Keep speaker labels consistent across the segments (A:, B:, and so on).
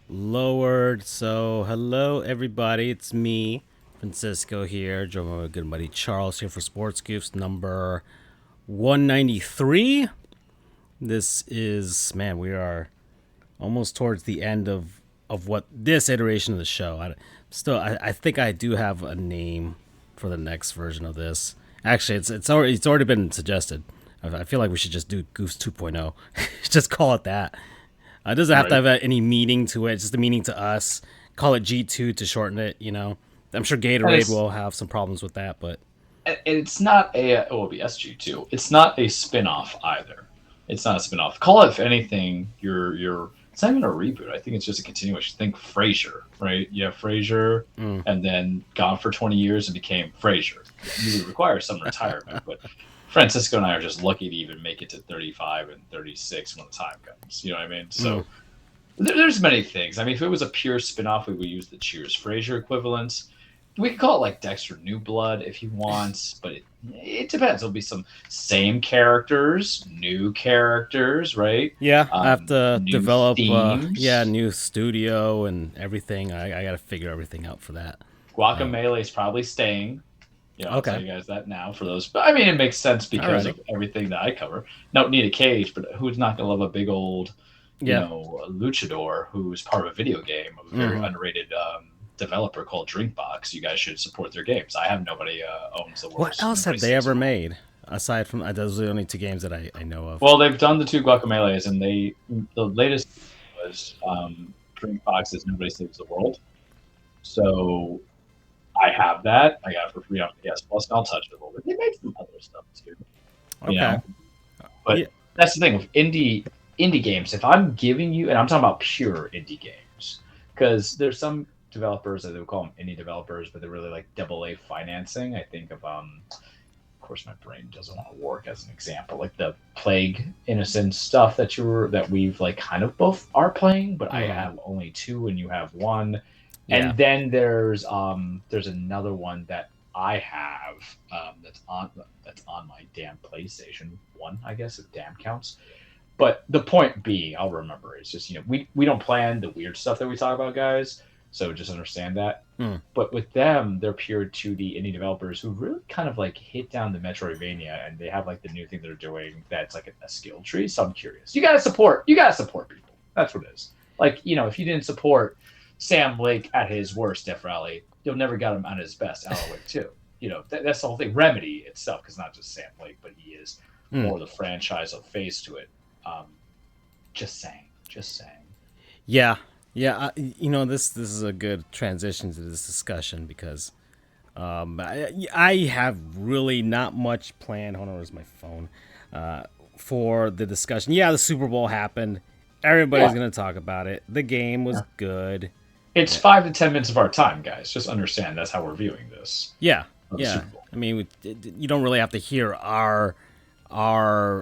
A: lowered. So, hello everybody. It's me, Francisco here, joined by my good buddy Charles here for Sports Goofs number 193. This is man, we are almost towards the end of what this iteration of the show. I think I do have a name for the next version of this. Actually, it's already been suggested. I feel like we should just do Goofs 2.0. Just call it that. It doesn't have to
B: Right.
A: have any meaning to it. It's just a meaning to us. Call it G2 to shorten it. I'm sure
B: And
A: Gatorade will have some problems with that, but
B: it's not a oh, it'll be SG2. It's not a spin-off either. It's not a spin-off. Call it, if anything, your it's not even a reboot. I think it's just a continuation. Think Frasier, right? You have Frasier and then gone for 20 years and became Frasier. You would require some retirement, but Francisco and I are just lucky to even make it to 35 and 36 when the time comes. You know what I mean? So there's many things. I mean, if it was a pure spin-off, we would use the Cheers Frasier equivalents. We could call it like Dexter New Blood if he wants, but it depends. There'll be some same characters, new characters, right?
A: yeah, I have to
B: New
A: develop
B: themes.
A: new studio and everything. I got to figure everything out for that.
B: Guacamole is probably staying. I'll tell
A: Okay,
B: you guys that now for those. But I mean, it makes sense because
A: alrighty.
B: of everything that I cover. Don't need a cage, but who's not going to love a big old,
A: Yeah.
B: luchador who's part of a video game, a very
A: hmm
B: underrated developer called Drinkbox. You guys should support their games. I have nobody owns the
A: What
B: world's
A: else have
B: nobody
A: they
B: sees
A: ever
B: them all.
A: made aside from those are the only two games that I know of?
B: Well, they've done the two guacameles, and the latest was Drinkbox's Nobody Saves the World. So I have that. I got it for free on PS Plus, and I'll touch it a little bit. They make some other stuff too, you
A: Okay.
B: know.
A: Yeah.
B: But that's the thing with indie games. If I'm giving you, and I'm talking about pure indie games, because there's some developers that they would call them indie developers, but they're really like double A financing. I think of course, my brain doesn't want to work as an example, like the Plague Innocence stuff that we've like kind of both are playing, but I
A: hmm
B: have only two and you have one.
A: Yeah.
B: And then there's another one that I have that's on my damn PlayStation 1, I guess if damn counts. But the point being, I'll remember, it's just we don't plan the weird stuff that we talk about, guys. So just understand that.
A: Mm.
B: But with them, they're pure 2D indie developers who really kind of like hit down the Metroidvania, and they have like the new thing they're doing that's like a skill tree. So I'm curious. You gotta support people. That's what it is. Like if you didn't support Sam Lake at his worst, Def Rally, you'll never got him at his best. Alan Wake too. That's the whole thing. Remedy itself, because not just Sam Lake, but he is
A: Mm.
B: more the franchise of face to it. Um, just saying. Just saying.
A: Yeah. Yeah. This is a good transition to this discussion because I have really not much planned. Hold on, where's my phone? For the discussion. Yeah, the Super Bowl happened. Everybody's
B: Yeah.
A: gonna talk about it. The game was good.
B: It's 5 to 10 minutes of our time, guys. Just understand that's how we're viewing this
A: Yeah,
B: of the
A: yeah.
B: Super Bowl.
A: I mean, you don't really have to hear our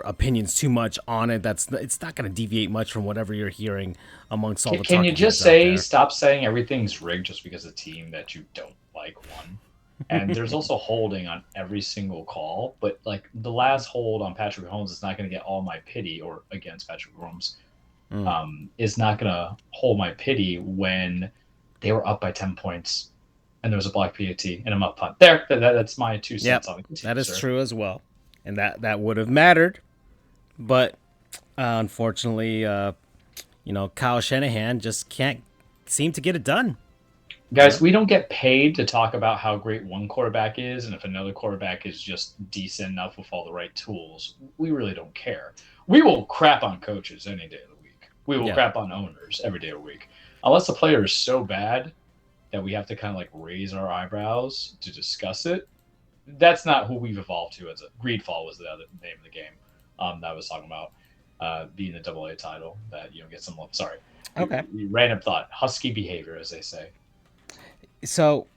A: opinions too much on it. It's not going to deviate much from whatever you're hearing amongst all
B: Can,
A: the
B: can you
A: talking
B: just
A: heads out
B: say
A: there.
B: stop saying everything's rigged just because the team that you don't like won? And there's also holding on every single call, but like the last hold on Patrick Mahomes is not going to get all my pity, or against Patrick Mahomes,
A: Mm.
B: is not going to hold my pity when they were up by 10 points and there was a block PAT and I'm up punt. That's my two
A: Yep,
B: cents on the team,
A: that is
B: sir.
A: true as well, and that would have mattered, but unfortunately, Kyle Shanahan just can't seem to get it done. You
B: Guys,
A: know?
B: we don't get paid to talk about how great one quarterback is, and if another quarterback is just decent enough with all the right tools, we really don't care. We will crap on coaches any day of the week. We will
A: Yeah.
B: crap on owners every day of the week. Unless the player is so bad that we have to kind of like raise our eyebrows to discuss it. That's not who we've evolved to. As a Greedfall was the other name of the game that I was talking about, being the double A title that gets some love. Sorry,
A: Okay.
B: random thought, husky behavior, as they say.
A: So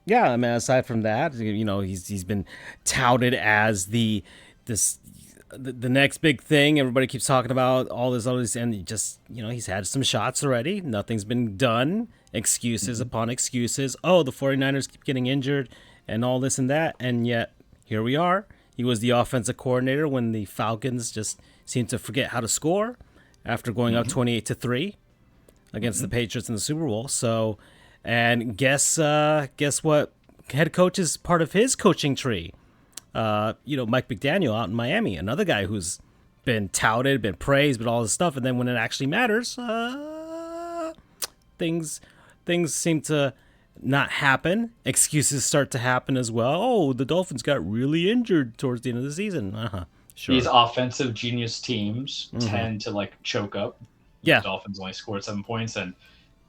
A: yeah, I mean, aside from that, he's been touted as the next big thing. Everybody keeps talking about all this, and he's had some shots already. Nothing's been done. Excuses
B: Mhm.
A: upon excuses. Oh, the 49ers keep getting injured, and all this and that, and yet here we are. He was the offensive coordinator when the Falcons just seemed to forget how to score after going up
B: Mhm.
A: 28-3. against the Patriots in the Super Bowl. So, and guess what? Head coach is part of his coaching tree. Mike McDaniel out in Miami, another guy who's been touted, been praised, but all this stuff, and then when it actually matters, things seem to not happen. Excuses start to happen as well. Oh, the Dolphins got really injured towards the end of the season. Sure.
B: These offensive genius teams tend to like choke up.
A: Yeah.
B: The Dolphins only scored 7 points, and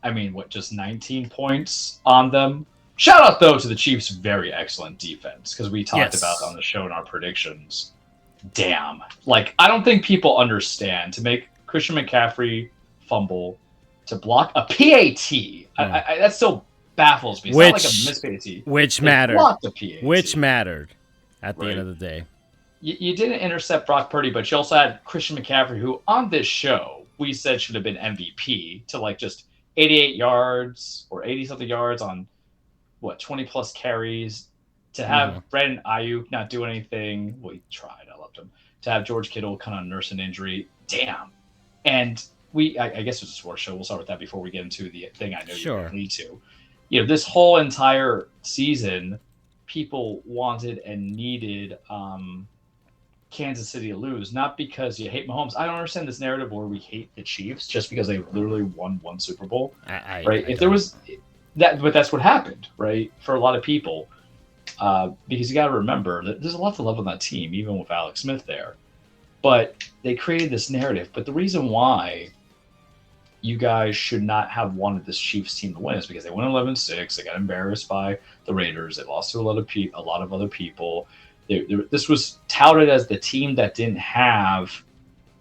B: I mean, just 19 points on them. Shout out though to the Chiefs' very excellent defense, because we talked about on the show in our predictions. Damn, like I don't think people understand, to make Christian McCaffrey fumble, to block a PAT. That still baffles me. It's not like a missed PAT.
A: Which mattered.
B: Blocked a PAT.
A: Which mattered at the end of the day.
B: You didn't intercept Brock Purdy, but you also had Christian McCaffrey, who on this show we said should have been MVP, to like just 88 yards or 80-something yards on 20 plus carries. To have Brandon Ayuk not do anything, well, he tried. I loved him. To have George Kittle kind of nurse an injury, damn. And I guess it's a sports show. We'll start with that before we get into the thing I know you need to. This whole entire season, people wanted and needed Kansas City to lose, not because you hate Mahomes. I don't understand this narrative where we hate the Chiefs just because they literally won one Super Bowl, right? If there was that, but that's what happened, right? For a lot of people. Because you got to remember that there's a lot to love on that team, even with Alex Smith there. But they created this narrative. But the reason why you guys should not have wanted this Chiefs team to win is because they went 11-6. They got embarrassed by the Raiders. They lost to a lot of other people. This was touted as the team that didn't have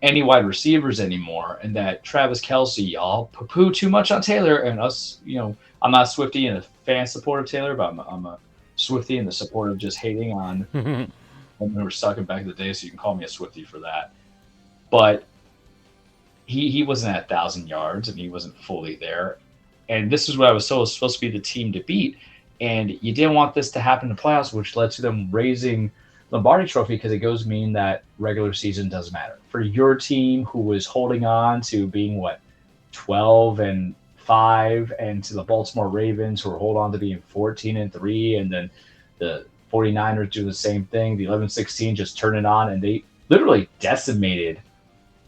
B: any wide receivers anymore, and that Travis Kelce, y'all poo-poo too much on Taylor, and us, I'm not a Swifty and a fan support of Taylor, but I'm a Swifty and the support of just hating on when we were stuck in back in the day, so you can call me a Swifty for that. But he wasn't at 1,000 yards, and he wasn't fully there. And this is what I was supposed to be the team to beat. And you didn't want this to happen in the playoffs, which led to them raising Lombardi Trophy, because it goes mean that regular season doesn't matter. For your team, who was holding on to being 12-5, and to the Baltimore Ravens, who are holding on to being 14-3, and then the 49ers do the same thing. The 11-16 just turn it on, and they literally decimated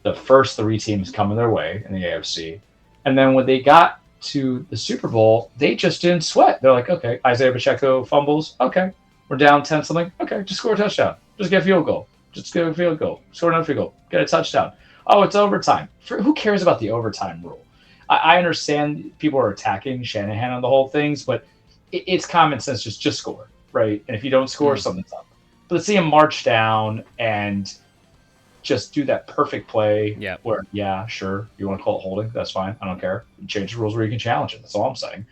B: the first three teams coming their way in the AFC. And then when they got to the Super Bowl, they just didn't sweat. They're like, okay, Isaiah Pacheco fumbles. Okay, we're down 10 something. Okay, just score a touchdown. Just get a field goal. Just get a field goal. Score another field goal. Get a touchdown. Oh, it's overtime. Who cares about the overtime rule? I understand people are attacking Shanahan on the whole things, but it's common sense. Just score, right? And if you don't score, something's up. But let's see him march down and just do that perfect play.
A: Yeah.
B: Where, yeah, sure, you want to call it holding? That's fine. I don't care. Change the rules where you can challenge it. That's all I'm saying.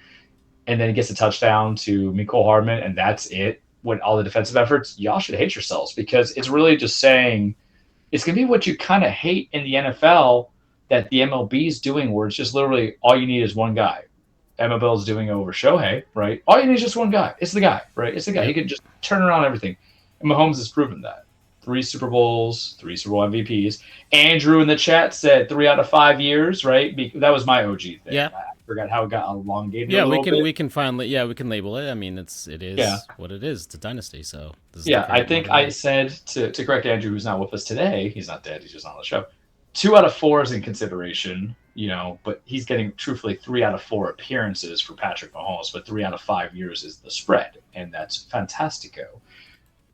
B: And then he gets a touchdown to Mecole Hardman, and that's it. When all the defensive efforts, y'all should hate yourselves, because it's really just saying it's going to be what you kind of hate in the NFL that the MLB is doing, where it's just literally all you need is one guy. MLB is doing over Shohei, right? All you need is just one guy. It's the guy, right? It's the guy. He can just turn around everything. And Mahomes has proven that. 3 Super Bowls, 3 Super Bowl MVPs. Andrew in the chat said 3 out of 5 years, right? That was my OG thing.
A: Yeah.
B: I forgot how it got elongated.
A: Yeah, we can finally we can label it. I mean, it is what it is. It's a dynasty, so
B: I think I said to correct Andrew, who's not with us today. He's not dead. He's just on the show. 2 out of 4 is in consideration, but he's getting truthfully 3 out of 4 appearances for Patrick Mahomes, but 3 out of 5 years is the spread, and that's fantastico.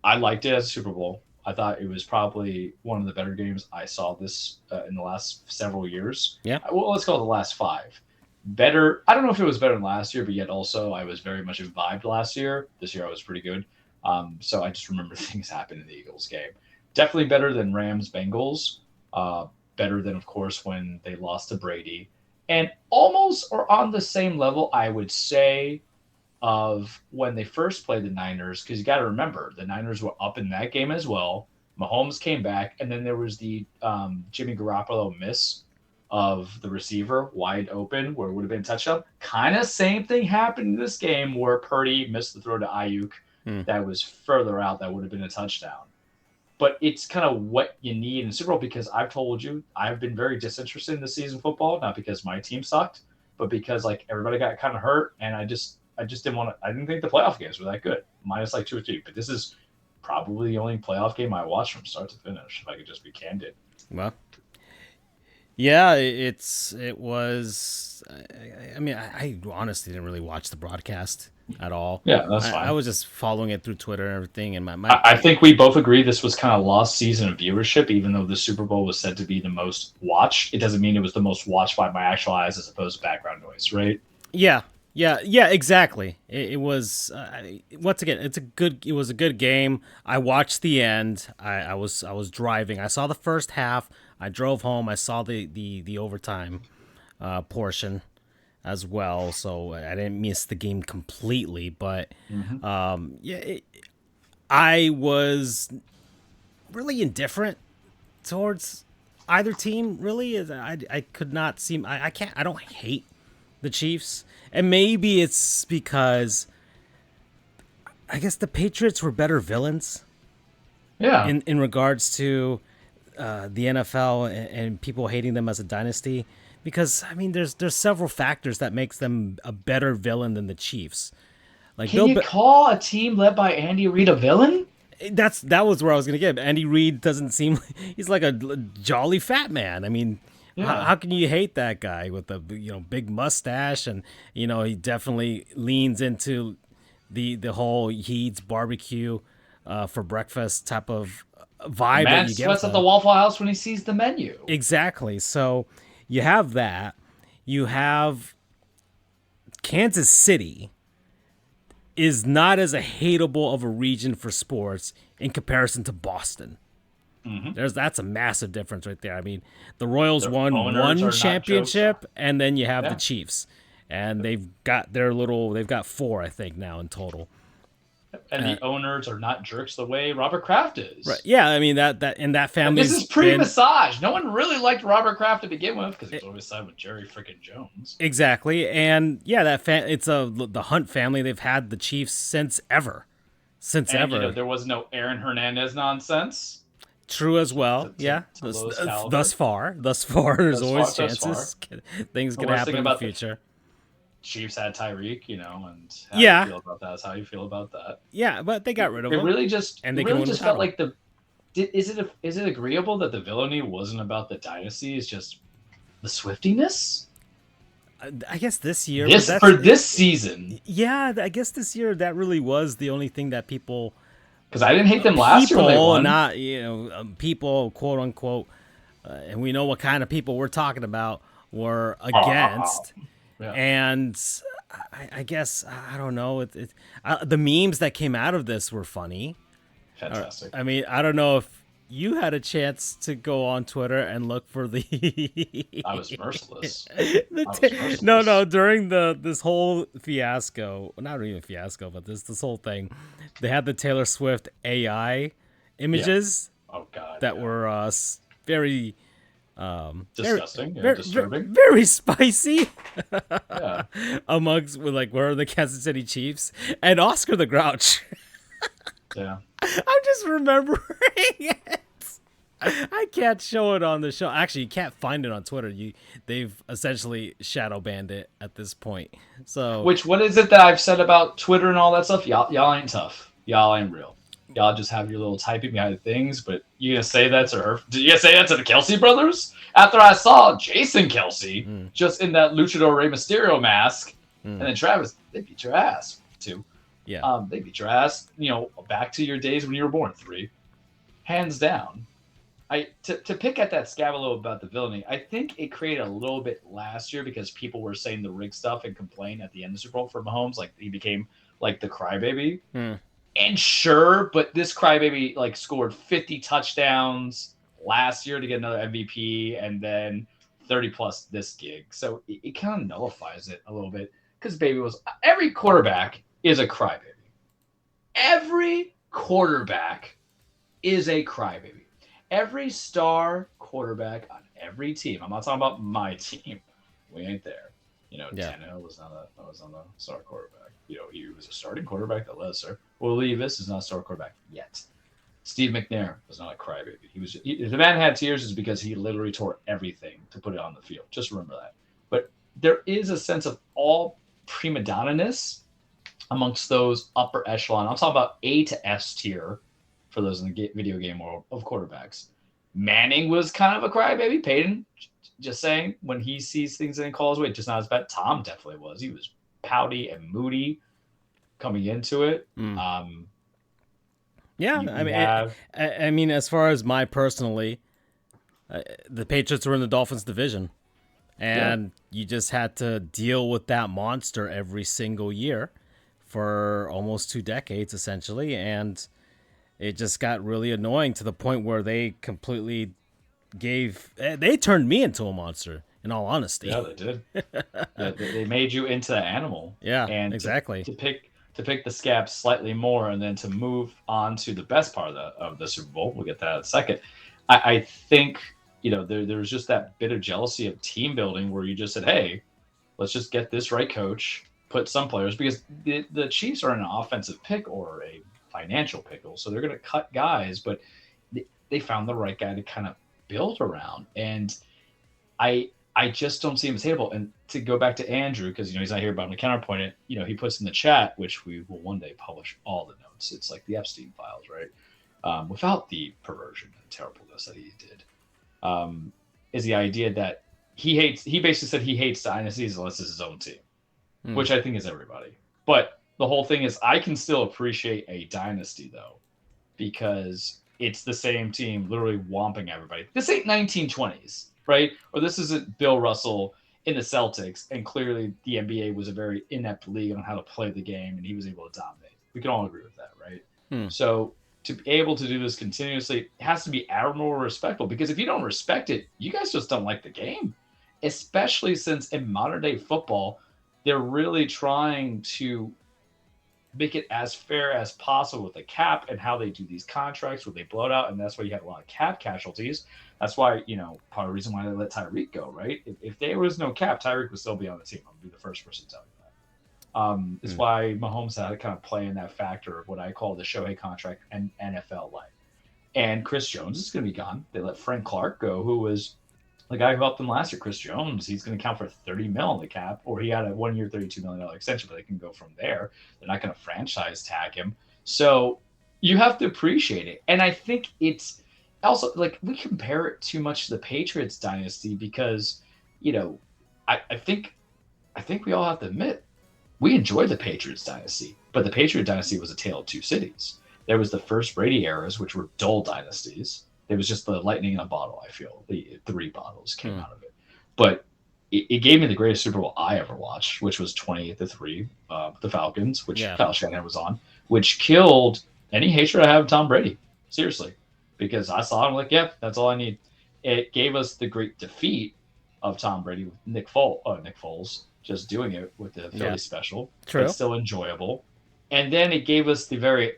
B: I liked it as a Super Bowl. I thought it was probably one of the better games I saw this in the last several years.
A: Yeah.
B: Well, let's call it the last 5. Better. I don't know if it was better than last year, but yet also I was very much imbibed last year. This year I was pretty good. So I just remember things happened in the Eagles game. Definitely better than Rams-Bengals. Better than, of course, when they lost to Brady. And almost or on the same level, I would say, of when they first played the Niners, because you got to remember, the Niners were up in that game as well. Mahomes came back, and then there was the Jimmy Garoppolo miss of the receiver wide open where it would have been a touchdown. Kind of same thing happened in this game where Purdy missed the throw to Ayuk that was further out that would have been a touchdown. But it's kind of what you need in Super Bowl, because I've told you I've been very disinterested in this season football, not because my team sucked, but because like everybody got kind of hurt, and I just didn't want to. I didn't think the playoff games were that good, minus like 2 or 3. But this is probably the only playoff game I watched from start to finish. If I could just be candid.
A: Well, yeah, it was. I mean, I honestly didn't really watch the broadcast at all.
B: Yeah, that's fine.
A: I was just following it through Twitter and everything, and my
B: I think we both agree this was kind of lost season of viewership, even though the Super Bowl was said to be the most watched. It doesn't mean it was the most watched by my actual eyes as opposed to background noise, right?
A: yeah, exactly. It was once again, it was a good game. I watched the end. I was driving. I saw the first half. I drove home. I saw the overtime portion as well, so I didn't miss the game completely. But I was really indifferent towards either team. Really, I could not seem. I can't. I don't hate the Chiefs, and maybe it's because I guess the Patriots were better villains.
B: Yeah.
A: In regards to the NFL and people hating them as a dynasty, because I mean, there's several factors that makes them a better villain than the Chiefs. Like,
B: can you call a team led by Andy Reid a villain?
A: That was where I was gonna get. Andy Reid doesn't seem he's like a jolly fat man. I mean, how can you hate that guy with the big mustache, and he definitely leans into the whole he eats barbecue for breakfast type of vibe
B: Man
A: that you get.
B: sweats at the Waffle House when he sees the menu.
A: Exactly. So you have that. You have Kansas City is not as a hateable of a region for sports in comparison to Boston. That's a massive difference right there. I mean, the Royals won one championship, and then you have the Chiefs, and they've got 4, I think, now in total.
B: And the owners are not jerks the way Robert Kraft is.
A: Right. Yeah, I mean that in that family.
B: This is pre-massage. No one really liked Robert Kraft to begin with because he was always sided with Jerry freaking Jones.
A: Exactly, and yeah, it's the Hunt family. They've had the Chiefs since ever.
B: There was no Aaron Hernandez nonsense.
A: True as well. Thus far, there's always chances. Things can happen in the future.
B: Chiefs had Tyreek, and how you feel about that is how you feel about that.
A: Yeah, but they got rid of him.
B: It really just felt like is it agreeable that the villainy wasn't about the dynasty? It's just the Swiftiness?
A: I guess this year.
B: This season.
A: Yeah, I guess this year that really was the only thing that people.
B: Because I didn't hate them last year when they won.
A: Not people, quote unquote, and we know what kind of people we're talking about, were against. Yeah. And I guess I don't know. The memes that came out of this were funny.
B: Fantastic.
A: I mean, I don't know if you had a chance to go on Twitter and look for the.
B: I was merciless.
A: No. During this whole fiasco, not even fiasco, but this whole thing, they had the Taylor Swift AI images.
B: Yeah. Oh God.
A: That were very.
B: Disgusting, disturbing,
A: very spicy.
B: Yeah.
A: Amongst where are the Kansas City Chiefs and Oscar the Grouch.
B: Yeah.
A: I'm just remembering it. I can't show it on the show. Actually, you can't find it on Twitter. They've essentially shadow banned it at this point. So,
B: what is it that I've said about Twitter and all that stuff? Y'all ain't tough. Y'all ain't real. Y'all just have your little typing behind things, but you gonna say that to her? Did you gonna say that to the Kelsey brothers? After I saw Jason Kelsey just in that Luchador Rey Mysterio mask, and then Travis, they beat your ass too.
A: Yeah.
B: They beat your ass. Back to your days when you were born, 3, hands down. To pick at that scab a little about the villainy, I think it created a little bit last year because people were saying the rig stuff and complain at the end of the Super Bowl for Mahomes, like he became like the crybaby. And sure, but this crybaby scored 50 touchdowns last year to get another MVP, and then 30 plus this gig. So it kind of nullifies it a little bit because every quarterback is a crybaby. Every quarterback is a crybaby. Every star quarterback on every team. I'm not talking about my team. We ain't there. Tannehill was not a star quarterback. He was a starting quarterback that led, sir. Will Levis is not a star quarterback yet. Steve McNair was not a crybaby. If the man had tears, is because he literally tore everything to put it on the field. Just remember that. But there is a sense of all prima donna-ness amongst those upper echelon. I'm talking about A to S tier for those in the video game world of quarterbacks. Manning was kind of a crybaby. Peyton, just saying, when he sees things and calls away, just not as bad. Tom definitely was. He was pouty and moody coming into it.
A: Yeah, I mean, as far as my personally, the Patriots were in the Dolphins division, and you just had to deal with that monster every single year for almost 2 decades, essentially, and it just got really annoying to the point where they completely they turned me into a monster, in all honesty.
B: Yeah, they did. They made you into that animal.
A: Yeah,
B: and
A: exactly.
B: To pick the scab slightly more, and then to move on to the best part of the Super Bowl. We'll get that in a second. I think there was just that bit of jealousy of team building where you just said, hey, let's just get this right coach, put some players, because the Chiefs are in an offensive pick or a financial pickle, so they're going to cut guys, but they found the right guy to kind of build around. And I just don't see him as able. And to go back to Andrew, because he's not here, but I'm going to counterpoint it. He puts in the chat, which we will one day publish all the notes. It's like the Epstein files, right? Without the perversion and terribleness that he did, is the idea that he basically said he hates dynasties unless it's his own team, which I think is everybody. But the whole thing is, I can still appreciate a dynasty though, because it's the same team literally whomping everybody. This ain't 1920s, right? Or this isn't Bill Russell in the Celtics, and clearly the NBA was a very inept league on how to play the game, and he was able to dominate. We can all agree with that, right? So to be able to do this continuously, it has to be admirable or respectful, because if you don't respect it, you guys just don't like the game, especially since in modern day football, they're really trying to make it as fair as possible with the cap and how they do these contracts where they blow it out. And that's why you have a lot of cap casualties. That's why, part of the reason why they let Tyreek go, right? If there was no cap, Tyreek would still be on the team. I'll be the first person to tell you that. It's why Mahomes had to kind of play in that factor of what I call the Shohei contract and NFL life. And Chris Jones is going to be gone. They let Frank Clark go, who was the guy who helped them last year. Chris Jones, he's going to count for $30 million on the cap, or he had a 1 year, $32 million extension, but they can go from there. They're not going to franchise tag him. So you have to appreciate it. And I think it's also like we compare it too much to the Patriots dynasty because, I think we all have to admit we enjoyed the Patriots dynasty, but the Patriot dynasty was a tale of two cities. There was the first Brady eras, which were dull dynasties. It was just the lightning in a bottle, I feel. The 3 bottles came out of it. But it gave me the greatest Super Bowl I ever watched, which was 28-3, the Falcons, which Kyle Shanahan was on, which killed any hatred I have of Tom Brady. Seriously. Because I saw him like, that's all I need. It gave us the great defeat of Tom Brady with Nick Foles, just doing it with the Philly special. True. But still enjoyable. And then it gave us the very,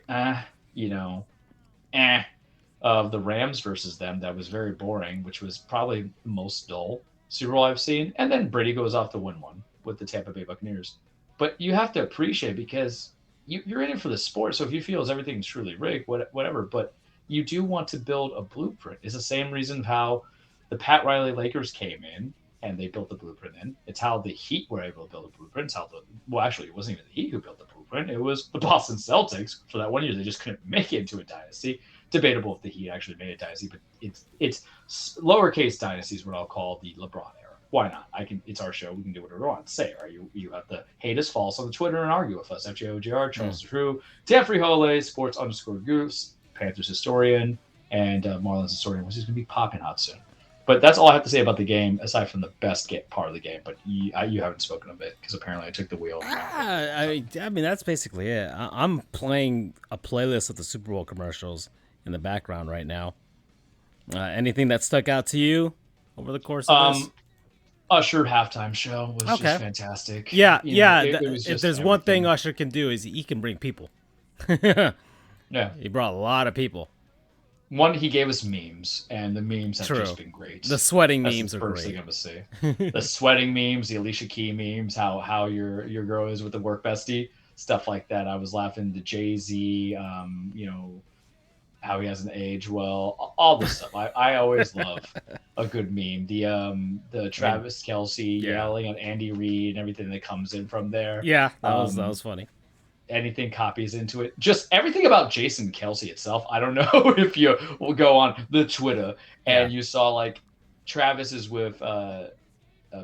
B: of the Rams versus them that was very boring, which was probably the most dull Super Bowl I've seen. And then Brady goes off to win one with the Tampa Bay Buccaneers. But you have to appreciate it because you're in it for the sport. So if you feel everything's truly rigged, whatever, but you do want to build a blueprint. It's the same reason how the Pat Riley Lakers came in and they built the blueprint in. It's how the Heat were able to build a blueprint. It's how actually, it wasn't even the Heat who built the blueprint. It was the Boston Celtics. For that 1 year, they just couldn't make it into a dynasty. Debatable if the Heat actually made a dynasty, but it's lowercase dynasties, what I'll call the LeBron era. Why not? It's our show. We can do whatever we want. Say, you have to hate us, follow us on the Twitter and argue with us. FJOJR, Charles Drew, Jeffrey Hole, sports_goofs, Panthers historian, and Marlins historian, which is going to be popping hot soon. But that's all I have to say about the game, aside from the best part of the game. But you haven't spoken of it because apparently I took the wheel.
A: I mean, that's basically it. I'm playing a playlist of the Super Bowl commercials in the background right now. Anything that stuck out to you over the course of this?
B: Usher halftime show was just fantastic.
A: Yeah, if there's one thing Usher can do is he can bring people.
B: Yeah,
A: he brought a lot of people.
B: One, he gave us memes, and the memes have just been great.
A: The sweating memes are great.
B: First thing I'm gonna say, the sweating memes, the Alicia Key memes, how your girl is with the work bestie, stuff like that. I was laughing. The Jay-Z, how he hasn't aged well, all this stuff. I always love a good meme. The Travis Kelce yelling at Andy Reid and everything that comes in from there.
A: Yeah, that was funny.
B: Anything copies into it. Just everything about Jason Kelce itself. I don't know if you will go on the Twitter and you saw like Travis is with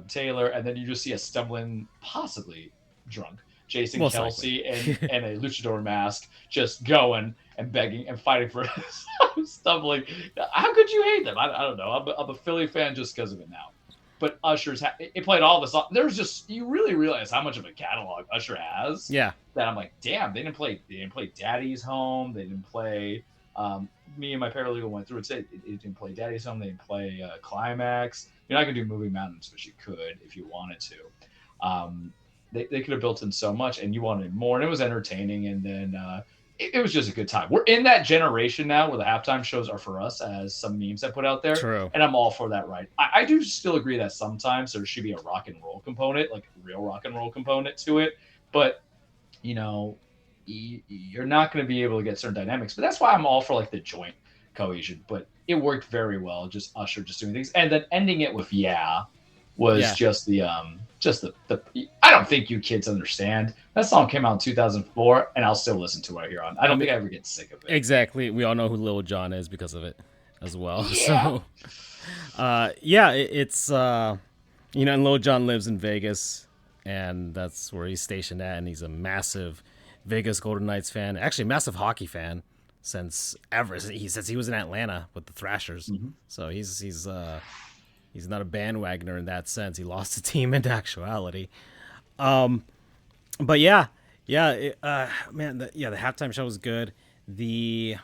B: Taylor, and then you just see a stumbling, possibly drunk Jason
A: Most
B: Kelce and a luchador mask just going and begging and fighting for stumbling. How could you hate them? I don't know. I'm a Philly fan just because of it now. But Usher's it played all this. There's just, you really realize how much of a catalog Usher has.
A: Yeah.
B: That I'm like, damn, they didn't play Daddy's Home. They didn't play. Me and my paralegal went through and said it didn't play Daddy's Home. They didn't play Climax. You're not gonna do Moving Mountains, which you could if you wanted to. They could have built in so much, and you wanted more, and it was entertaining. And then it was just a good time. We're in that generation now where the halftime shows are for us, as some memes I put out there.
A: True.
B: And I'm all for that, right? I do still agree that sometimes there should be a rock and roll component, like a real rock and roll component to it. But, you know, you're not going to be able to get certain dynamics. But that's why I'm all for like the joint cohesion. But it worked very well, just Usher just doing things. And then ending it with just the I don't think you kids understand. That song came out in 2004, and I'll still listen to it here on. I don't think I ever get sick of it.
A: Exactly. We all know who Lil Jon is because of it as well.
B: Yeah.
A: So, it's and Lil Jon lives in Vegas, and that's where he's stationed at, and he's a massive Vegas Golden Knights fan, actually a massive hockey fan since he was in Atlanta with the Thrashers.
B: Mm-hmm.
A: So he's not a bandwagoner in that sense. He lost the team in actuality. But the halftime show was good. The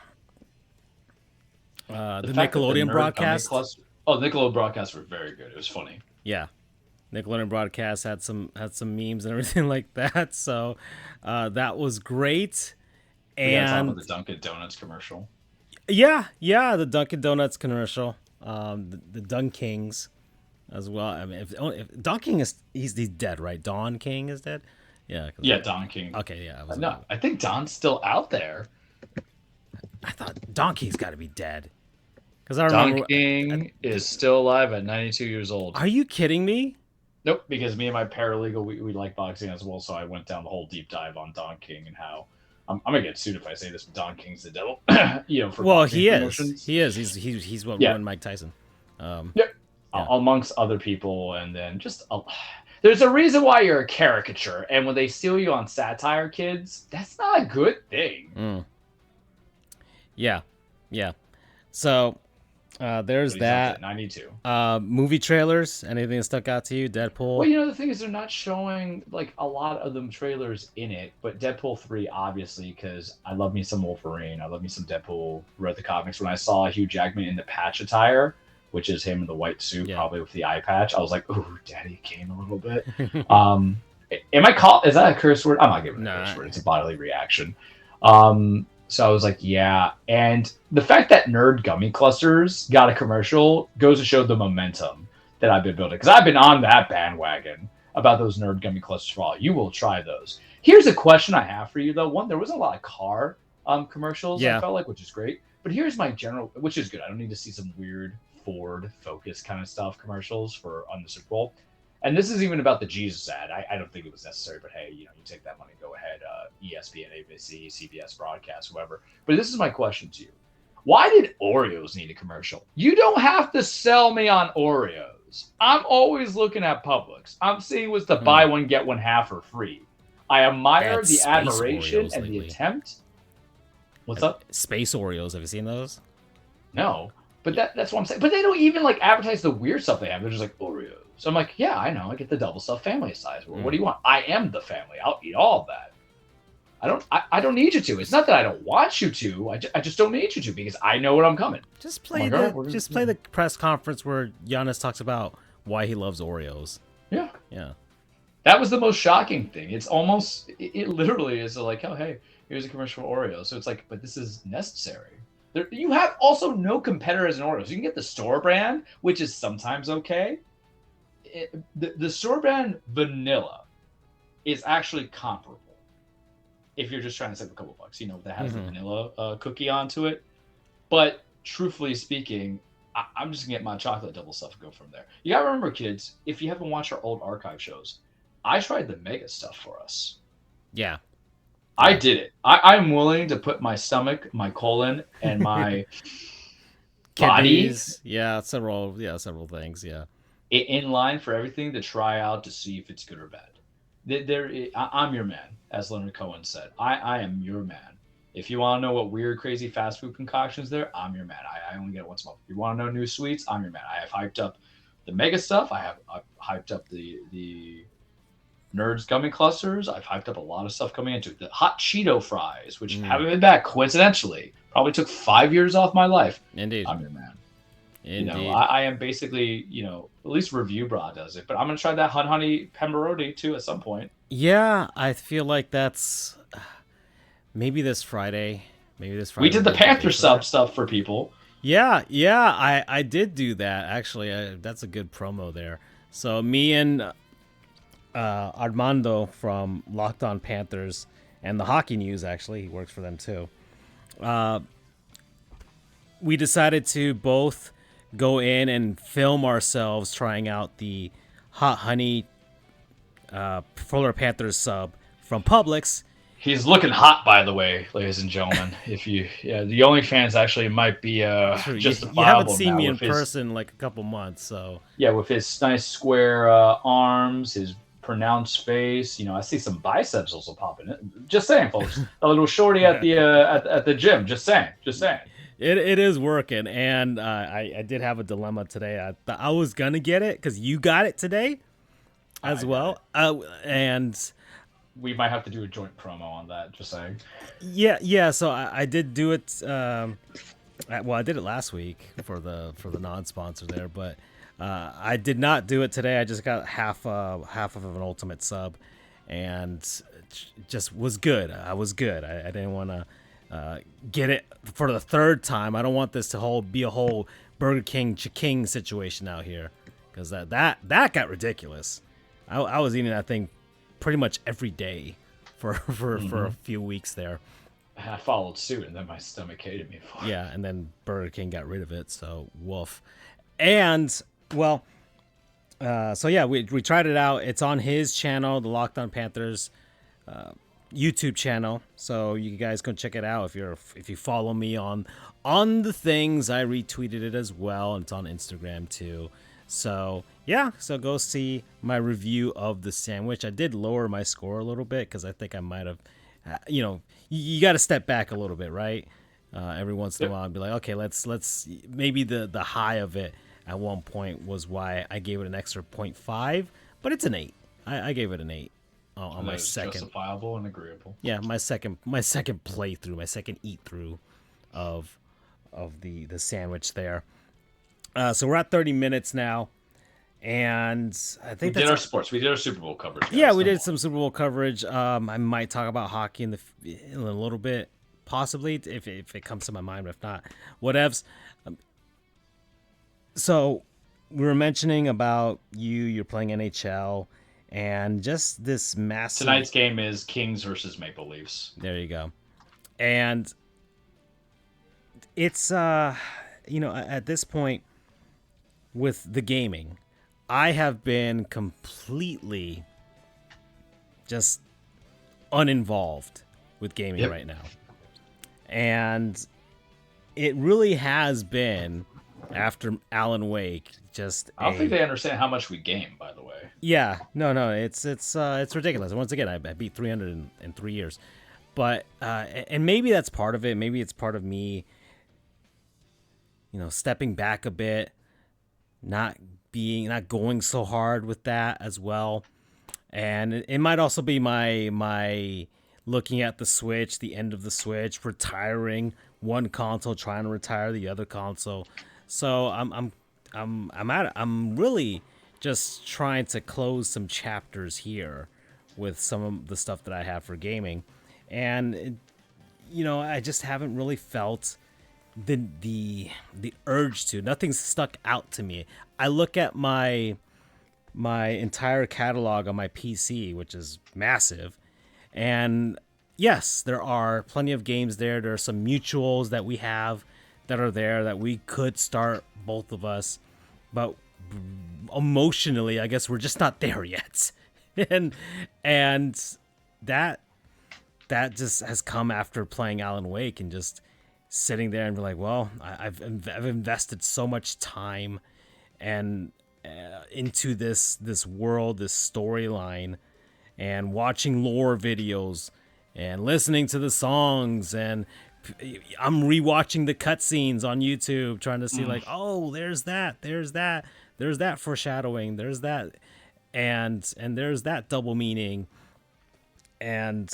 A: Nickelodeon broadcast.
B: The Nickelodeon broadcasts were very good. It was funny.
A: Yeah. Nickelodeon broadcast had some memes and everything like that. So that was great. And
B: the Dunkin' Donuts commercial.
A: Yeah, the Dunkin' Donuts commercial. The Dun Kings as well. I mean, if Don King he's dead, right? Don King is dead. Yeah,
B: Don King.
A: Okay, yeah.
B: I think Don's still out there.
A: I thought Don King's got to be dead. Because I remember
B: Don King is still alive at 92 years old.
A: Are you kidding me?
B: Nope, because me and my paralegal, we like boxing as well, so I went down the whole deep dive on Don King and how I'm gonna get sued if I say this, but Don King's the devil. For
A: he is. He is. He's what ruined Mike Tyson.
B: Amongst other people, and then just there's a reason why you're a caricature, and when they steal you on satire, kids, that's not a good thing.
A: Yeah. So there's that.
B: 92.
A: Movie trailers. Anything that stuck out to you? Deadpool.
B: Well, the thing is, they're not showing like a lot of them trailers in it, but Deadpool 3 obviously, because I love me some Wolverine, I love me some Deadpool. Read the comics. When I saw Hugh Jackman in the patch attire, which is him in the white suit, probably with the eye patch, I was like, "Ooh, Daddy came a little bit." Am I called? Is that a curse word? I'm not giving it a curse word. It's a bodily reaction. So I was like, yeah. And the fact that Nerd Gummy Clusters got a commercial goes to show the momentum that I've been building. Because I've been on that bandwagon about those Nerd Gummy Clusters for all. You will try those. Here's a question I have for you, though. One, there was a lot of car commercials, I felt like, which is great. But here's my general, which is good. I don't need to see some weird Ford Focus kind of stuff commercials on the Super Bowl. And this is even about the Jesus ad. I don't think it was necessary, but hey, you take that money, go ahead. ESPN, ABC, CBS broadcast, whoever. But this is my question to you. Why did Oreos need a commercial? You don't have to sell me on Oreos. I'm always looking at Publix. I'm seeing what's the buy one, get one half for free. I admire the admiration and the attempt. What's up?
A: Space Oreos. Have you seen those?
B: No. But that's what I'm saying. But they don't even advertise the weird stuff they have. They're just like Oreos. So I'm like, yeah, I know. I get the double stuffed family size. Well, what do you want? I am the family. I'll eat all of that. I don't need you to. It's not that I don't want you to. I just don't need you to because I know what I'm coming.
A: Just play the press conference where Giannis talks about why he loves Oreos.
B: Yeah.
A: Yeah.
B: That was the most shocking thing. It's almost, it literally is like, oh, hey, here's a commercial for Oreos. So it's like, but this is necessary. You have also no competitors in Oreos. You can get the store brand, which is sometimes okay. The store brand vanilla is actually comparable if you're just trying to save a couple bucks. That has the vanilla cookie onto it. But truthfully speaking, I'm just gonna get my chocolate double stuff and go from there. You gotta remember, kids, if you haven't watched our old archive shows, I tried the mega stuff for us.
A: Yeah.
B: I did it. I'm willing to put my stomach, my colon, and my body
A: Kidneys. Yeah, several things. Yeah.
B: in line for everything to try out to see if it's good or bad. I'm your man, as Leonard Cohen said. I am your man. If you want to know what weird, crazy fast food concoctions there, I'm your man. I only get it once a month. If you want to know new sweets, I'm your man. I have hyped up the mega stuff. I've hyped up the Nerds gummy clusters. I've hyped up a lot of stuff coming into it. The hot Cheeto fries, which haven't been back coincidentally. Probably took 5 years off my life.
A: Indeed.
B: I'm your man.
A: Indeed.
B: You know, I am basically, at least Review Bra does it, but I'm gonna try that honey pepperoni too at some point.
A: Yeah, I feel like that's maybe this Friday.
B: We did the Panthers Sub stuff for people.
A: Yeah, I did do that actually. That's a good promo there. So me and Armando from Locked On Panthers and the Hockey News, actually, he works for them too. We decided to both go in and film ourselves trying out the hot honey Florida Panthers sub from Publix.
B: He's looking hot, by the way, ladies and gentlemen. The OnlyFans actually might be justifiable.
A: You haven't seen
B: now
A: me in person like a couple months, so
B: yeah, with his nice square arms, his pronounced face. I see some biceps also popping. Just saying, folks. A little shorty at the gym. Just saying.
A: It is working, and I did have a dilemma today. I thought I was gonna get it because you got it today as well, and
B: we might have to do a joint promo on that. Just saying.
A: Yeah. So I did do it. I did it last week for the non-sponsor there, but I did not do it today. I just got half of an ultimate sub, and just was good. I was good. I didn't want to get it for the third time. I don't want this to be a whole Burger King Chiking situation out here, because that got ridiculous. I was eating that thing pretty much every day for a few weeks there.
B: I followed suit, and then my stomach hated me for it.
A: Yeah, and then Burger King got rid of it, so woof. And well, so yeah, we tried it out. It's on his channel, the Locked On Panthers YouTube channel, so you guys can check it out if you follow me on the things. I retweeted it as well, and it's on Instagram too. So yeah, so go see my review of the sandwich. I did lower my score a little bit because I think I might have, you got to step back a little bit, right? Every once in a while, and be like, okay, let's maybe the high of it at one point was why I gave it an extra 0.5, but it's an 8. I gave it an 8 on my second.
B: Justifiable and agreeable.
A: Yeah, my second playthrough, my second eat through of the sandwich there. So we're at 30 minutes now, and I think
B: we did our sports. We did our Super Bowl coverage. Guys.
A: Yeah, we did some Super Bowl coverage. I might talk about hockey in a little bit, possibly if it comes to my mind. But if not, whatevs. So we were mentioning about you're playing NHL, and just this massive.
B: Tonight's game is Kings versus Maple Leafs.
A: There you go, and it's at this point with the gaming, I have been completely just uninvolved with gaming right now. And it really has been, after Alan Wake,
B: I don't think they understand how much we game, by the way.
A: Yeah, no, it's ridiculous. And once again, I beat 300 in 3 years. But and maybe that's part of it. Maybe it's part of me, stepping back a bit, not going so hard with that as well. And it might also be my looking at the Switch, the end of the Switch, retiring one console, trying to retire the other console. So I'm really just trying to close some chapters here with some of the stuff that I have for gaming. And I just haven't really felt the urge to. Nothing's stuck out to me. I look at my entire catalog on my PC, which is massive, and yes, there are plenty of games there. There are some mutuals that we have that are there that we could start, both of us, but emotionally, I guess we're just not there yet. and that just has come after playing Alan Wake and just sitting there and be like, well, I've invested so much time and into this world, this storyline, and watching lore videos and listening to the songs, and I'm rewatching the cutscenes on YouTube, trying to see like, oh, there's that foreshadowing, there's that, and there's that double meaning. And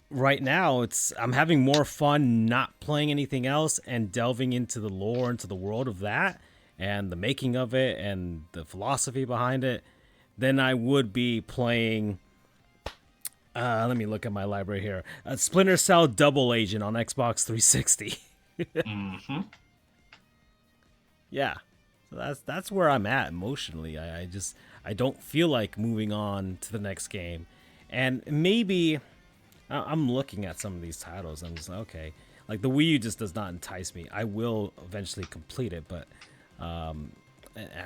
A: right now I'm having more fun not playing anything else and delving into the lore, into the world of that and the making of it and the philosophy behind it than I would be playing. Let me look at my library here. Splinter Cell Double Agent on Xbox 360.
B: Mm-hmm.
A: Yeah, so that's where I'm at emotionally. I don't feel like moving on to the next game, and maybe I'm looking at some of these titles. I'm just like, okay, like the Wii U just does not entice me. I will eventually complete it, but I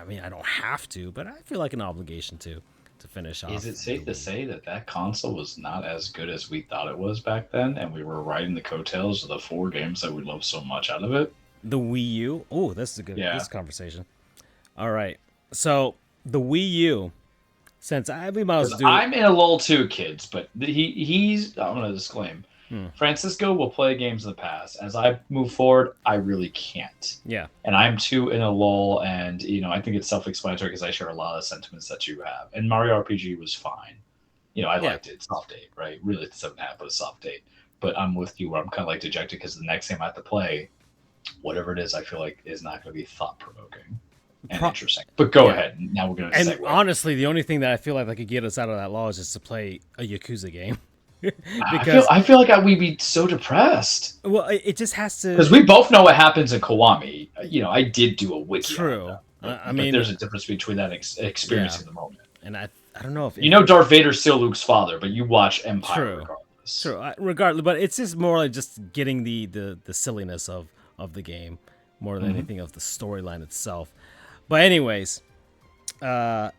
A: mean, I don't have to, but I feel like an obligation to finish off.
B: Is it safe to say that console was not as good as we thought it was back then, and we were riding the coattails of the 4 games that we loved so much out of it?
A: The Wii U? Oh, this is a good this conversation. All right. So, the Wii U, since I'm
B: in a lull too, kids, but he's, I'm going to disclaim, Francisco will play games in the past. As I move forward, I really can't.
A: Yeah.
B: And I'm too in a lull, and I think it's self-explanatory because I share a lot of the sentiments that you have. And Mario RPG was fine. I liked it. Soft 8, right? Really, it's 7.5, but a soft 8. But I'm with you where I'm kind of like dejected because the next game I have to play, whatever it is, I feel like is not going to be thought-provoking and interesting. But go ahead. Now we're going to segue.
A: And honestly, the only thing that I feel like could get us out of that lull is just to play a Yakuza game.
B: Because I feel like we'd be so depressed.
A: Well, it just has to,
B: because we both know what happens in Kiwami. I did do a wiki.
A: True.
B: I mean, there's a difference between that experiencing the moment.
A: And I don't know if
B: Darth Vader's still Luke's father, but you watch Empire regardless.
A: True, regardless, but it's just more like just getting the silliness of the game more than anything of the storyline itself. But anyways, the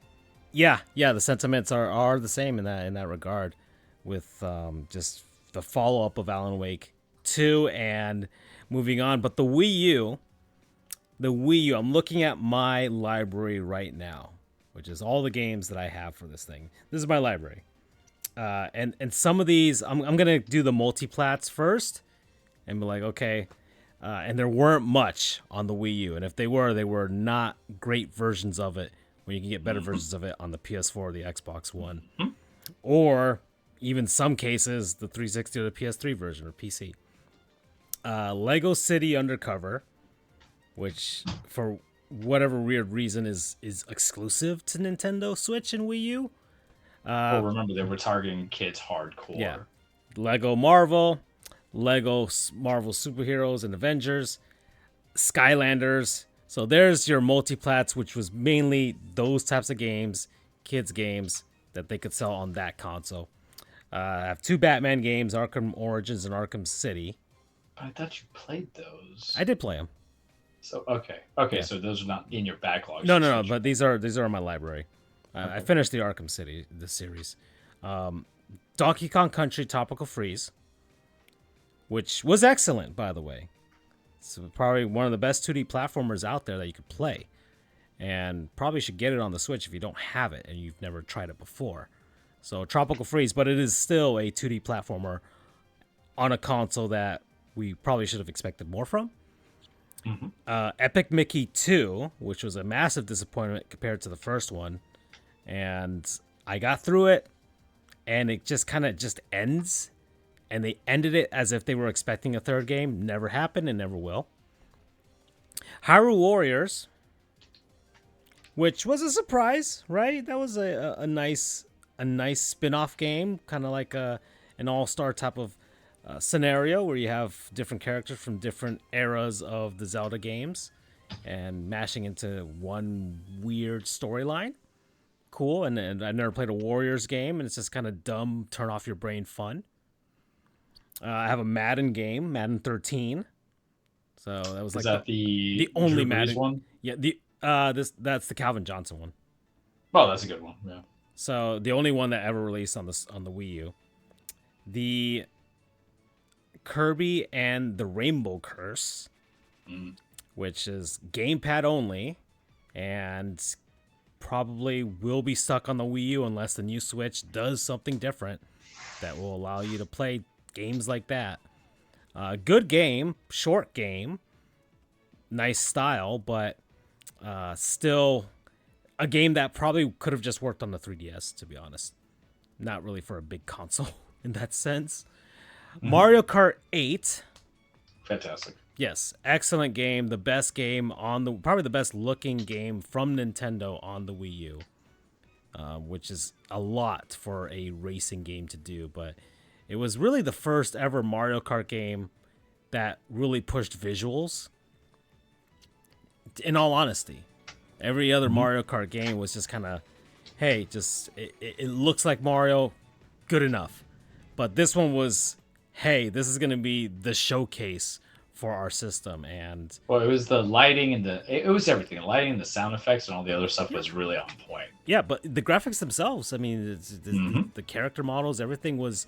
A: sentiments are the same in that regard, with just the follow up of Alan Wake 2 and moving on. But the Wii U, I'm looking at my library right now, which is all the games that I have for this thing. This is my library. And some of these, I'm going to do the multiplats first and be like, okay. And there weren't much on the Wii U. And if they were not great versions of it, when you can get better versions of it on the PS4 or the Xbox One. Or even some cases, the 360 or the PS3 version or PC. Lego City Undercover, which for whatever weird reason is exclusive to Nintendo Switch and Wii U.
B: Well, remember, they were targeting kids hardcore.
A: Yeah. Lego Marvel, Lego Marvel Superheroes and Avengers, Skylanders. So there's your multiplats, which was mainly those types of games, kids games that they could sell on that console. I have 2 Batman games, Arkham Origins and Arkham City.
B: But I thought you played those.
A: I did play them.
B: So okay, yeah. So those are not in your backlog.
A: No. But these are in my library. I finished the Arkham City, the series. Donkey Kong Country Tropical Freeze, which was excellent, by the way. It's probably one of the best 2D platformers out there that you could play, and probably should get it on the Switch if you don't have it and you've never tried it before. So Tropical Freeze, but it is still a 2D platformer on a console that we probably should have expected more from. Epic Mickey 2, which was a massive disappointment compared to the first one. And I got through it, and it just kind of just ends. And they ended it as if they were expecting a third game. Never happened and never will. Hyrule Warriors, which was a surprise, right? That was a nice spin-off game, kind of like an all-star type of scenario where you have different characters from different eras of the Zelda games and mashing into one weird storyline. Cool. And I never played a Warriors game, and it's just kind of dumb, turn off your brain fun. I have a Madden game, Madden 13. So that was
B: Is
A: like
B: that
A: the
B: the
A: only
B: Drew Brees
A: Madden.
B: one?
A: Yeah, that's the Calvin Johnson one.
B: Oh, that's a good one. Yeah.
A: So the only one that ever released on the Wii U. The Kirby and the Rainbow Curse,
B: Mm.
A: which is gamepad only, and probably will be stuck on the Wii U unless the new Switch does something different that will allow you to play games like that. Good game, short game, nice style, but still a game that probably could have just worked on the 3DS, to be honest. Not really for a big console in that sense.
B: Mm-hmm.
A: Mario Kart 8.
B: Fantastic.
A: Yes, excellent game. The best game probably the best looking game from Nintendo on the Wii U, which is a lot for a racing game to do. But it was really the first ever Mario Kart game that really pushed visuals. In all honesty, every other Mario Kart game was just kind of, hey, just it looks like Mario, good enough. But this one was, hey, this is going to be the showcase for our system. And
B: well, it was the lighting and it was everything. The lighting and the sound effects and all the other stuff was really on point.
A: Yeah, but the graphics themselves, I mean, the character models, everything was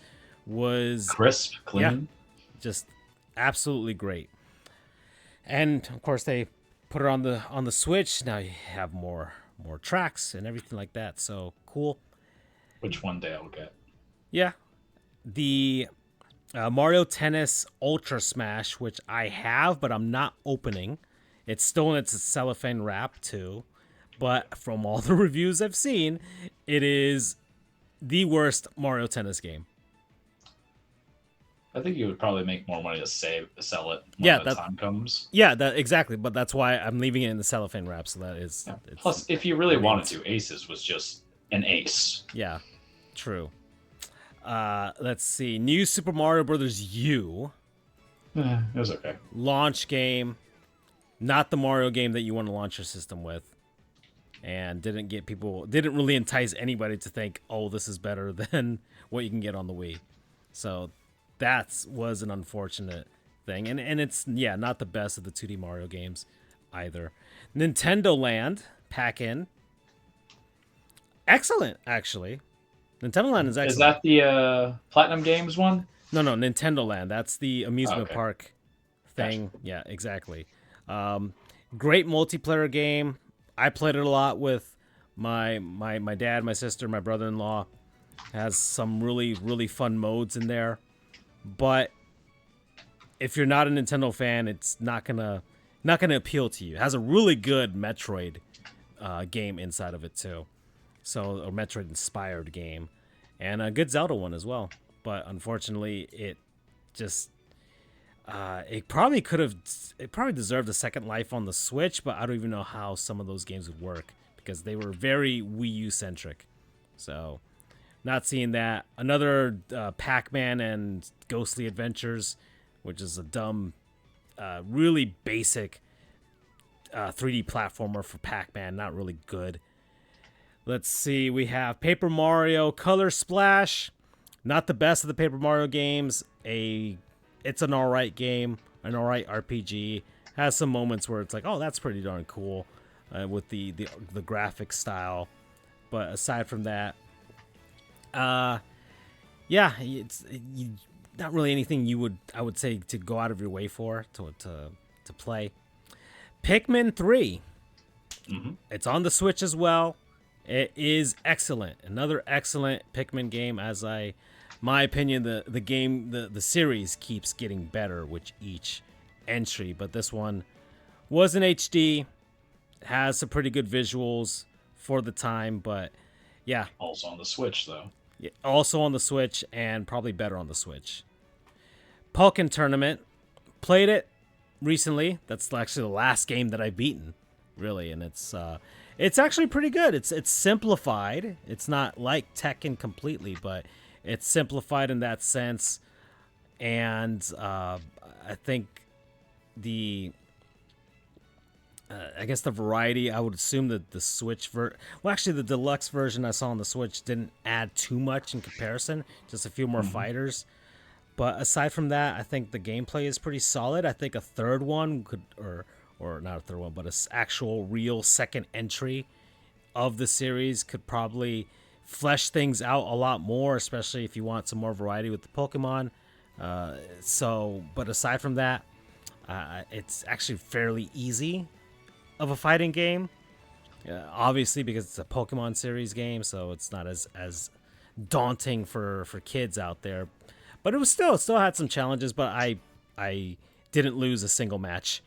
B: crisp, clean.
A: Yeah, just absolutely great. And of course, they put it on the Switch. Now you have more tracks and everything like that. So cool.
B: Which one day I'll get.
A: Yeah, the Mario Tennis Ultra Smash, which I have, but I'm not opening. It's still in its cellophane wrap too. But from all the reviews I've seen, it is the worst Mario Tennis game.
B: I think you would probably make more money to sell it when the time comes.
A: Yeah, exactly. But that's why I'm leaving it in the cellophane wrap. So that is.
B: Yeah. Plus, if you really wanted to, Aces was just an ace.
A: Yeah, true. Let's see. New Super Mario Brothers U.
B: It was okay.
A: Launch game. Not the Mario game that you want to launch your system with. And didn't really entice anybody to think, oh, this is better than what you can get on the Wii. So that was an unfortunate thing. And it's, not the best of the 2D Mario games either. Nintendo Land, pack-in. Excellent, actually. Nintendo Land is excellent.
B: Is that the Platinum Games one?
A: No, Nintendo Land. That's the amusement park thing. Gotcha. Yeah, exactly. Great multiplayer game. I played it a lot with my dad, my sister, my brother-in-law. Has some really, really fun modes in there. But if you're not a Nintendo fan, it's not gonna appeal to you. It has a really good Metroid game inside of it too. So a Metroid-inspired game. And a good Zelda one as well. But unfortunately, it just... it probably deserved a second life on the Switch, but I don't even know how some of those games would work because they were very Wii U centric. So, not seeing that. Another Pac-Man and Ghostly Adventures, which is a dumb, really basic 3D platformer for Pac-Man. Not really good. Let's see. We have Paper Mario Color Splash. Not the best of the Paper Mario games. It's an alright game, an alright RPG. Has some moments where it's like, oh, that's pretty darn cool with the graphic style. But aside from that, it's not really anything I would say to go out of your way for to play. Pikmin 3. Mm-hmm. It's on the Switch as well. It is excellent. Another excellent Pikmin game. My opinion, the series keeps getting better with each entry, but this one was in HD, has some pretty good visuals for the time, but yeah.
B: Also on the Switch, though.
A: Yeah, also on the Switch, and probably better on the Switch. Pulkin Tournament, played it recently. That's actually the last game that I've beaten, really, and it's actually pretty good. It's simplified. It's not like Tekken completely, but it's simplified in that sense, and I think I guess the variety, I would assume that the Switch actually the deluxe version I saw on the Switch didn't add too much in comparison, just a few more fighters. But aside from that, I think the gameplay is pretty solid. I think a third one could, or not a third one, but actual real second entry of the series could probably flesh things out a lot more, especially if you want some more variety with the Pokemon. But aside from that, it's actually fairly easy of a fighting game. Obviously, because it's a Pokemon series game, so it's not as daunting for kids out there. But it still had some challenges. But I didn't lose a single match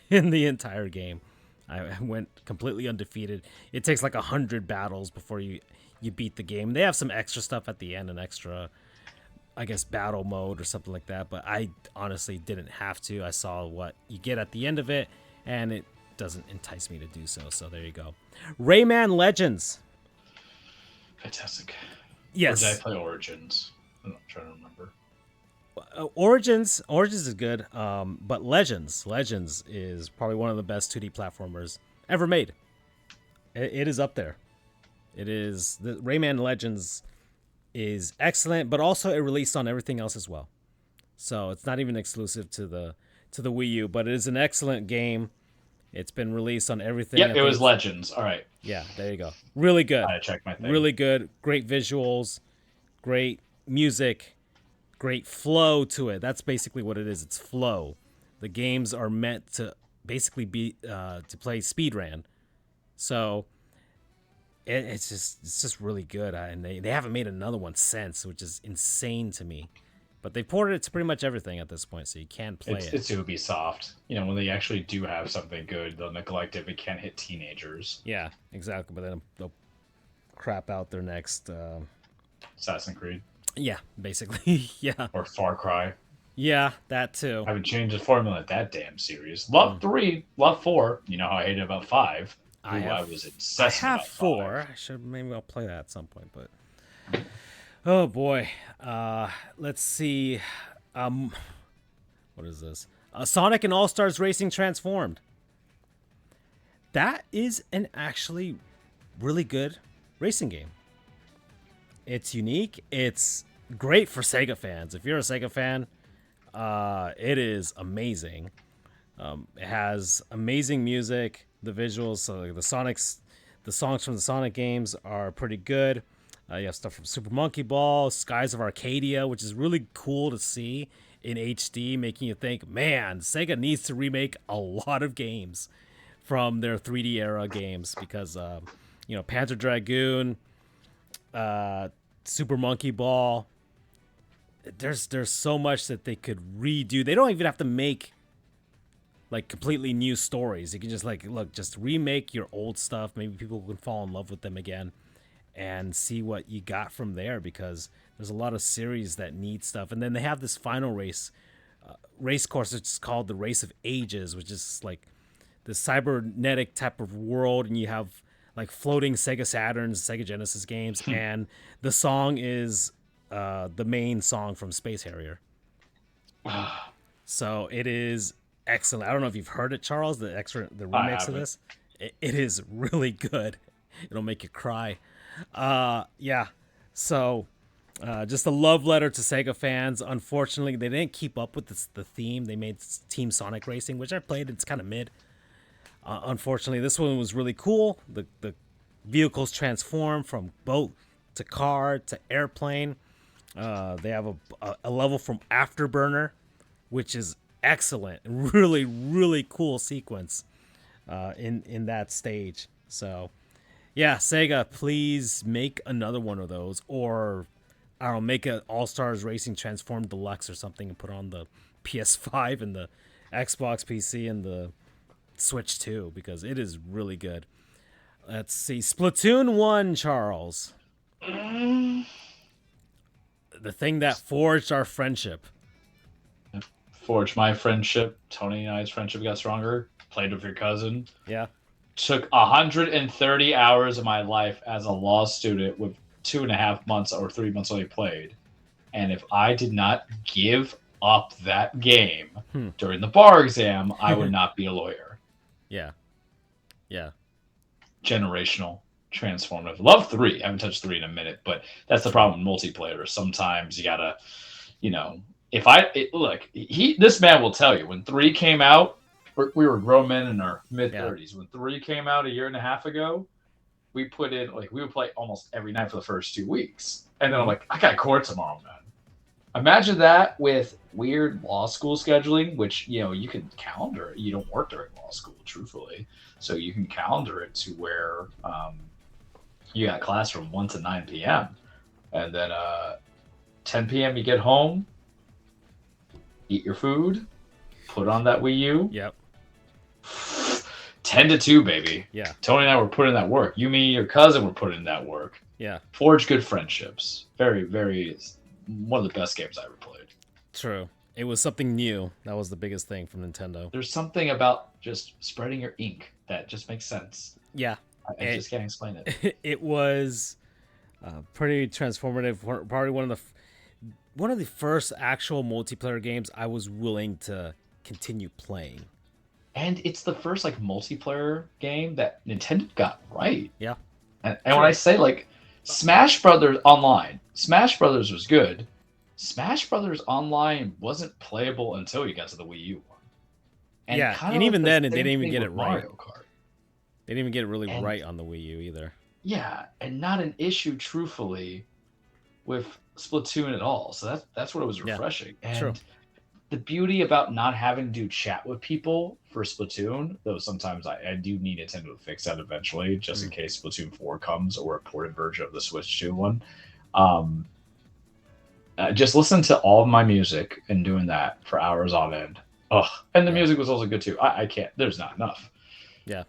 A: in the entire game. I went completely undefeated. It takes like 100 battles before you beat the game. They have some extra stuff at the end, an extra, I guess, battle mode or something like that. But I honestly didn't have to. I saw what you get at the end of it, and it doesn't entice me to do so. So there you go. Rayman Legends.
B: Fantastic.
A: Yes.
B: Or did I play Origins? I'm not trying to remember.
A: Origins is good, but Legends is probably one of the best 2D platformers ever made. It is up there. It is the Rayman Legends is excellent, but also it released on everything else as well. So it's not even exclusive to the Wii U, but it is an excellent game. It's been released on everything.
B: Yep, it was Legends. All right.
A: Yeah, there you go. Really good.
B: I checked my thing.
A: Really good. Great visuals, great music. Great flow to it. That's basically what it is. It's flow. The games are meant to basically be to play speedrun. So it's just really good. And they haven't made another one since, which is insane to me. But they ported it to pretty much everything at this point, so you can play it.
B: It's Ubisoft. When they actually do have something good, they'll neglect it. It can't hit teenagers.
A: Yeah, exactly. But then they'll crap out their next
B: Assassin's Creed.
A: Yeah, basically. Yeah.
B: Or Far Cry.
A: Yeah, that too.
B: I haven't changed the formula of that damn series. Love 3, love 4. You know how I hated about 5. I was obsessed.
A: I have 4. Maybe I'll play that at some point, but oh boy. Let's see. What is this? Sonic and All Stars Racing Transformed. That is an actually really good racing game. It's unique. It's great for Sega fans. If you're a Sega fan, it is amazing. It has amazing music. The visuals, so like the songs from the Sonic games are pretty good. You have stuff from Super Monkey Ball, Skies of Arcadia, which is really cool to see in HD, making you think, man, Sega needs to remake a lot of games from their 3D era games because, Panzer Dragoon, Super Monkey Ball. There's so much that they could redo. They don't even have to make like completely new stories. You can just just remake your old stuff. Maybe people can fall in love with them again and see what you got from there because there's a lot of series that need stuff. And then they have this final race course. It's called the Race of Ages, which is like the cybernetic type of world, and you have like floating Sega Saturns, Sega Genesis games, and the song is the main song from Space Harrier. So it is excellent. I don't know if you've heard it, Charles, the remix of this. It is really good. It'll make you cry. Yeah. So just a love letter to Sega fans. Unfortunately, they didn't keep up with the theme. They made Team Sonic Racing, which I played. It's kind of mid. Unfortunately, this one was really cool. The vehicles transform from boat to car to airplane. They have a level from Afterburner, which is excellent. Really, really cool sequence in that stage. So, yeah, Sega, please make another one of those. Or, I don't know, make an All-Stars Racing Transform Deluxe or something and put on the PS5 and the Xbox PC and the Switch 2 because it is really good. Let's see. Splatoon 1, Charles. The thing that forged our friendship.
B: Forged my friendship. Tony and I's friendship got stronger. Played with your cousin.
A: Yeah.
B: Took 130 hours of my life as a law student with 2.5 months or 3 months only played. And if I did not give up that game during the bar exam, I would not be a lawyer.
A: Yeah. Yeah.
B: Generational, transformative. Love 3. I haven't touched 3 in a minute, but that's the problem with multiplayer. Sometimes you gotta, This man will tell you when 3 came out. We were grown men in our mid
A: Yeah.
B: 30s. When 3 came out a year and a half ago, we put in we would play almost every night for the first 2 weeks, and then I'm
A: Mhm.
B: like, I got court tomorrow, man. Imagine that with weird law school scheduling, which you can calendar it. You don't work during law school, truthfully, so you can calendar it to where you got class from 1 to 9 p.m. and then 10 p.m. you get home, eat your food, put on that Wii U.
A: Yep.
B: 10 to 2, baby.
A: Yeah.
B: Tony and I were putting that work. You, me, your cousin were putting in that work.
A: Yeah.
B: Forge good friendships. Very, very, one of the best games I ever played.
A: True. It was something new. That was the biggest thing from Nintendo.
B: There's something about just spreading your ink that just makes sense.
A: Yeah.
B: I just can't explain it.
A: It was pretty transformative. Probably one of the first actual multiplayer games I was willing to continue playing.
B: And it's the first multiplayer game that Nintendo got right.
A: Yeah.
B: And when I say Smash Brothers Online, Smash Brothers was good. Smash Brothers Online wasn't playable until you got to the Wii U one.
A: And even then, they didn't even get it right.
B: Mario Kart.
A: They didn't even get it really right on the Wii U either.
B: Yeah, and not an issue, truthfully, with Splatoon at all. So that's what it was refreshing.
A: Yeah,
B: and
A: true.
B: The beauty about not having to do chat with people for Splatoon, though sometimes I do need Nintendo to fix that eventually, just in case Splatoon 4 comes or a ported version of the Switch 2 one. Just listen to all of my music and doing that for hours on end. And the music was also good too. I can't. There's not enough.
A: Yeah.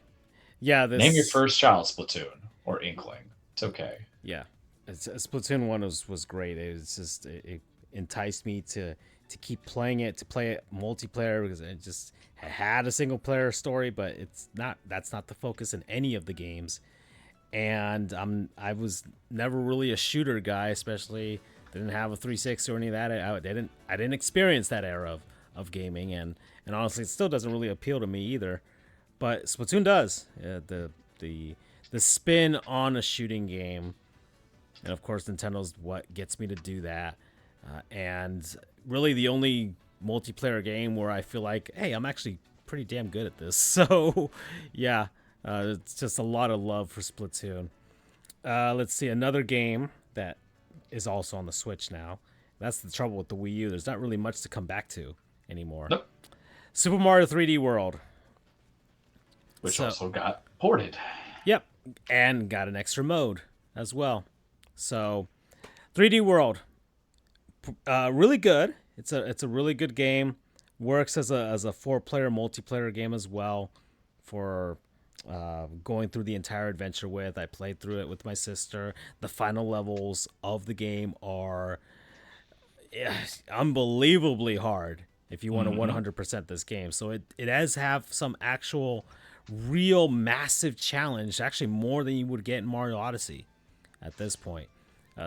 A: Yeah.
B: Name your first child Splatoon or Inkling. It's okay.
A: Yeah. Splatoon 1 was great. It enticed me to keep playing it, to play it multiplayer, because it just had a single player story, but that's not the focus in any of the games. And I was never really a shooter guy, especially didn't have a 360 or any of that. I didn't experience that era of gaming, and honestly, it still doesn't really appeal to me either. But Splatoon does. The spin on a shooting game, and of course, Nintendo's what gets me to do that. And really, the only multiplayer game where I feel like, hey, I'm actually pretty damn good at this. So, yeah, it's just a lot of love for Splatoon. Let's see, another game that is also on the Switch now. That's the trouble with the Wii U. There's not really much to come back to anymore.
B: Nope.
A: Super Mario 3D World.
B: Which also got ported.
A: Yep, and got an extra mode as well. So, 3D World, really good. It's a really good game. Works as a 4-player multiplayer game as well for going through the entire adventure with. I played through it with my sister. The final levels of the game are unbelievably hard if you want to 100% this game. So it does have some actual real massive challenge, actually more than you would get in Mario Odyssey at this point.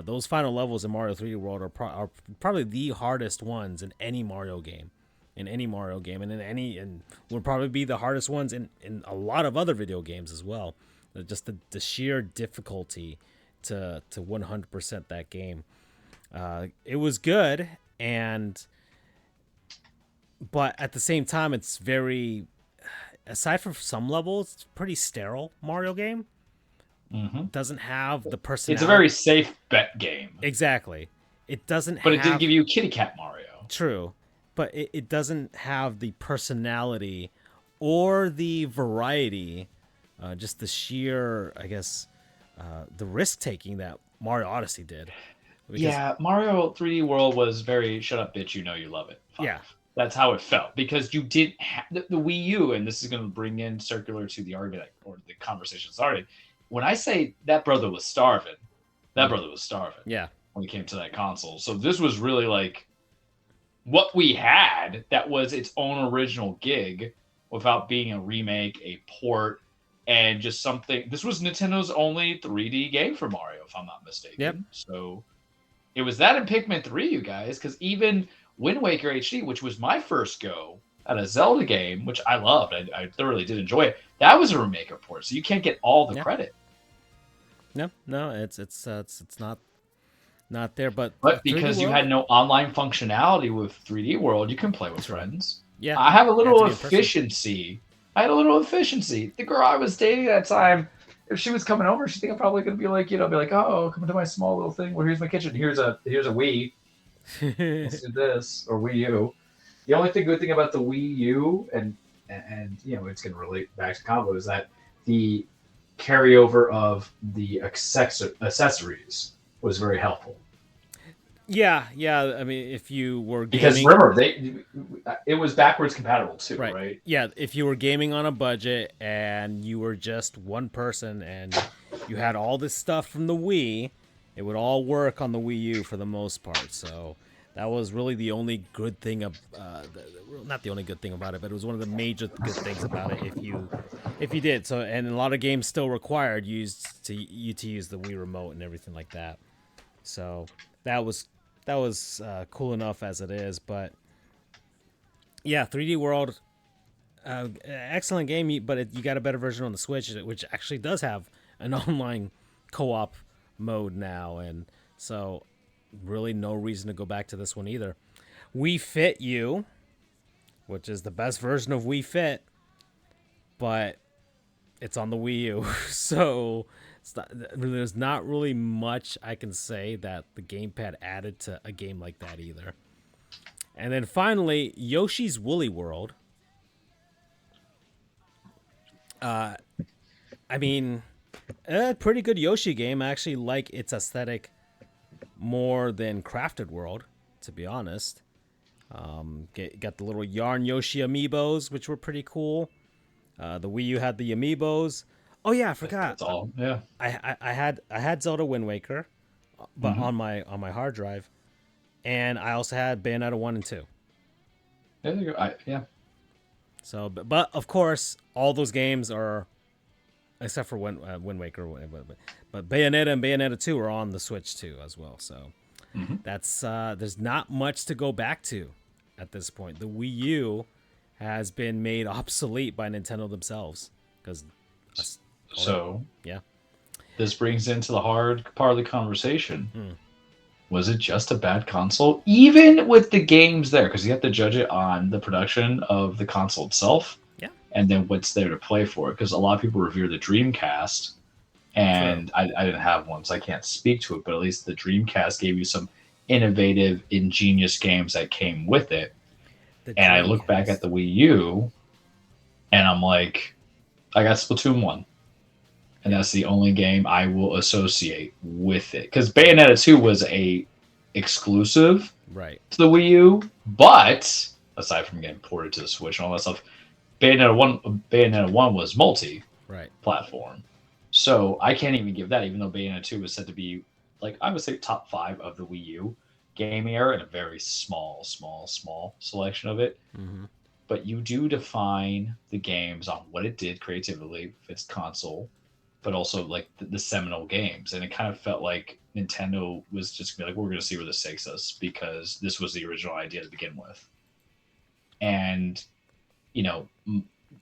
A: Those final levels in Mario 3D World are probably the hardest ones in any Mario game. And would probably be the hardest ones in a lot of other video games as well. Just the sheer difficulty to 100% that game. It was good, but at the same time, it's very, aside from some levels, it's a pretty sterile Mario game.
B: Mm-hmm.
A: Doesn't have the personality.
B: It's a very safe bet game.
A: Exactly. It doesn't
B: But it didn't give you Kitty Cat Mario.
A: True. But it doesn't have the personality or the variety, just the sheer, I guess, the risk-taking that Mario Odyssey did.
B: Yeah, Mario 3D World was very, shut up, bitch, you know you love it. 5.
A: Yeah.
B: That's how it felt, because you didn't have the Wii U, and this is going to bring in circular to the argument or the conversation started. When I say that brother was starving,
A: Yeah.
B: When it came to that console. So this was really like what we had that was its own original gig without being a remake, a port, and just something. This was Nintendo's only 3D game for Mario, if I'm not mistaken.
A: Yep.
B: So it was that in Pikmin 3, you guys, because even Wind Waker HD, which was my first go at a Zelda game, which I loved, I thoroughly did enjoy it, that was a remake or port, so you can't get all the credit.
A: No, it's not not there. But
B: But
A: 3D
B: because you
A: World,
B: had no online functionality with 3D World, you can play with
A: true.
B: friends.
A: Yeah,
B: I have a
A: had to
B: little
A: be in person.
B: efficiency. I had a little efficiency. The girl I was dating at that time, if she was coming over, she think I'm probably gonna be like, be like, oh, come to my small little thing. Well, here's my kitchen. Here's a Wii. Let's do this or Wii U. The only good thing about the Wii U and it's gonna relate back to combo is that the carryover of the accessories was very helpful.
A: Yeah, yeah. I mean, if you were
B: Because
A: gaming,
B: remember, it was backwards compatible too,
A: right?
B: right?
A: Yeah, if you were gaming on a budget and you were just one person and you had all this stuff from the Wii, it would all work on the Wii U for the most part. So that was really the only good thing of, not the only good thing about it, but it was one of the major good things about it. If you did so, and a lot of games still required you to use the Wii remote and everything like that. So that was cool enough as it is, but yeah, 3D World, excellent game, but you got a better version on the Switch, which actually does have an online co-op mode now, and so really no reason to go back to this one either. Wii Fit U, which is the best version of Wii Fit, but it's on the Wii U, so there's not really much I can say that the gamepad added to a game like that either. And then finally, Yoshi's Woolly World. I mean, a pretty good Yoshi game. I actually like its aesthetic more than Crafted World, to be honest. Got the little Yarn Yoshi amiibos, which were pretty cool. The Wii U had the amiibos. Oh yeah, I forgot.
B: That's all. Yeah.
A: I had Zelda Wind Waker, but
B: Mm-hmm.
A: on my hard drive, and I also had Bayonetta 1 and 2.
B: There you go. Yeah.
A: So, but of course, all those games are, except for Wind Waker, but Bayonetta and Bayonetta 2 are on the Switch too as well. So
B: Mm-hmm.
A: that's there's not much to go back to at this point. The Wii U has been made obsolete by Nintendo themselves because,
B: So
A: yeah,
B: this brings into the hard part of the conversation.
A: Hmm.
B: Was it just a bad console? Even with the games there, because you have to judge it on the production of the console itself
A: yeah,
B: and then what's there to play for it. Because a lot of people revere the Dreamcast,
A: true.
B: and I didn't have one, so I can't speak to it, but at least the Dreamcast gave you some innovative, ingenious games that came with it.
A: The
B: And I look back at
A: Dreamcast.
B: the Wii U, and I'm like, I got Splatoon 1. And
A: Yeah,
B: that's the only game I will associate with it. Because Bayonetta 2 was a exclusive
A: right,
B: to the Wii U, but aside from getting ported to the Switch and all that stuff, Bayonetta 1 was
A: right.
B: multi-platform. So I can't even give that, even though Bayonetta 2 was said to be, like, I would say top 5 of the Wii U gaming era, and a very small selection of it.
A: Mm-hmm.
B: But you do define the games on what it did creatively for its console, but also like the seminal games. And it kind of felt like Nintendo was just gonna be like, we're going to see where this takes us because this was the original idea to begin with. And, you know,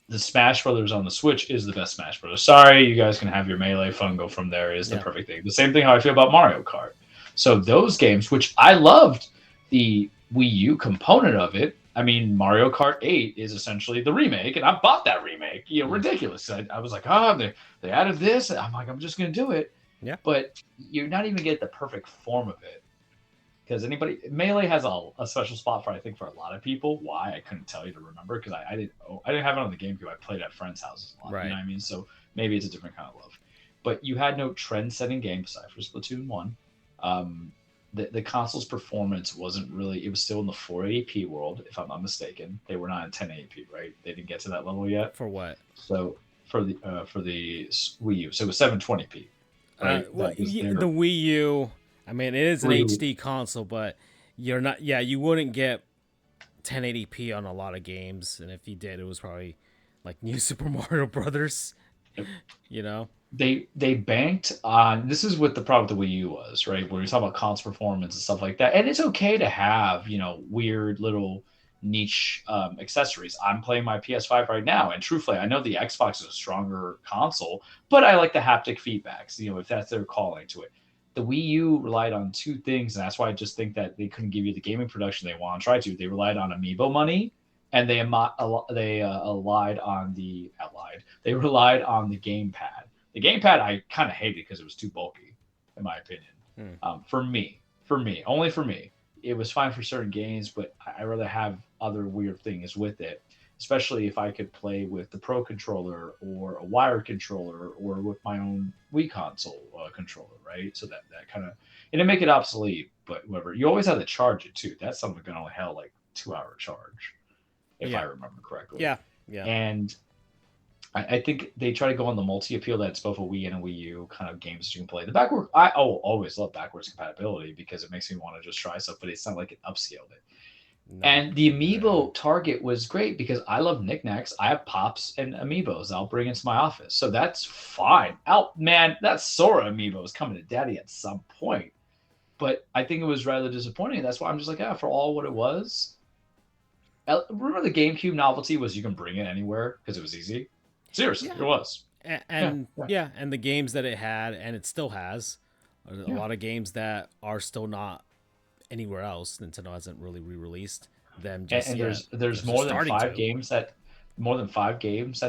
B: the Smash Brothers on the Switch is the best Smash Brothers. Sorry, you guys can have your melee fun go from there is the
A: Yeah,
B: perfect thing. The same thing how I feel about Mario Kart. So those games, which I loved the Wii U component of it. I mean, Mario Kart 8 is essentially the remake, and I bought that remake.
A: mm.
B: Ridiculous. I was like, oh, they added this. I'm like, I'm just going to do it.
A: Yeah,
B: But you're not even getting the perfect form of it. Because Melee has a special spot for, I think, for a lot of people. Why I couldn't tell you to remember because I didn't have it on the GameCube. I played at friends' houses a lot. You
A: right.
B: know what I mean? So maybe it's a different kind of love. But you had no trend-setting game aside for Splatoon 1. The console's performance wasn't really. It was still in the 480p world, if I'm not mistaken. They were not in 1080p, right? They didn't get to that level yet.
A: For what?
B: So for the Wii U, so it was 720p, right?
A: Well,
B: That was
A: the
B: their
A: Wii U. I mean, it is an
B: through.
A: HD console, but you're not. Yeah, you wouldn't get 1080p on a lot of games, and if you did, it was probably like New Super Mario Brothers. You know.
B: They banked on this is what the problem with the Wii U was, right? Where you talk about console performance and stuff like that. And it's okay to have, weird little niche accessories. I'm playing my PS5 right now, and truthfully, I know the Xbox is a stronger console, but I like the haptic feedbacks, if that's their calling to it. the Wii U relied on two things, and that's why I just think that they couldn't give you the gaming production they want to try to. They relied on amiibo money, and they relied on the gamepad. The gamepad I kind of hated because it was too bulky, in my opinion. For me, only for me, it was fine for certain games, but I rather have other weird things with it. Especially if I could play with the Pro controller or a wired controller or with my own Wii console controller, right? So that kind of it didn't make it obsolete, but whatever. You always had to charge it too. That's something that only held like 2 hour charge, if I remember correctly.
A: Yeah, yeah.
B: And I think they try to go on the multi appeal that's both a Wii and a Wii U kind of games you can play. The backward, always love backwards compatibility because it makes me want to just try stuff, but it's not like it upscaled it. No. And the amiibo target was great because I love knickknacks. I have pops and amiibos I'll bring into my office. So that's fine. Man, that Sora amiibo is coming to daddy at some point. But I think it was rather disappointing. That's why I'm just like, for all what it was. Remember the GameCube novelty was you can bring it anywhere because it was easy? Seriously, it was.
A: And the games that it had, and it still has, a lot of games that are still not anywhere else. Nintendo hasn't really re-released them.
B: There's more than five games that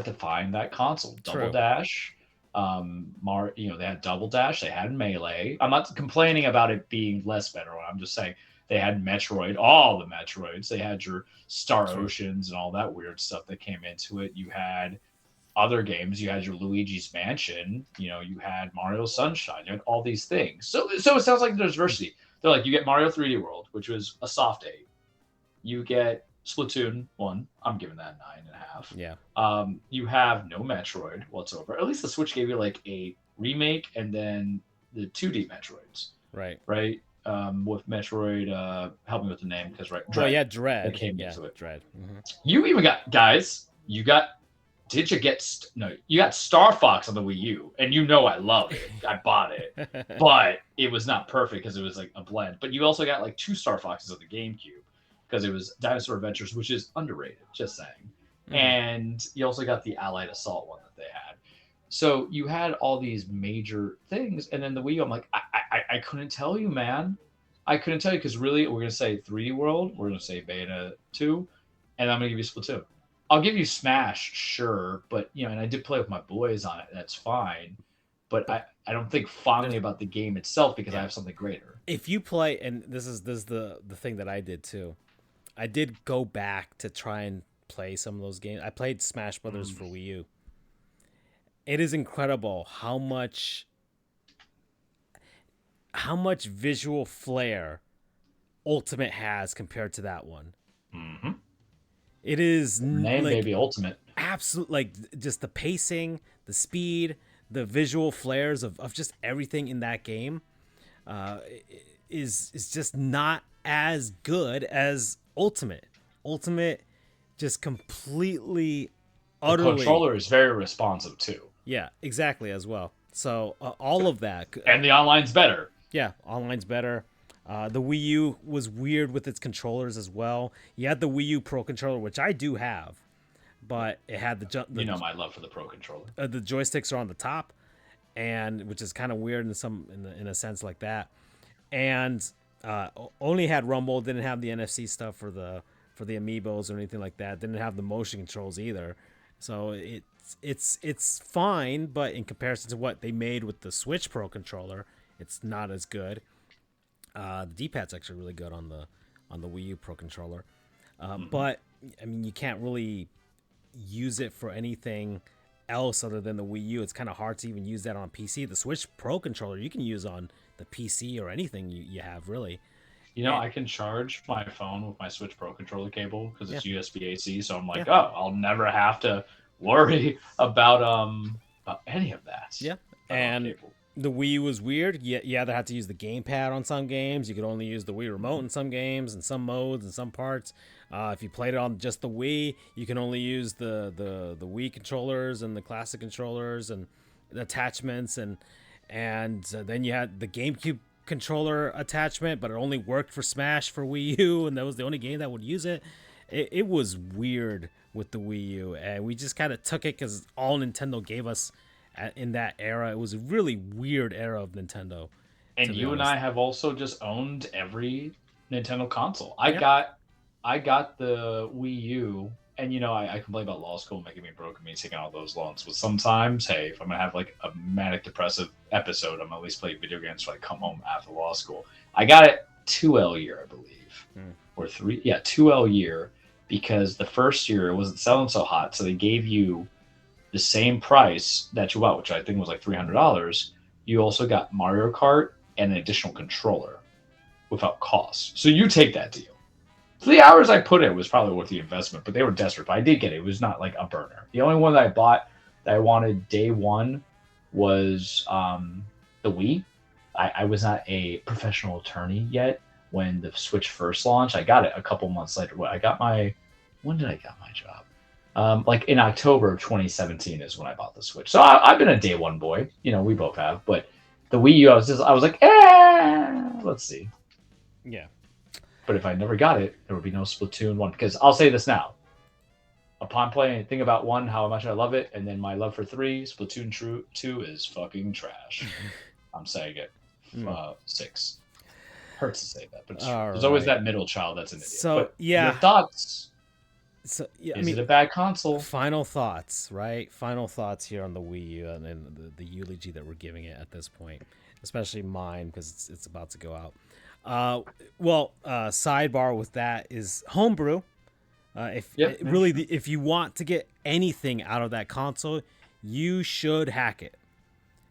B: define that console. Double Dash, they had Double Dash, they had Melee. I'm not complaining about it being less better. I'm just saying they had Metroid, all the Metroids. They had your Star Oceans and all that weird stuff that came into it. You had other games. You had your Luigi's Mansion. You had Mario Sunshine. You had all these things. So it sounds like there's diversity. They're like, you get Mario 3D World, which was a soft 8. You get Splatoon 1. I'm giving that 9.5.
A: Yeah.
B: You have no Metroid whatsoever. At least the Switch gave you like a remake and then the 2D Metroids.
A: Right.
B: Right. With Metroid, help me with the name because
A: Dread.
B: That came into it.
A: Dread. Mm-hmm.
B: You even got you got Star Fox on the Wii U, and I love it. I bought it, but it was not perfect because it was like a blend. But you also got like 2 Star Foxes on the GameCube because it was Dinosaur Adventures, which is underrated, just saying. Mm-hmm. And you also got the Allied Assault one that they had. So you had all these major things, and then the Wii U, I'm like, I couldn't tell you, man. I couldn't tell you because really, we're gonna say 3D World, we're gonna say Bayonetta 2, and I'm gonna give you Splatoon. I'll give you Smash, sure, but and I did play with my boys on it. That's fine, but I don't think fondly about the game itself because I have something greater.
A: If you play, and this is the thing that I did too, I did go back to try and play some of those games. I played Smash Brothers for Wii U. It is incredible how much visual flair Ultimate has compared to that one.
B: Mm-hmm.
A: It is
B: maybe Ultimate.
A: Absolutely, like just the pacing, the speed, the visual flares of just everything in that game is just not as good as Ultimate. Ultimate just completely, utterly.
B: The controller is very responsive too.
A: Yeah, exactly as well. So all of that,
B: and the online's better.
A: Yeah, online's better. The Wii U was weird with its controllers as well. You had the Wii U Pro controller, which I do have, but it had
B: my love for the Pro controller.
A: The joysticks are on the top, and which is kind of weird in a sense like that. And only had Rumble, didn't have the NFC stuff for the amiibos or anything like that. Didn't have the motion controls either. So it's fine, but in comparison to what they made with the Switch Pro controller, it's not as good. The D-pad's actually really good on the Wii U Pro controller, but I mean you can't really use it for anything else other than the Wii U. It's kind of hard to even use that on PC. The Switch Pro controller you can use on the PC or anything you have really.
B: I can charge my phone with my Switch Pro controller cable because it's USB-AC, so I'm like, I'll never have to worry about any of that.
A: Yeah, and the Wii was weird. You either had to use the gamepad on some games. You could only use the Wii remote in some games, in some modes, in some parts. If you played it on just the Wii, you can only use the Wii controllers and the classic controllers and the attachments, and then you had the GameCube controller attachment, but it only worked for Smash for Wii U, and that was the only game that would use it. It was weird with the Wii U, and we just kind of took it because all Nintendo gave us in that era. It was a really weird era of Nintendo,
B: And
A: to be
B: you and
A: honest.
B: I have also just owned every Nintendo console.
A: Yeah.
B: I got the Wii U, and I complain about law school making me broke and me taking all those loans. But sometimes, hey, if I'm gonna have like a manic depressive episode, I'm gonna at least play video games till I come home after law school. I got it 2L year, I believe,
A: Hmm.
B: or three, yeah, 2L year, because the first year it wasn't selling so hot, so they gave you the same price that you bought, which I think was like $300. You also got Mario Kart and an additional controller without cost. So you take that deal. So the hours I put in was probably worth the investment, but they were desperate. But I did get it. It was not like a burner. The only one that I bought that I wanted day one was the Wii. I was not a professional attorney yet when the Switch first launched. I got it a couple months later. When did I get my job? Like in October of 2017 is when I bought the Switch. So I've been a day one boy. We both have. But the Wii U, I was like, let's see.
A: Yeah.
B: But if I never got it, there would be no Splatoon 1. Because I'll say this now. Upon playing, think about 1, how much I love it, and then my love for 3, Splatoon 2 is fucking trash. I'm saying it. 6. Hurts to say that, but it's true. There's always that middle child that's an idiot.
A: So,
B: but
A: yeah.
B: your thoughts?
A: So, yeah,
B: Is it a bad console?
A: Final thoughts, right? Final thoughts here on the Wii U and then the eulogy that we're giving it at this point, especially mine because it's about to go out. Sidebar with that is homebrew. If you want to get anything out of that console, you should hack it.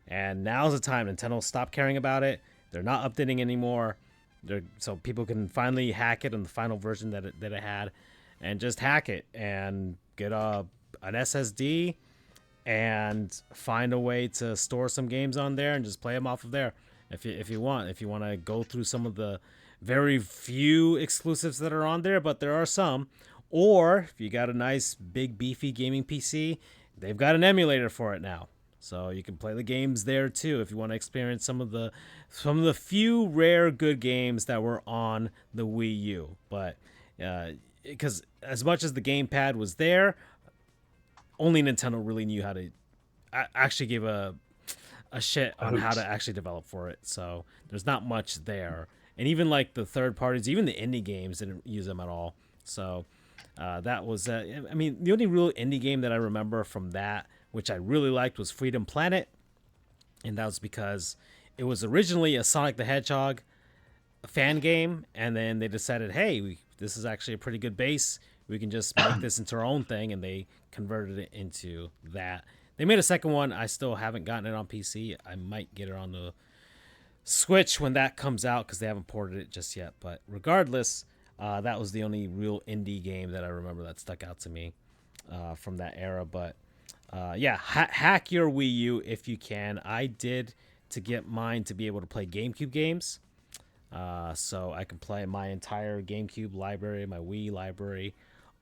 A: And now's the time. Nintendo stop caring about it. They're not updating anymore. So people can finally hack it in the final version that it had, and just hack it and get an SSD and find a way to store some games on there and just play them off of there. If you want to go through some of the very few exclusives that are on there, but there are some. Or if you got a nice big beefy gaming PC, they've got an emulator for it now, so you can play the games there too if you want to experience some of the few rare good games that were on the Wii U. But because as much as the gamepad was there, only Nintendo really knew how to actually give a shit on how to actually develop for it. So there's not much there. And even like the third parties, even the indie games didn't use them at all. So that was, the only real indie game that I remember from that, which I really liked, was Freedom Planet. And that was because it was originally a Sonic the Hedgehog fan game. And then they decided, hey, this is actually a pretty good base. We can just make this into our own thing. And they converted it into that. They made a second one. I still haven't gotten it on PC. I might get it on the Switch when that comes out because they haven't ported it just yet. But regardless, that was the only real indie game that I remember that stuck out to me from that era. But hack your Wii U if you can. I did to get mine to be able to play GameCube games. So I can play my entire GameCube library, my Wii library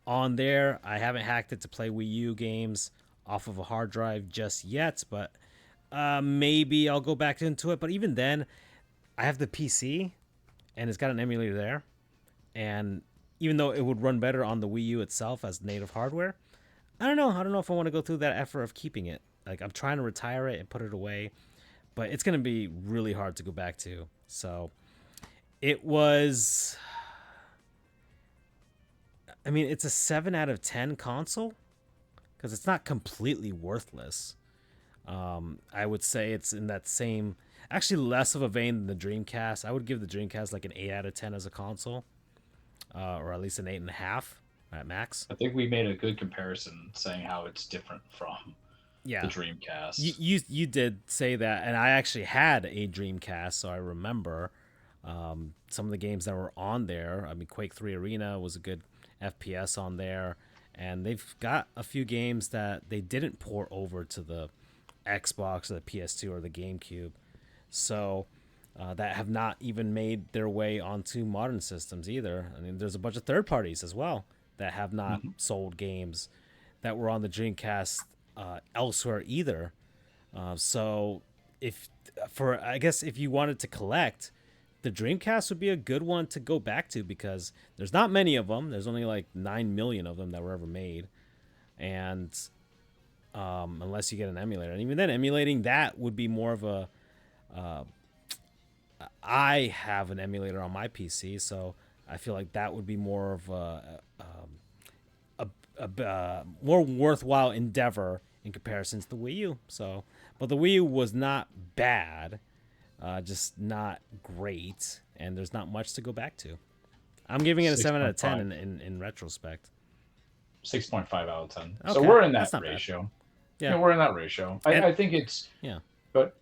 A: on there. I haven't hacked it to play Wii U games off of a hard drive just yet, but maybe I'll go back into it. But even then, I have the PC, and it's got an emulator there. And even though it would run better on the Wii U itself as native hardware, I don't know if I want to go through that effort of keeping it. Like, I'm trying to retire it and put it away, but it's going to be really hard to go back to. So it was, it's a 7 out of 10 console because it's not completely worthless. I would say it's in that same, actually less of a vein than the Dreamcast. I would give the Dreamcast like an 8 out of 10 as a console, or at least an 8.5 at max.
B: I think we made a good comparison saying how it's different from the Dreamcast.
A: You did say that, and I actually had a Dreamcast, so I remember some of the games that were on there. Quake 3 Arena was a good FPS on there, and they've got a few games that they didn't port over to the Xbox or the PS2 or the GameCube, so that have not even made their way onto modern systems either. There's a bunch of third parties as well that have not sold games that were on the Dreamcast elsewhere either. So I guess if you wanted to collect, the Dreamcast would be a good one to go back to because there's not many of them. There's only like 9 million of them that were ever made. And unless you get an emulator. And even then, emulating that would be more of I have an emulator on my PC, so I feel like that would be more of a more worthwhile endeavor in comparison to the Wii U. So, but the Wii U was not bad, just not great, and there's not much to go back to. I'm giving it a 7 out of 10 in retrospect.
B: 6.5 out of 10.
A: Okay,
B: so we're in that
A: that's not
B: ratio.
A: bad.
B: Yeah,
A: Yeah,
B: we're in that ratio.
A: And-
B: I think it's.
A: yeah.
B: But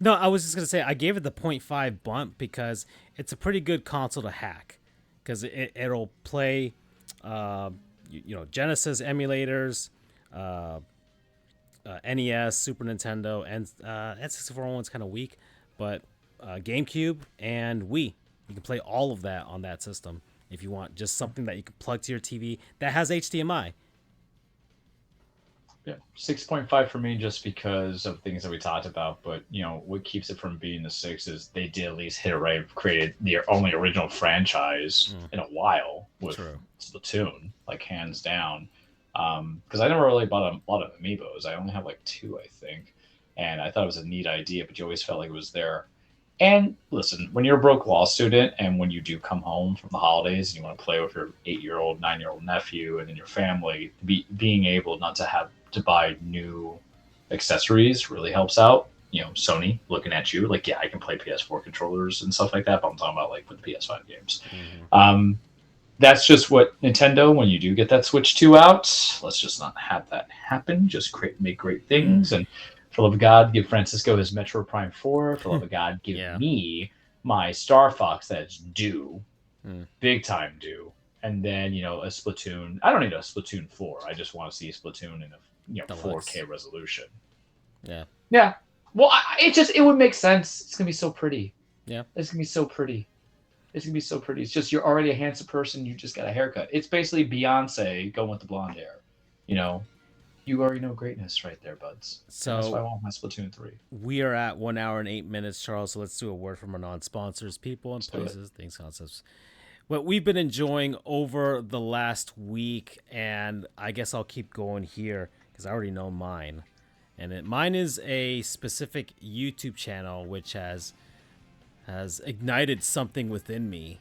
A: No, I was just gonna say I gave it the 0.5 bump because it's a pretty good console to hack, because it'll play, Genesis emulators, NES, Super Nintendo, and N64 one's kind of weak, but GameCube and Wii, you can play all of that on that system if you want just something that you can plug to your TV that has HDMI.
B: yeah, 6.5 for me just because of things that we talked about. But what keeps it from being the 6 is they did at least hit it right. Created the only original franchise in a while with Splatoon, like hands down. Because I never really bought a lot of amiibos. I only have like 2, I think, and I thought it was a neat idea, but you always felt like it was there. And listen, when you're a broke law student and when you do come home from the holidays and you want to play with your 8-year-old, 9-year-old nephew and then your family, being able not to have to buy new accessories really helps out. Sony looking at you like, yeah, I can play PS4 controllers and stuff like that, but I'm talking about like with the PS5 games. That's just what Nintendo, when you do get that Switch 2 out, let's just not have that happen. Just make great things. And for the love of God, give Francisco his Metro Prime 4. For the love of God, give me my Star Fox that's due, big time due. And then, a Splatoon. I don't need a Splatoon 4. I just want to see Splatoon in a 4K resolution.
A: Yeah.
B: Yeah. Well, it would make sense. It's going to be so pretty.
A: Yeah.
B: It's going to be so pretty. It's going to be so pretty. It's just you're already a handsome person. You just got a haircut. It's basically Beyonce going with the blonde hair. You already know greatness right there, buds. So that's why I want my Splatoon 3.
A: We are at 1 hour and 8 minutes, Charles. So let's do a word from our non-sponsors, people and places, things, concepts. What we've been enjoying over the last week, and I guess I'll keep going here because I already know mine. And mine is a specific YouTube channel which has ignited something within me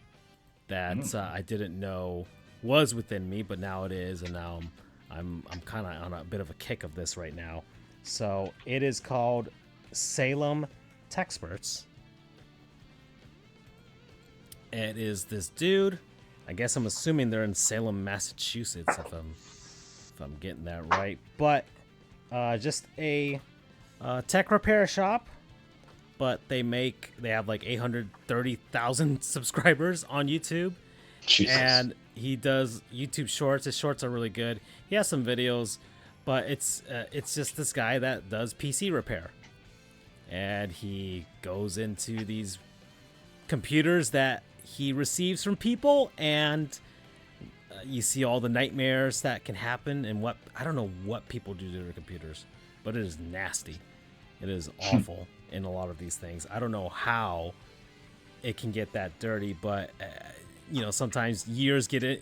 A: that I didn't know was within me, but now it is, and now I'm kind of on a bit of a kick of this right now. So it is called Salem Techsperts. It is this dude. I guess I'm assuming they're in Salem, Massachusetts, if I'm getting that right. But just a tech repair shop. But they have like 830,000 subscribers on YouTube.
B: Jesus.
A: And he does YouTube shorts. His shorts are really good. He has some videos, but it's just this guy that does PC repair. And he goes into these computers that he receives from people, and you see all the nightmares that can happen, and I don't know what people do to their computers, but it is nasty. It is awful in a lot of these things. I don't know how it can get that dirty, but sometimes years get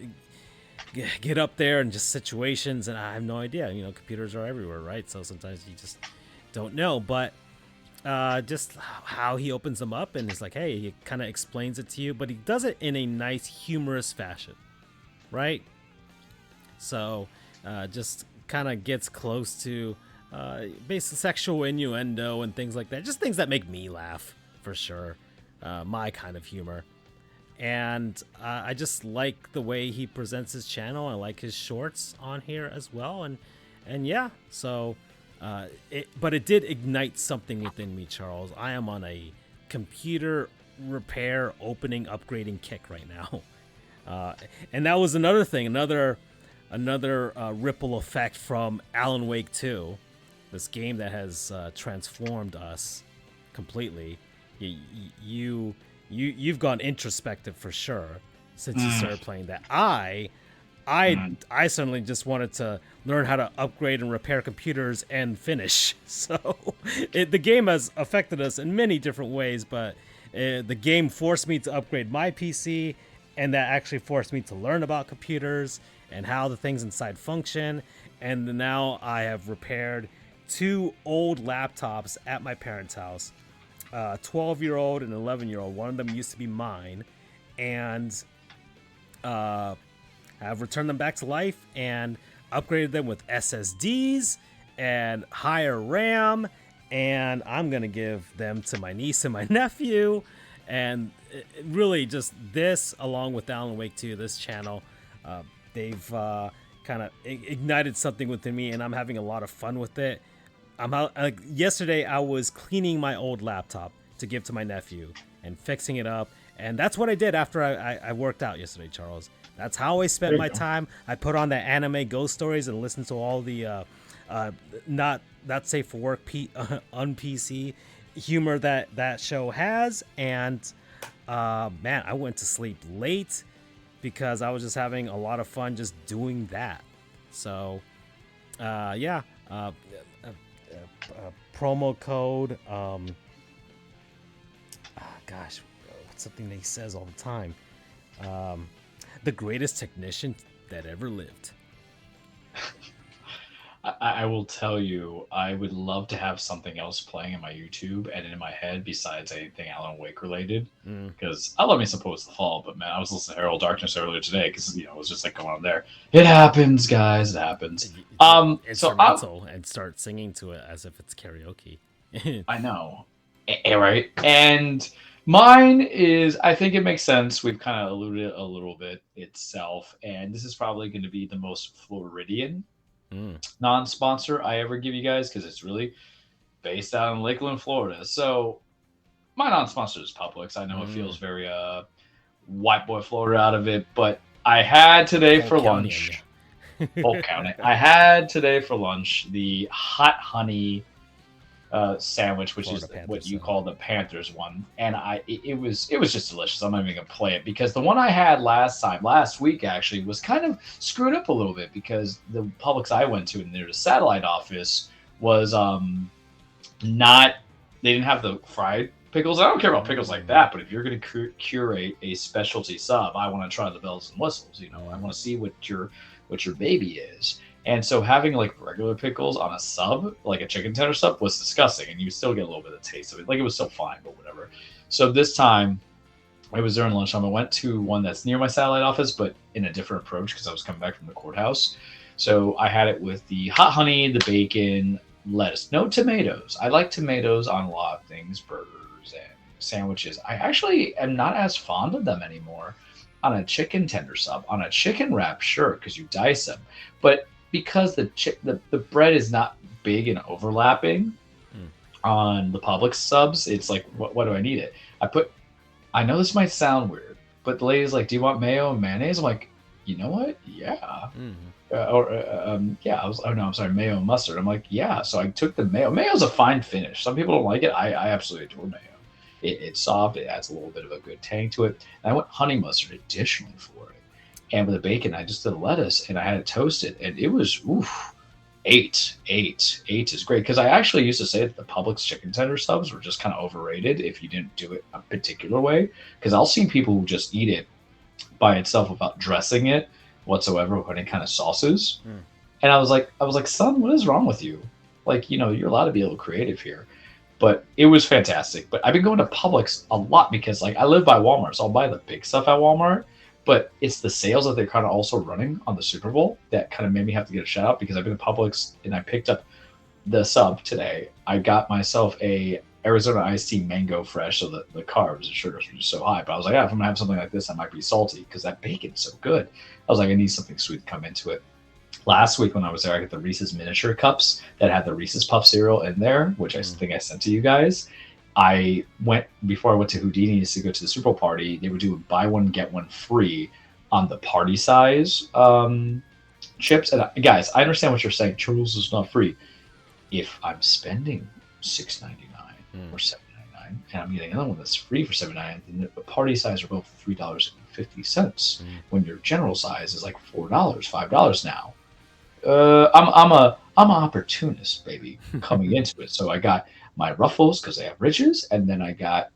A: up there and just situations, and I have no idea. Computers are everywhere, right? So sometimes you just don't know, but just how he opens them up and it's like, hey, he kind of explains it to you, but he does it in a nice, humorous fashion, right? So just kind of gets close to basic sexual innuendo and things like that. Just things that make me laugh, for sure. My kind of humor. And I just like the way he presents his channel. I like his shorts on here as well. And yeah, so but it did ignite something within me, Charles. I am on a computer repair, opening, upgrading kick right now. And that was another thing, another ripple effect from Alan Wake 2, this game that has transformed us completely. You've gone introspective for sure since you started playing that. I certainly just wanted to learn how to upgrade and repair computers and finish. So the game has affected us in many different ways, but the game forced me to upgrade my PC, and that actually forced me to learn about computers and how the things inside function. And now I have repaired 2 old laptops at my parents' house. 12-year-old and 11-year-old. One of them used to be mine, and I've returned them back to life and upgraded them with SSDs and higher RAM, and I'm gonna give them to my niece and my nephew. And really, just this, along with Alan Wake 2, this channel, they've kind of ignited something within me, and I'm having a lot of fun with it. I'm out, like yesterday, I was cleaning my old laptop to give to my nephew and fixing it up, and that's what I did after I worked out yesterday, Charles. That's how I spent my time. I put on the anime ghost stories and listened to all the not safe for work on PC humor that show has, and man, I went to sleep late because I was just having a lot of fun just doing that. So yeah, promo code gosh, what's something that he says all the time, the greatest technician that ever lived.
B: I will tell you, I would love to have something else playing in my YouTube and in my head besides anything Alan Wake related. Because I love me some Post the Fall, but man, I was listening to Herald Darkness earlier today because it was just like going on there. It happens, guys. It happens.
A: Instrumental, and start singing to it as if it's karaoke.
B: I know, right? And mine is, I think it makes sense. We've kind of alluded a little bit itself, and this is probably going to be the most Floridian non-sponsor I ever give you guys because it's really based out in Lakeland, Florida. So my non-sponsor is Publix. I know it feels very white boy Florida out of it, but I had today for lunch. Polk County. I had today for lunch the hot honey sandwich, which Florida is Panthers what you call the Panthers one, and it was just delicious. I'm not even gonna play it because the one I had last week actually was kind of screwed up a little bit because the Publix I went to and their satellite office was not, they didn't have the fried pickles. I don't care about pickles like that, but if you're going to curate a specialty sub, I want to try the bells and whistles. I want to see what your baby is. And so having like regular pickles on a sub, like a chicken tender sub, was disgusting. And you still get a little bit of taste of it. Like it was still fine, but whatever. So this time, it was during lunchtime. I went to one that's near my satellite office, but in a different approach because I was coming back from the courthouse. So I had it with the hot honey, the bacon, lettuce, no tomatoes. I like tomatoes on a lot of things, burgers and sandwiches. I actually am not as fond of them anymore on a chicken tender sub. On a chicken wrap, sure, because you dice them. But because the bread is not big and overlapping on the Publix subs, it's like, what do I need it? I know this might sound weird, but the lady's like, do you want mayo and mayonnaise? I'm like, you know what? Yeah. Yeah, I'm sorry, mayo and mustard. I'm like, yeah. So I took the mayo. Mayo's a fine finish. Some people don't like it. I absolutely adore mayo. It's soft. It adds a little bit of a good tang to it. And I went honey mustard additionally for it. And with the bacon, I just did lettuce and I had it toasted. And it was, 8. 8 is great. Because I actually used to say that the Publix chicken tender subs were just kind of overrated if you didn't do it a particular way. Because I'll see people who just eat it by itself without dressing it whatsoever with any kind of sauces. And I was like, son, what is wrong with you? Like, you're allowed to be a little creative here. But it was fantastic. But I've been going to Publix a lot because like I live by Walmart, so I'll buy the big stuff at Walmart. But it's the sales that they're kind of also running on the Super Bowl that kind of made me have to get a shout out because I've been to Publix and I picked up the sub today. I got myself a Arizona iced tea mango fresh, so the carbs and sugars were just so high. But I was like, if I'm gonna have something like this, I might be salty because that bacon's so good. I was like, I need something sweet to come into it. Last week when I was there, I got the Reese's miniature cups that had the Reese's Puff cereal in there, which I think I sent to you guys. Before I went to Houdini's to go to the Super Bowl party, they were doing buy one, get one free on the party size chips. And guys, I understand what you're saying. Churros is not free. If I'm spending $6.99 or $7.99 and I'm getting another one that's free for $7.99, then the party size are both $3.50 when your general size is like $4, $5 now. I'm an opportunist, baby, coming into it. So I got my Ruffles because they have riches, and then I got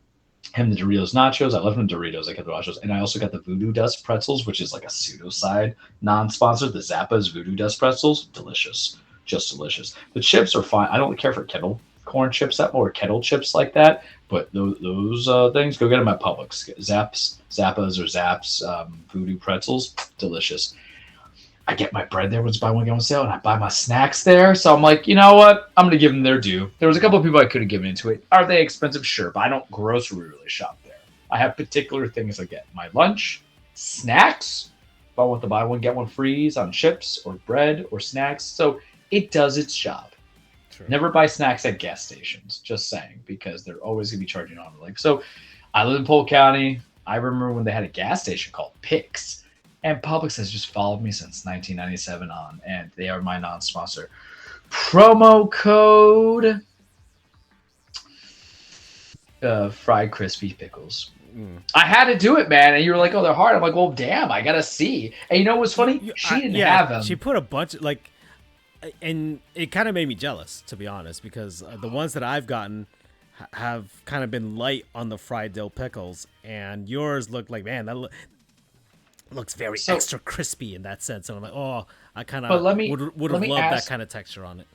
B: him the Doritos nachos. I love them Doritos. I got the nachos, and I also got the Voodoo Dust pretzels, which is like a pseudo side non-sponsored. The Zappa's Voodoo Dust pretzels, delicious, just delicious. The chips are fine. I don't care for kettle corn chips that or kettle chips like that. But those things, go get them at Publix. Zappas or Zaps, Voodoo pretzels, delicious. I get my bread there when it's buy one get one sale, and I buy my snacks there. So I'm like, you know what? I'm gonna give them their due. There was a couple of people I could have given into it. Are they expensive? Sure, but I don't grocery really shop there. I have particular things I get: my lunch, snacks. If I want to buy one get one frees on chips or bread or snacks, so it does its job.
A: True.
B: Never buy snacks at gas stations. Just saying, because they're always gonna be charging on. Like, so, I live in Polk County. I remember when they had a gas station called Pix. And Publix has just followed me since 1997 on, and they are my non-sponsor. Promo code fried crispy pickles. I had to do it, man. And you were like, "Oh, they're hard." I'm like, "Well, damn, I gotta see." And you know what's funny? She didn't have them.
A: She put a bunch and it kind of made me jealous, to be honest, because the ones that I've gotten have kind of been light on the fried dill pickles, and yours look like, man, that looks very extra crispy in that sense. And I'm like, oh, I kind of would have loved that kind of texture on it.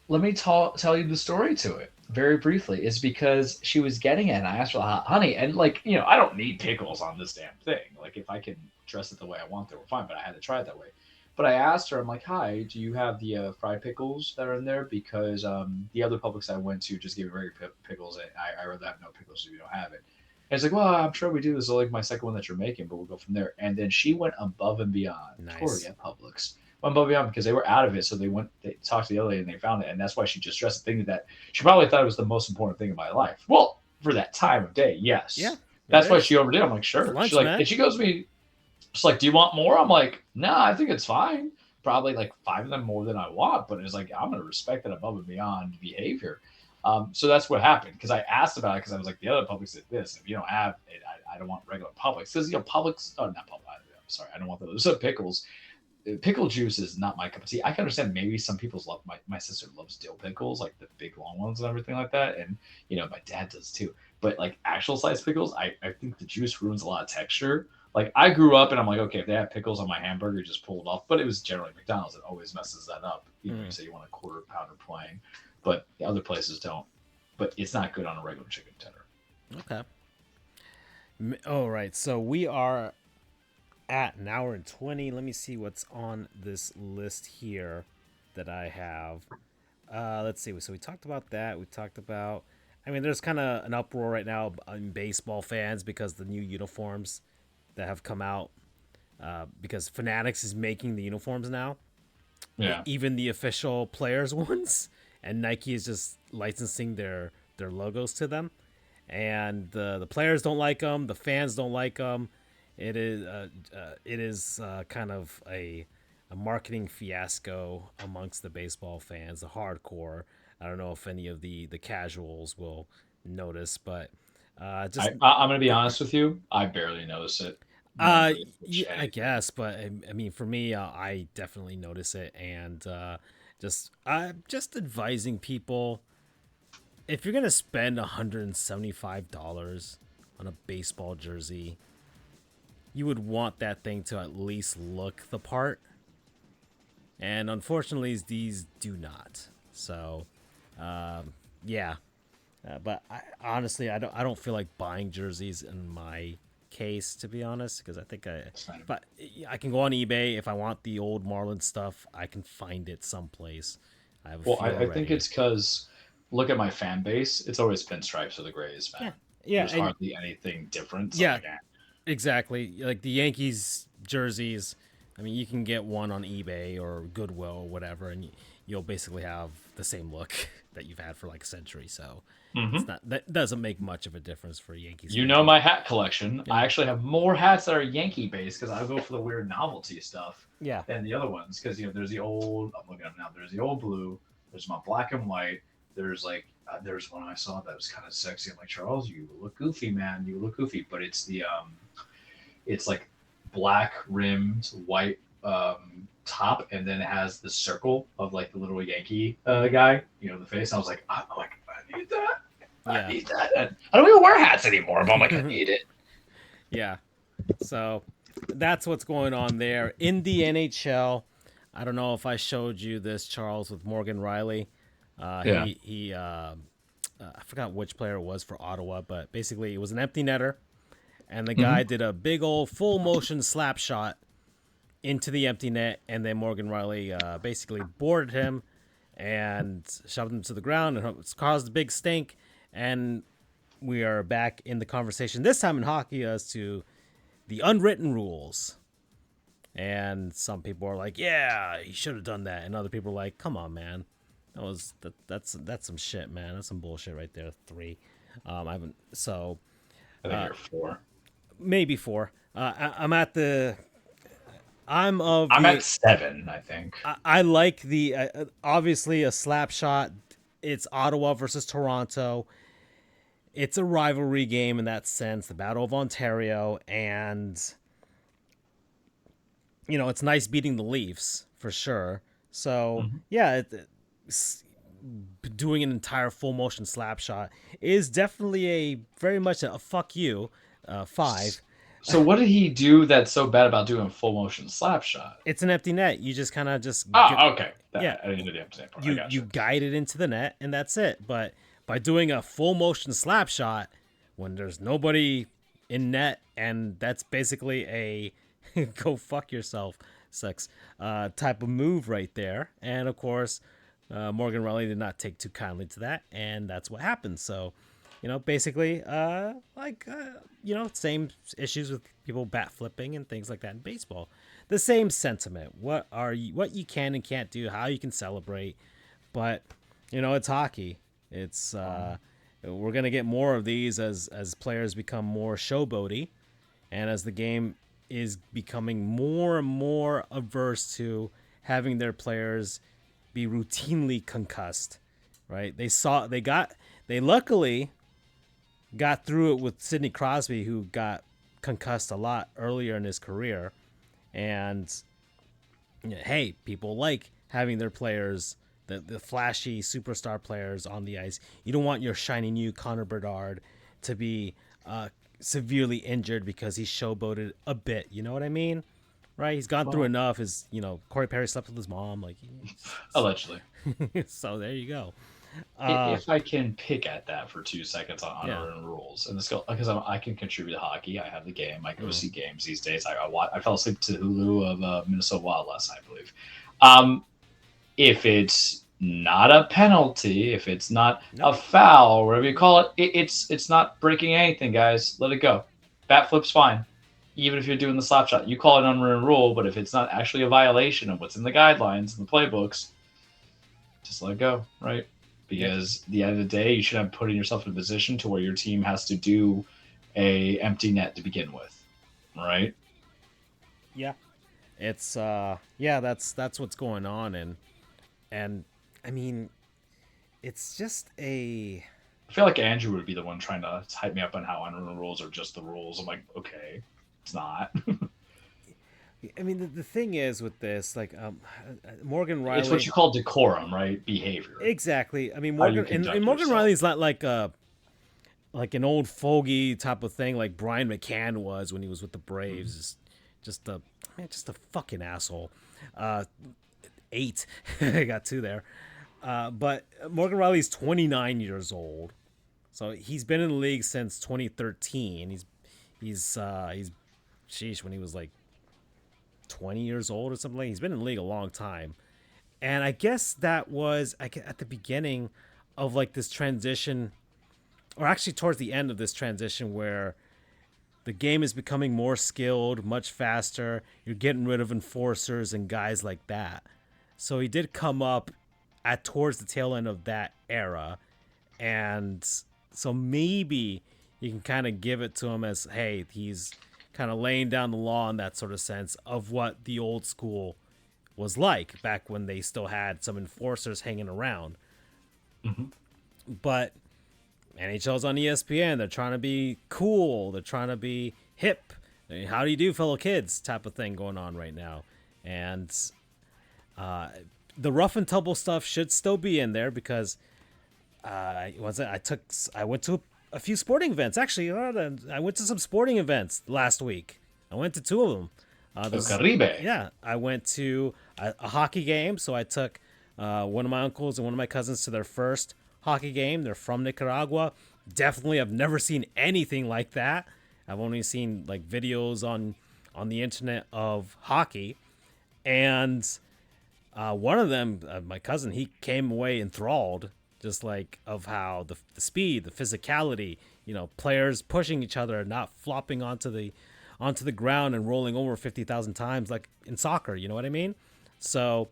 B: Let me tell you the story to it very briefly. It's because she was getting it, and I asked her, honey, and like, you know, I don't need pickles on this damn thing. Like, if I can dress it the way I want, they were fine, but I had to try it that way. But I asked her, I'm like, hi, do you have the fried pickles that are in there? Because the other Publix I went to just gave me regular pickles, and I rather have no pickles if you don't have it. And it's like, well, I'm sure we do. This is like my second one that you're making, but we'll go from there. And then she went above and beyond.
A: Nice.
B: Tori at Publix went above and beyond because they were out of it. So they talked to the other lady and they found it. And that's why she just dressed the thing that she probably thought it was the most important thing in my life. Well, for that time of day, yes.
A: Yeah.
B: That's why she overdid. I'm like, sure.
A: Lunch,
B: She's like,
A: man.
B: and she goes to me, she's like, do you want more? I'm like, nah, I think it's fine. Probably like 5 of them more than I want, but it's like, I'm going to respect that above and beyond behavior. So that's what happened, because I asked about it because I was like, the other Publix did this. If you don't have it, I don't want regular Publix. Because, you know, Publix, oh, not Publix, I'm sorry, I don't want those. Pickles. Pickle juice is not my cup of tea. I can understand maybe some people's love. My sister loves dill pickles, like the big long ones and everything like that. And, you know, my dad does too. But like actual size pickles, I think the juice ruins a lot of texture. Like, I grew up and I'm like, okay, if they have pickles on my hamburger, just pull it off. But it was generally McDonald's. It always messes that up. You know, you say you want a quarter pounder plain, but the other places don't. But it's not good on a regular chicken tender.
A: Okay. All right. So we are at an hour and 20. Let me see what's on this list here that I have. Let's see. So we talked about that. We talked about, I mean, there's kind of an uproar right now in baseball fans because the new uniforms that have come out, because Fanatics is making the uniforms now.
B: Yeah.
A: Even the official players ones. And Nike is just licensing their logos to them. And the players don't like them. The fans don't like them. It is kind of a marketing fiasco amongst the baseball fans, the hardcore. I don't know if any of the casuals will notice, but I'm
B: going to be honest with you. I barely notice it.
A: Yeah, I guess, but I mean, for me, I definitely notice it, and just advising people, if you're gonna spend $175 on a baseball jersey, you would want that thing to at least look the part. And unfortunately, these do not. So, yeah. But honestly, I don't feel like buying jerseys in my case, to be honest, because I think but I can go on eBay if I want the old Marlins stuff. I can find it someplace. I
B: think it's because look at my fan base. It's always pinstripes or the grays, man.
A: Yeah,
B: there's hardly anything different. So
A: yeah, exactly. Like the Yankees jerseys. I mean, you can get one on eBay or Goodwill or whatever, and you'll basically have the same look that you've had for like a century. So that doesn't make much of a difference for Yankees.
B: You know my hat collection. Yeah. I actually have more hats that are Yankee based because I go for the weird novelty stuff.
A: Yeah.
B: Than the other ones, because there's the old. I'm looking up now. There's the old blue. There's my black and white. There's like there's one I saw that was kind of sexy. I'm like, Charles, you look goofy, man. You look goofy, but it's the it's like black rimmed white top, and then it has the circle of like the little Yankee guy, the face. I was like, I need that. I need that. And I don't even wear hats anymore, but I'm like, I need it.
A: Yeah. So that's what's going on there in the NHL. I don't know if I showed you this, Charles, with Morgan Riley. He I forgot which player it was for Ottawa, but basically it was an empty netter, and the guy did a big old full motion slap shot into the empty net, and then Morgan Riley basically boarded him and shoved him to the ground, and it's caused a big stink. And we are back in the conversation, this time in hockey, as to the unwritten rules. And some people are like, yeah, he should have done that. And other people are like, come on, man. That's some shit, man. That's some bullshit right there. 3. I haven't, so
B: I think you're 4.
A: maybe 4. I'm at
B: 7, I think.
A: I like the obviously a slap shot. It's Ottawa versus Toronto. It's a rivalry game in that sense, the Battle of Ontario, and it's nice beating the Leafs for sure. So yeah, doing an entire full motion slap shot is definitely a very much a fuck you. 5.
B: So what did he do that's so bad about doing a full motion slap shot?
A: It's an empty net. You just kind of just
B: okay.
A: Yeah,
B: I didn't know the empty net part.
A: You guide it into the net, and that's it. But by doing a full motion slap shot when there's nobody in net, and that's basically a go fuck yourself sex type of move right there. And of course, Morgan Riley did not take too kindly to that, and that's what happened. So, basically, same issues with people bat flipping and things like that in baseball. The same sentiment. What you can and can't do, how you can celebrate, but it's hockey. It's we're gonna get more of these as players become more showboaty, and as the game is becoming more and more averse to having their players be routinely concussed. Right? They luckily got through it with Sidney Crosby, who got concussed a lot earlier in his career. And hey, people like having their players, the flashy superstar players on the ice. You don't want your shiny new Connor Bedard to be severely injured because he showboated a bit. You know what I mean? Right? He's gone through enough. Corey Perry slept with his mom.
B: Allegedly.
A: So there you go.
B: If I can pick at that for 2 seconds on unwritten rules, and this because I can contribute to hockey. I have the game. I go see games these days. I fell asleep to Hulu of Minnesota Wild last night, I believe. If it's not a penalty, if it's not a foul, or whatever you call it, it's not breaking anything, guys. Let it go. Bat flip's fine. Even if you're doing the slap shot, you call it an unwritten rule, but if it's not actually a violation of what's in the guidelines and the playbooks, just let it go, right? Because at the end of the day, you shouldn't be putting yourself in a position to where your team has to do a empty net to begin with, right?
A: Yeah, it's that's what's going on, and I mean, it's just I
B: feel like Andrew would be the one trying to hype me up on how unwritten rules are just the rules. I'm like, okay, it's not.
A: I mean, the thing is with this, Morgan Riley.
B: It's what you call decorum, right? Behavior.
A: Exactly. I mean, Morgan Riley's not like an old fogey type of thing like Brian McCann was when he was with the Braves. Just a fucking asshole. 8. I got 2 there. But Morgan Riley's 29 years old, so he's been in the league since 2013. He's when he was like 20 years old or something. He's been in the league a long time, and I guess that was at the beginning of this transition, or actually towards the end of this transition, where the game is becoming more skilled, much faster. You're getting rid of enforcers and guys like that. So he did come up towards the tail end of that era, and so maybe you can kind of give it to him as, hey, he's kind of laying down the law in that sort of sense of what the old school was like back when they still had some enforcers hanging around. But NHL's on ESPN. They're trying to be cool. They're trying to be hip. How do you do, fellow kids? Type of thing going on right now. And the rough and tumble stuff should still be in there because I went to a few sporting events. Actually, I went to some sporting events last week. I went to 2 of them.
B: Caribe.
A: Yeah, I went to a hockey game. So I took one of my uncles and one of my cousins to their first hockey game. They're from Nicaragua. Definitely, I've never seen anything like that. I've only seen like videos on the internet of hockey, and one of them, my cousin, he came away enthralled, just like of how the speed, the physicality, players pushing each other, not flopping onto the ground and rolling over 50,000 times like in soccer. You know what I mean? So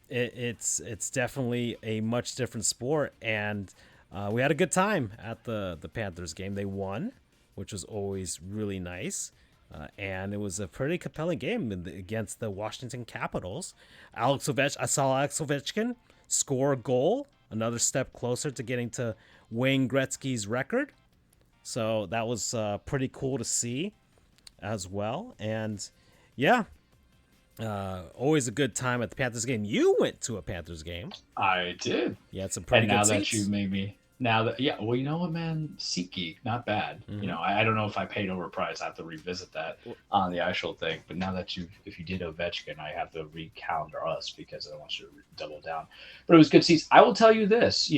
A: it's definitely a much different sport, and we had a good time at the Panthers game. They won, which was always really nice. And it was a pretty compelling game against the Washington Capitals. I saw Alex Ovechkin score a goal, another step closer to getting to Wayne Gretzky's record. So that was pretty cool to see as well. And yeah, always a good time at the Panthers game. You went to a Panthers game.
B: I did.
A: You had some pretty good seats.
B: And now that you made me... well, you know what, man? SeatGeek, not bad.
A: Mm-hmm.
B: I don't know if I paid overpriced. I have to revisit that on the actual thing. But now that if you did Ovechkin, I have to recount us because I want you to double down. But it was good seats. I will tell you this,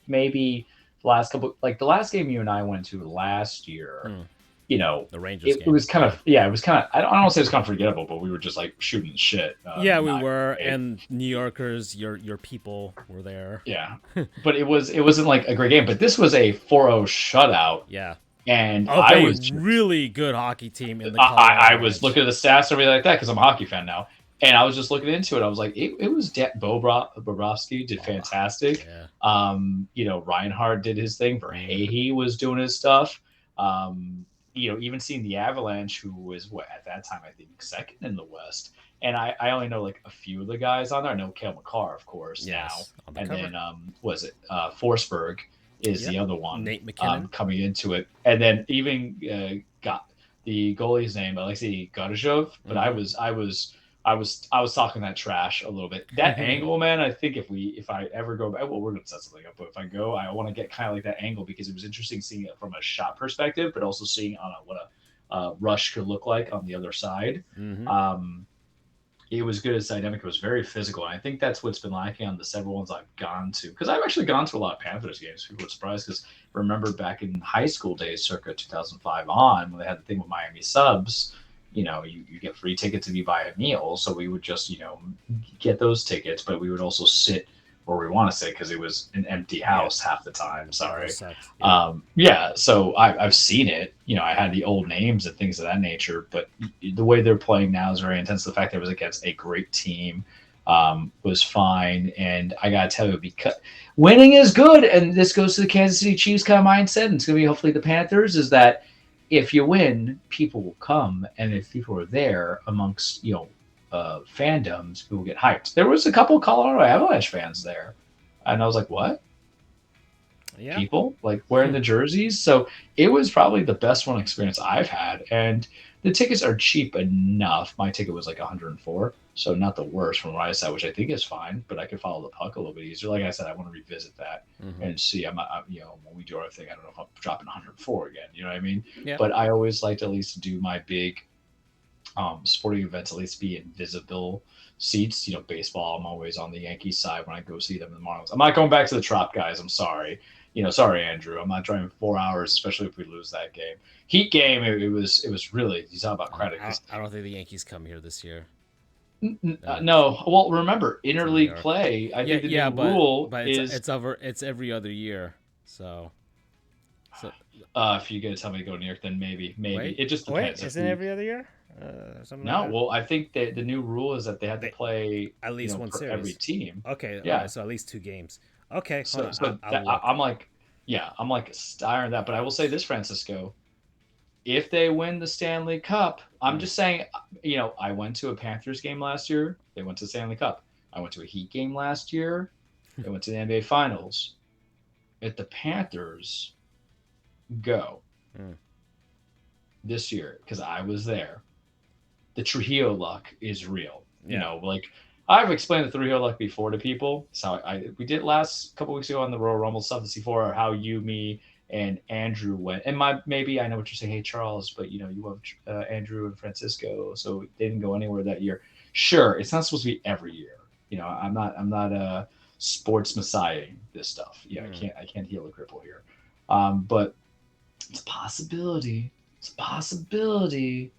B: maybe the last game you and I went to last year,
A: the Rangers game.
B: It was kind of, I don't want to say it was kind of forgettable, but we were just like shooting the shit.
A: We were, and New Yorkers, your people were there.
B: Yeah, but it wasn't like a great game. But this was a 4-0 shutout.
A: Yeah,
B: and
A: I was really good hockey team in the.
B: I was looking at the stats and everything like that because I'm a hockey fan now, and I was just looking into it. I was like, it was Bobrovsky did fantastic.
A: Yeah.
B: Reinhardt did his thing. Verhey was doing his stuff. Even seeing the Avalanche, who was at that time I think second in the West, and I only know like a few of the guys on there. I know Cale Makar, of course, now, and then Forsberg is the other one,
A: Nate McKinnon
B: coming into it, and then even got the goalie's name, Alexei Gadajov, but I was talking that trash a little bit. That angle, man, I think if I ever go back, well, we're gonna set something up, but if I go, I want to get kind of like that angle because it was interesting seeing it from a shot perspective, but also seeing on what a rush could look like on the other side. It was good as dynamic. It was very physical, and I think that's what's been lacking on the several ones I've gone to, because I've actually gone to a lot of Panthers games. People were surprised because remember back in high school days, circa 2005 on, when they had the thing with Miami Subs. You get free tickets if you buy a meal. So we would just, get those tickets, but we would also sit where we want to sit because it was an empty house half the time. Sorry. So I've seen it. I had the old names and things of that nature, but the way they're playing now is very intense. The fact that it was against a great team was fine. And I got to tell you, because winning is good. And this goes to the Kansas City Chiefs kind of mindset. And it's going to be hopefully the Panthers is that, if you win, people will come, and if people are there amongst fandoms, people will get hyped. There was a couple of Colorado Avalanche fans there, and I was like, "What? Yeah, people like wearing the jerseys." So it was probably the best one experience I've had, and the tickets are cheap enough. My ticket was like $104, so not the worst from what I said, which I think is fine. But I could follow the puck a little bit easier. Like I said, I want to revisit that and see. When we do our thing, I don't know if I'm dropping 104 again. You know what I mean? Yeah. But I always like to at least do my big sporting events, at least be in visible seats. Baseball, I'm always on the Yankees side when I go see them in the Marlins. I'm not going back to the Trop guys. I'm sorry. Sorry, Andrew. I'm not driving 4 hours, especially if we lose that game. Heat game, it was really, you talk about credit.
A: I don't think the Yankees come here this year.
B: No. Well, remember, interleague play, I think the new rule is...
A: It's every other year, so...
B: if you get somebody to go to New York, then maybe. Wait, it just depends.
A: Wait, isn't it every other year?
B: Well, I think that the new rule is that they have to play...
A: At least one series.
B: Every team.
A: Okay, yeah. Right, so at least 2 games. Okay,
B: I'm like iron that, but I will say this, Francisco, if they win the Stanley Cup, I'm just saying, I went to a Panthers game last year. They went to the Stanley Cup. I went to a Heat game last year. They went to the NBA Finals. If the Panthers go this year, because I was there, the Trujillo luck is real. I've explained the Trujillo luck before to people. So we did last couple weeks ago on the Royal Rumble stuff to C4, how you, me, and Andrew went. And maybe I know what you're saying, hey Charles, but you have Andrew and Francisco, so they didn't go anywhere that year. Sure, it's not supposed to be every year. I'm not sports messiahing this stuff. Yeah, I can't heal a cripple here. But it's a possibility. It's a possibility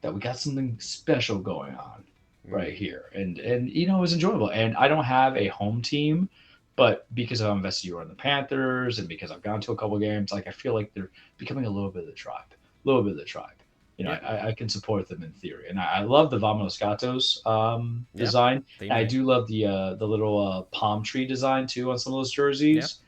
B: that we got something special going on right here, and it was enjoyable. And I don't have a home team, but because I'm invested in the Panthers, and because I've gone to a couple games, like I feel like they're becoming a little bit of the tribe, a little bit of the tribe. I can support them in theory, and I love the Vamonos Gatos design. And I do love the little palm tree design too on some of those jerseys.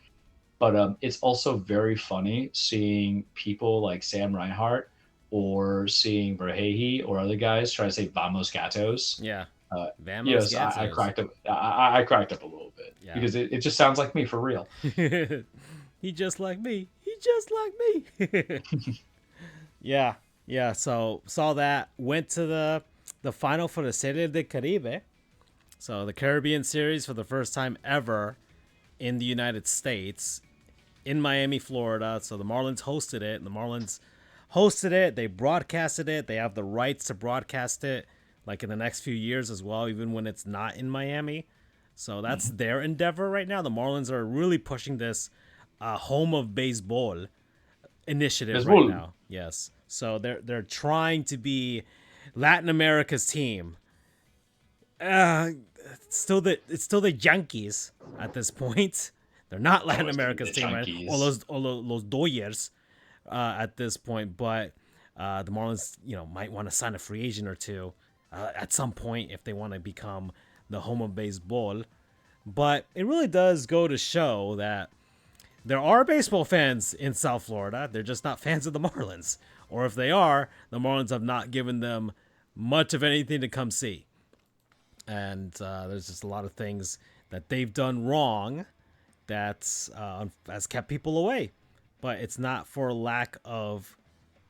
B: But it's also very funny seeing people like Sam Reinhart or seeing Verhey or other guys try to say "Vamos Gatos."
A: Yeah,
B: Vamos Gatos. I cracked up. I cracked up a little bit because it just sounds like me for real.
A: He just like me. He just like me. Yeah. So saw that. Went to the final for the Serie de Caribe. So the Caribbean series for the first time ever in the United States, in Miami, Florida. So the Marlins hosted it, and the Marlins hosted it. They broadcasted it. They have the rights to broadcast it, like in the next few years as well, even when it's not in Miami. So that's their endeavor right now. The Marlins are really pushing this home of baseball initiative right now. Yes. So they're trying to be Latin America's team. It's still the Yankees at this point. They're not Latin America's team, right? Or los Dodgers at this point. But the Marlins, might want to sign a free agent or two at some point if they want to become the home of baseball. But it really does go to show that there are baseball fans in South Florida. They're just not fans of the Marlins. Or if they are, the Marlins have not given them much of anything to come see. And there's just a lot of things that they've done wrong that has kept people away. But it's not for lack of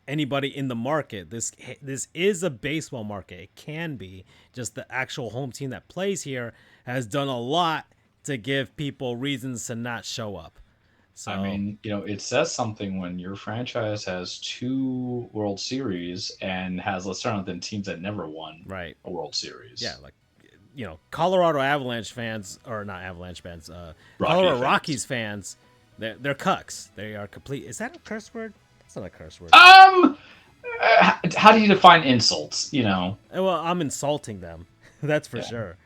A: anybody in the market. This is a baseball market. It can be. Just the actual home team that plays here has done a lot to give people reasons to not show up. So,
B: I mean, it says something when your franchise has 2 World Series and has, let's start with the teams that never won a World Series.
A: Yeah, like, Colorado Avalanche fans, or not Avalanche fans, Colorado Rockies fans, they're cucks. They are complete. Is that a curse word? That's not a curse word.
B: How do you define insults?
A: Well, I'm insulting them. That's for sure.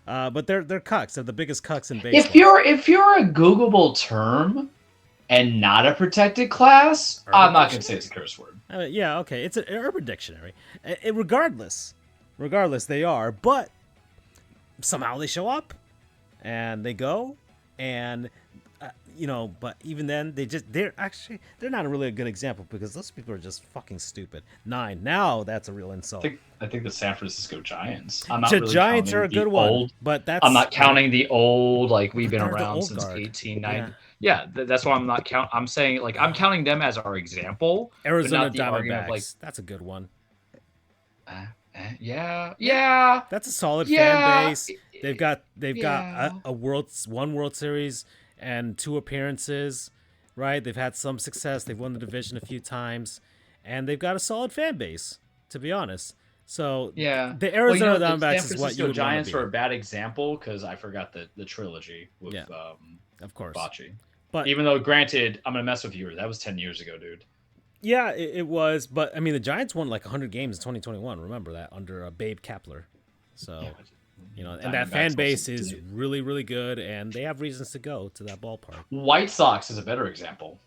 A: But they're cucks. They're the biggest cucks in baseball.
B: If you're a Googleable term and not a protected class, I'm not going to say it's a curse word.
A: Yeah, okay. It's an Urban Dictionary. Regardless, they are. But somehow they show up, and they go, and but even then they're not really a good example because those people are just fucking stupid. 9. Now that's a real insult.
B: I think the San Francisco Giants.
A: The Giants are a good one, but I'm
B: not counting the old, like we've been around since 1890. Yeah, that's why I'm not count. I'm saying like I'm counting them as our example.
A: Arizona Diamondbacks. That's a good one.
B: Yeah.
A: That's a solid fan base. They've got one World Series and 2 appearances, right? They've had some success. They've won the division a few times, and they've got a solid fan base, to be honest. So the Arizona Diamondbacks is what you would
B: Giants
A: want to be.
B: are a bad example because I forgot the trilogy with
A: of course,
B: Bocce.
A: But
B: even though, granted, I'm gonna mess with you. That was 10 years ago, dude.
A: Yeah, it was. But I mean, the Giants won like 100 games in 2021. Remember that under Babe Kapler. So. And that fan base is really, really good, and they have reasons to go to that ballpark.
B: White Sox is a better example.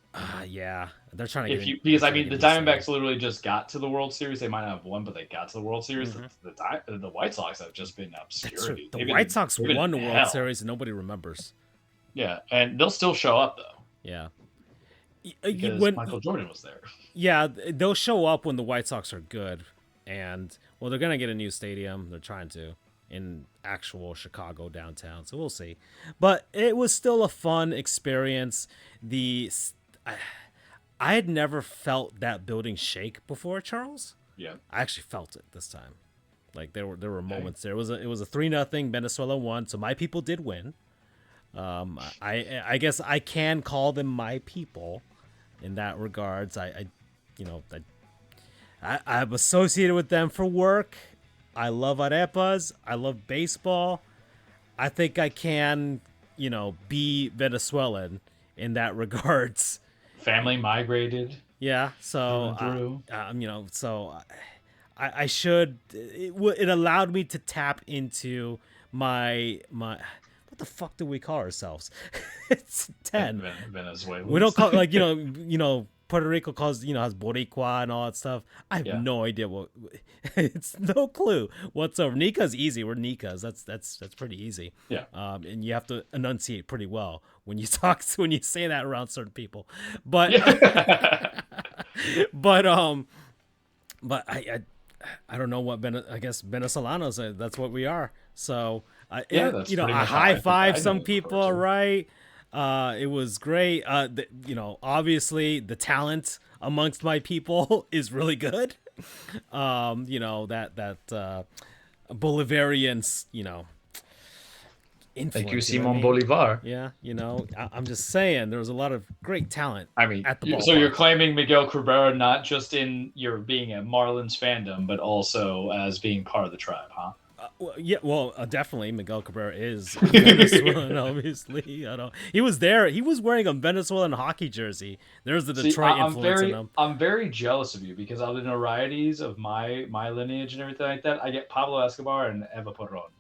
A: Yeah, they're trying to
B: because the Diamondbacks literally just got to the World Series. They might not have won, but they got to the World Series. Mm-hmm. The White Sox have just been obscurity.
A: The White Sox won the World Series, and nobody remembers.
B: Yeah, and they'll still show up though.
A: Yeah,
B: because Michael Jordan was there.
A: Yeah, they'll show up when the White Sox are good, and they're gonna get a new stadium. They're trying to. In actual Chicago downtown, so we'll see. But it was still a fun experience. I had never felt that building shake before, Charles.
B: Yeah,
A: I actually felt it this time. Like there were moments there. It was a 3-0. Venezuela won, so my people did win. I guess I can call them my people in that regards. I'm associated with them for work. I love arepas. I love baseball. I think I can be Venezuelan in that regards.
B: Family migrated
A: Yeah, so
B: through.
A: I should. It allowed me to tap into my. What the fuck do we call ourselves? It's 10.
B: Venezuelans.
A: We don't call like Puerto Rico calls has Boricua and all that stuff. I have no idea what. It's no clue whatsoever. Nika's easy. We're Nikas. That's pretty easy.
B: Yeah.
A: And you have to enunciate pretty well when you when you say that around certain people. But but I don't know what I guess Venezolanos. That's what we are. So
B: that's pretty
A: I
B: much
A: high five
B: I
A: some
B: know
A: people, right? It was great. Obviously the talent amongst my people is really good. That Bolivarian, influence.
B: Thank you, Simon Bolivar.
A: Yeah, I'm just saying there was a lot of great talent.
B: I mean,
A: at the ballpark.
B: So you're claiming Miguel Cabrera not just in your being a Marlins fandom, but also as being part of the tribe, huh?
A: Definitely Miguel Cabrera is Venezuelan. Obviously, he was there. He was wearing a Venezuelan hockey jersey. There's the Detroit influence in him.
B: I'm very jealous of you because out of the notorieties of my lineage and everything like that, I get Pablo Escobar and Eva Perón.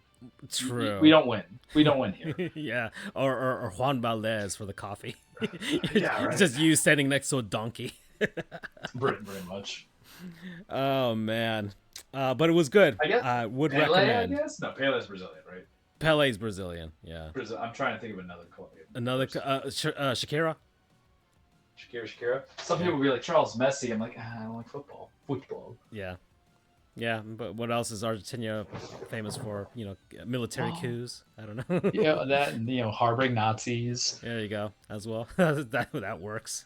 A: True.
B: We don't win. We don't win here.
A: Yeah, or Juan Valdez for the coffee.
B: Yeah, right.
A: It's just you standing next to a donkey.
B: Pretty much.
A: Oh man, but it was good.
B: I guess.
A: Would
B: Pele,
A: recommend.
B: I guess no, Pele's Brazilian, right?
A: Pele's Brazilian. Yeah.
B: I'm trying to think of another Colombian.
A: Shakira.
B: Shakira. Some people will be like Charles Messi. I'm like, I don't like football.
A: Yeah, but what else is Argentina famous for? Military coups. I don't know.
B: Yeah, that harboring Nazis.
A: There you go, as well. that works.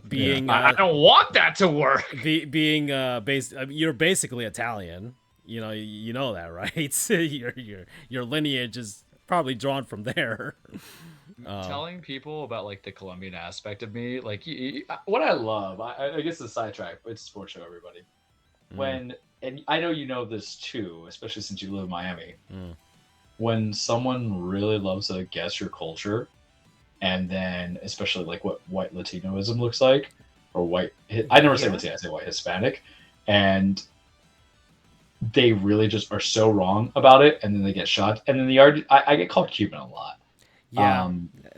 A: Being
B: I don't want that to work.
A: Being you're basically Italian. You know that, right? your lineage is probably drawn from there.
B: Telling people about like the Colombian aspect of me, like what I love. I guess the sidetrack. It's a sports show, everybody. And I know you know this too, especially since you live in Miami. When someone really loves to guess your culture, and then especially like what white Latinoism looks like, or white, I never say Latino, I say white Hispanic, and they really just are so wrong about it, and then they get shot. And then I get called Cuban a lot.
A: Yeah,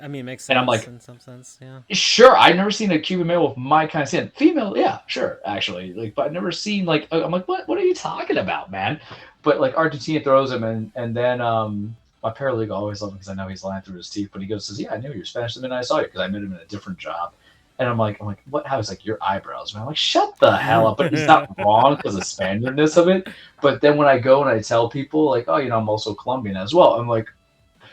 A: I mean, it makes sense.
B: And I'm like,
A: in some sense, yeah.
B: Sure, I've never seen a Cuban male with my kind of skin. Female, yeah, sure, actually. Like, but I've never seen like I'm like, what are you talking about, man? But like Argentina throws him, and then my paralegal always loved him because I know he's lying through his teeth. But he says, yeah, I knew you're Spanish the minute I saw you because I met him in a different job. And I'm like, what? How? He's like, your eyebrows, man. I'm like, shut the hell up. But he's not wrong because of the Spaniardness of it. But then when I go and I tell people like, oh, I'm also Colombian as well. I'm like.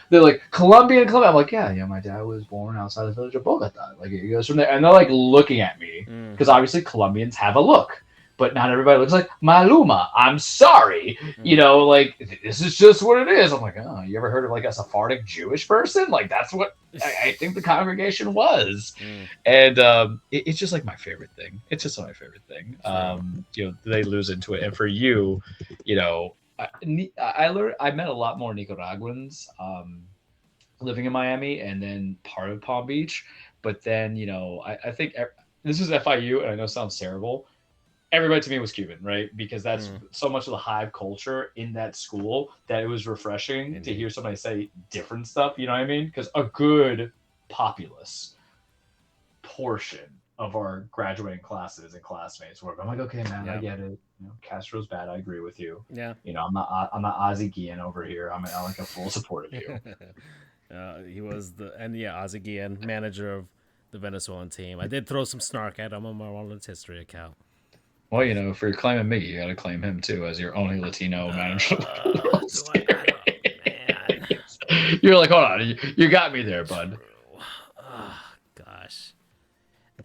B: They're like, Colombian. I'm like, yeah, my dad was born outside the village of Bogota. Like, he goes from there. And they're like looking at me because obviously Colombians have a look, but not everybody looks like Maluma. I'm sorry. Like, this is just what it is. I'm like, oh, you ever heard of like a Sephardic Jewish person? Like, that's what I think the congregation was. And it's just like my favorite thing. It's just my favorite thing. They lose into it. And for you, I met a lot more Nicaraguans living in Miami and then part of Palm Beach. But then, I think this is FIU, and I know it sounds terrible. Everybody to me was Cuban, right? Because that's so much of the hive culture in that school that it was refreshing to hear somebody say different stuff. You know what I mean? Because a good populace portion of our graduating classes and classmates were. I'm like, okay, man, I get it. Castro's bad. I agree with you.
A: Yeah.
B: I'm not Ozzie Guillen over here. I'm like a full support of you.
A: He was Ozzie Guillen, manager of the Venezuelan team. I did throw some snark at him on my Marlins history account.
B: Well, if you're claiming me, you got to claim him too as your only Latino manager. Man. You're like, hold on, you got me there, bud.
A: Oh, gosh.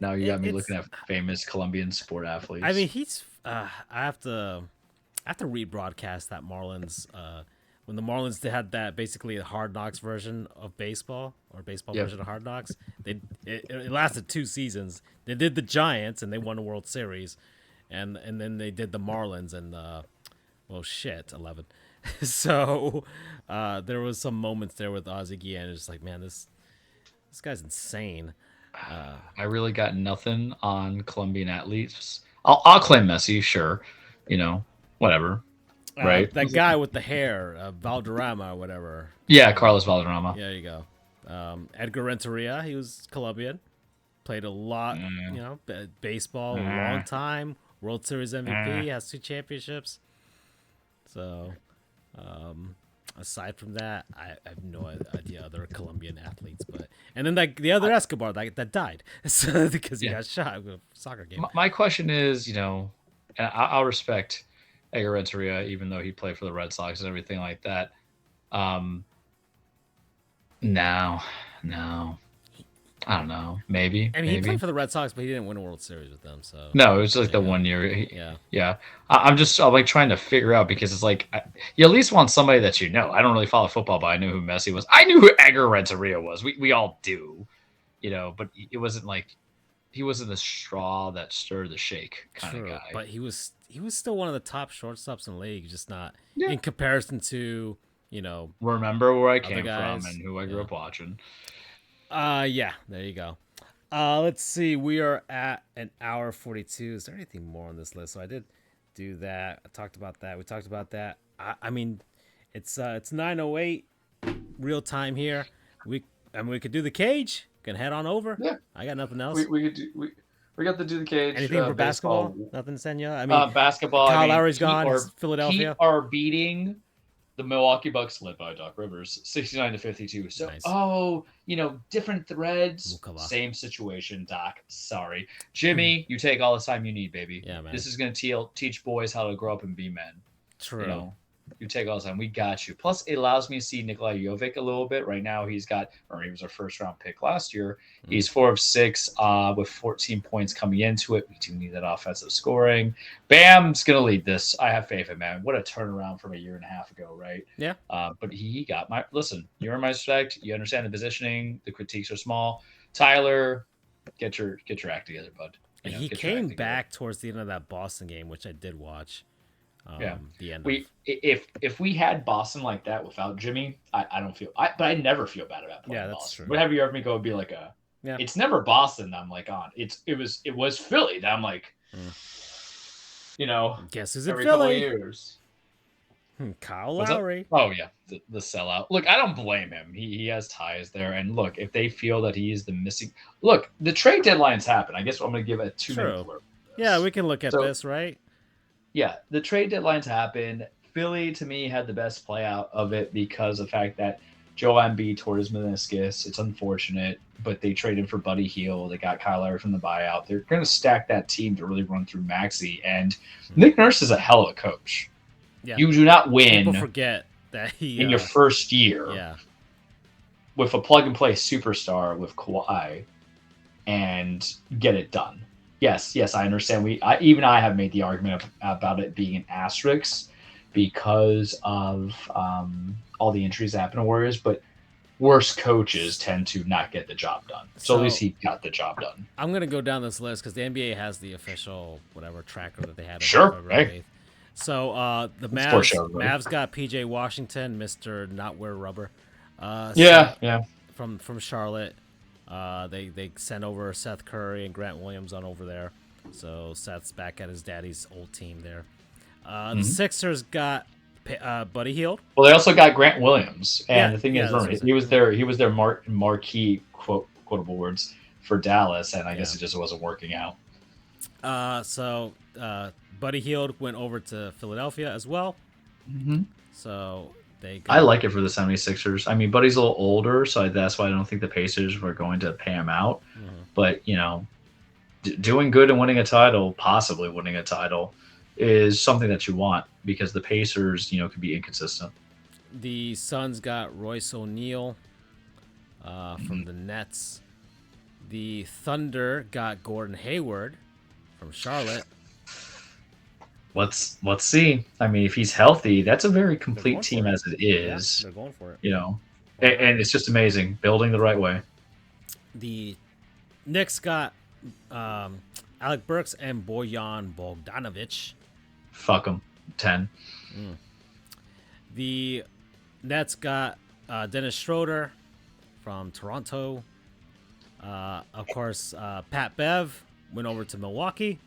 B: Now you got me looking at famous Colombian sport athletes.
A: I mean, he's. I have to rebroadcast that Marlins. When the Marlins had that basically a Hard Knocks version of baseball or baseball version of Hard Knocks, it lasted 2 seasons. They did the Giants and they won the World Series, and then they did the Marlins and 11. So there was some moments there with Ozzy Guillen. It's like, man, this guy's insane.
B: I really got nothing on Colombian athletes. I'll claim Messi, sure. You know, whatever, right?
A: That guy with the hair, Valderrama or whatever.
B: Yeah, Carlos Valderrama.
A: Yeah, there you go. Edgar Renteria, he was Colombian. Played a lot, baseball a long time. World Series MVP, has 2 championships. So, aside from that, I have no idea other Colombian athletes. And then the other Escobar that died because he got shot in a soccer game.
B: My question is, and I'll respect Edgar Renteria, even though he played for the Red Sox and everything like that. No, I don't know. Maybe.
A: I mean, he played for the Red Sox, but he didn't win a World Series with them. So
B: no, it was like the 1 year.
A: Yeah.
B: I'm like trying to figure out because it's like you at least want somebody that you know. I don't really follow football, but I knew who Messi was. I knew who Edgar Renteria was. We all do, But it wasn't like he wasn't the straw that stirred the shake kind of guy.
A: But he was still one of the top shortstops in the league, just not in comparison to
B: Remember where I came from and who I grew up watching.
A: Yeah, there you go. Let's see. We are at an hour 42. Is there anything more on this list? So I did do that. I talked about that. We talked about that. I mean, it's 9:08 real time here. We could do the cage. Can head on over.
B: Yeah.
A: I got nothing else.
B: We got to do the cage.
A: Anything for basketball? Nothing to send you? I mean,
B: basketball.
A: Kyle Lowry's gone. It's Philadelphia.
B: Heat are beating the Milwaukee Bucks, led by Doc Rivers, 69-52. So, nice. Different threads, same situation, Doc. Sorry. Jimmy, you take all the time you need, baby.
A: Yeah, man.
B: This is going to teach boys how to grow up and be men.
A: True.
B: You take all the time. We got you. Plus, it allows me to see Nikolai Jovic a little bit. Right now, he was a first-round pick last year. Mm-hmm. He's 4 of 6 with 14 points coming into it. We do need that offensive scoring. Bam's going to lead this. I have faith in man. What a turnaround from a year and a half ago, right?
A: Yeah.
B: But he got my – listen, you earn my respect. You understand the positioning. The critiques are small. Tyler, get your act together, bud.
A: He came back towards the end of that Boston game, which I did watch. The end.
B: If we had Boston like that without Jimmy, I don't feel. But I never feel bad about playing Boston. True. Whatever you ever me go would be like it's never Boston that I'm like on. It was Philly that I'm like,
A: guess who's in
B: every
A: Philly?
B: Couple of years.
A: Kyle Lowry.
B: Oh yeah, the sellout. Look, I don't blame him. He has ties there, and look, if they feel that he is the missing. Look, the trade deadlines happen. I guess I'm going to give a 2-minute blurb.
A: Yeah, we can look at this, right?
B: Yeah, the trade deadlines happened. Philly, to me, had the best play out of it because of the fact that Joel Embiid tore his meniscus. It's unfortunate, but they traded for Buddy Hield. They got Kyle Lowry from the buyout. They're going to stack that team to really run through Maxey. And Nick Nurse is a hell of a coach.
A: Yeah.
B: You do not win.
A: People forget that
B: in your first year with a plug-and-play superstar with Kawhi and get it done. Yes, I understand. I have made the argument about it being an asterisk because of all the injuries that happen to Warriors, but worse coaches tend to not get the job done. So at least he got the job done.
A: I'm going to go down this list because the NBA has the official tracker that they had.
B: Sure. Hey.
A: So the Mavs got PJ Washington, Mr. Not Wear Rubber. From Charlotte. They sent over Seth Curry and Grant Williams on over there. So Seth's back at his daddy's old team there. The Sixers got Buddy Hield.
B: Well, they also got Grant Williams. And the thing is, he was their marquee quotable words for Dallas, and I guess it just wasn't working out.
A: So Buddy Hield went over to Philadelphia as well.
B: Mm-hmm.
A: So
B: I like it for the 76ers. I mean, Buddy's a little older, so that's why I don't think the Pacers were going to pay him out. Mm-hmm. But, doing good and winning a title, possibly winning a title, is something that you want because the Pacers, could be inconsistent.
A: The Suns got Royce O'Neal from the Nets. The Thunder got Gordon Hayward from Charlotte.
B: Let's see. I mean, if he's healthy, that's a very complete team as it is.
A: Yeah, they're going for it.
B: And it's just amazing. Building the right way.
A: The Knicks got Alec Burks and Bojan Bogdanovic.
B: Fuck them. 10.
A: The Nets got Dennis Schroeder from Toronto. Of course, Pat Bev went over to Milwaukee.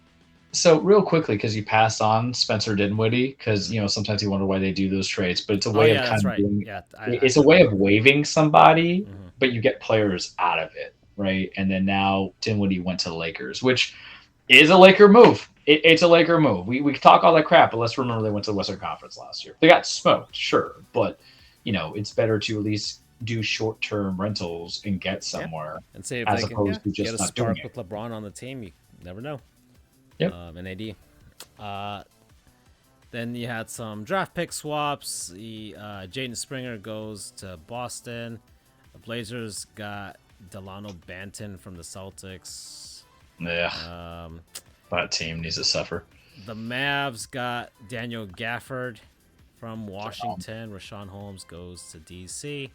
B: So real quickly, because you passed on Spencer Dinwiddie, because sometimes you wonder why they do those trades, but it's a way of kind
A: That's
B: of
A: right.
B: doing.
A: Yeah,
B: It's a way of waiving somebody,
A: Mhm.
B: but you get players out of it, right? And then now Dinwiddie went to the Lakers, which is a Laker move. It's a Laker move. We talk all that crap, but let's remember they went to the Western Conference last year. They got smoked, sure, but it's better to at least do short-term rentals and get somewhere
A: and see if
B: as
A: they can
B: opposed to
A: get
B: just
A: a
B: not doing
A: spark
B: it.
A: with LeBron on the team. You never know.
B: Yep.
A: And AD. Then you had some draft pick swaps. Jaden Springer goes to Boston. The Blazers got Delano Banton from the Celtics.
B: Yeah, that team needs to suffer.
A: The Mavs got Daniel Gafford from Washington. Rashawn Holmes goes to DC.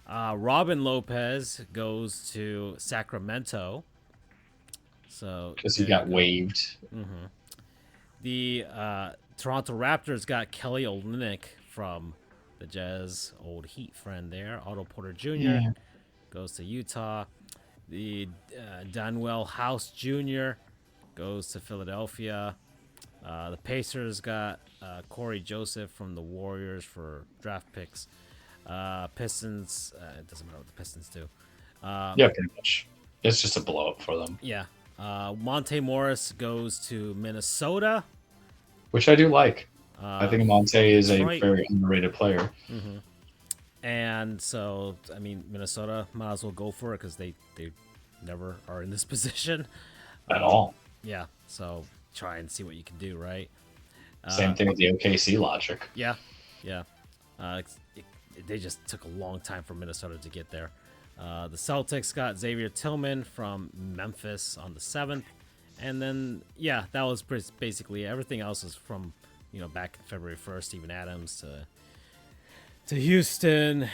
A: Robin Lopez goes to Sacramento. So
B: because he got waived.
A: Mm-hmm. The Toronto Raptors got Kelly Olynyk from the Jazz, old Heat friend there. Otto Porter Jr. Goes to Utah. The Danwell House Jr. goes to Philadelphia. The Pacers got Corey Joseph from the Warriors for draft picks. Pistons, it doesn't matter what the Pistons do.
B: Yeah, pretty much. It's just a blow up for them.
A: Yeah. Monte Morris goes to Minnesota,
B: which I do like. I think Monte is
A: Detroit.
B: A very underrated player.
A: Mm-hmm. And so, I mean, Minnesota might as well go for it because they never are in this position
B: At all.
A: Yeah. So try and see what you can do, right?
B: Same thing with the OKC logic.
A: Yeah. Yeah. They just took a long time for Minnesota to get there. The Celtics got Xavier Tillman from Memphis on the 7th. And then, yeah, that was basically everything else was from, back February 1st, Steven Adams to Houston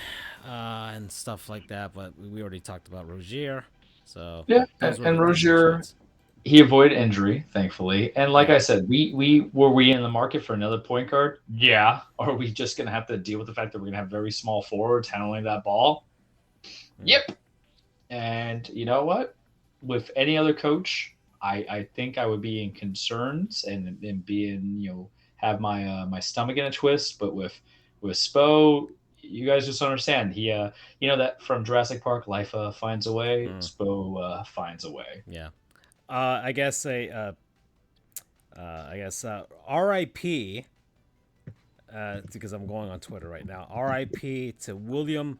A: and stuff like that. But we already talked about Rozier. So
B: yeah, and Rozier, he avoided injury, thankfully. And like I said, we were we in the market for another point guard? Yeah. Or are we just going to have to deal with the fact that we're going to have very small forwards handling that ball? Yep. And you know what? With any other coach, I think I would be in concerns and be in, have my my stomach in a twist. But with Spo, you guys just understand. He, that from Jurassic Park, life finds a way. Spo finds a way.
A: Yeah. I guess R.I.P. Because I'm going on Twitter right now. R.I.P. to William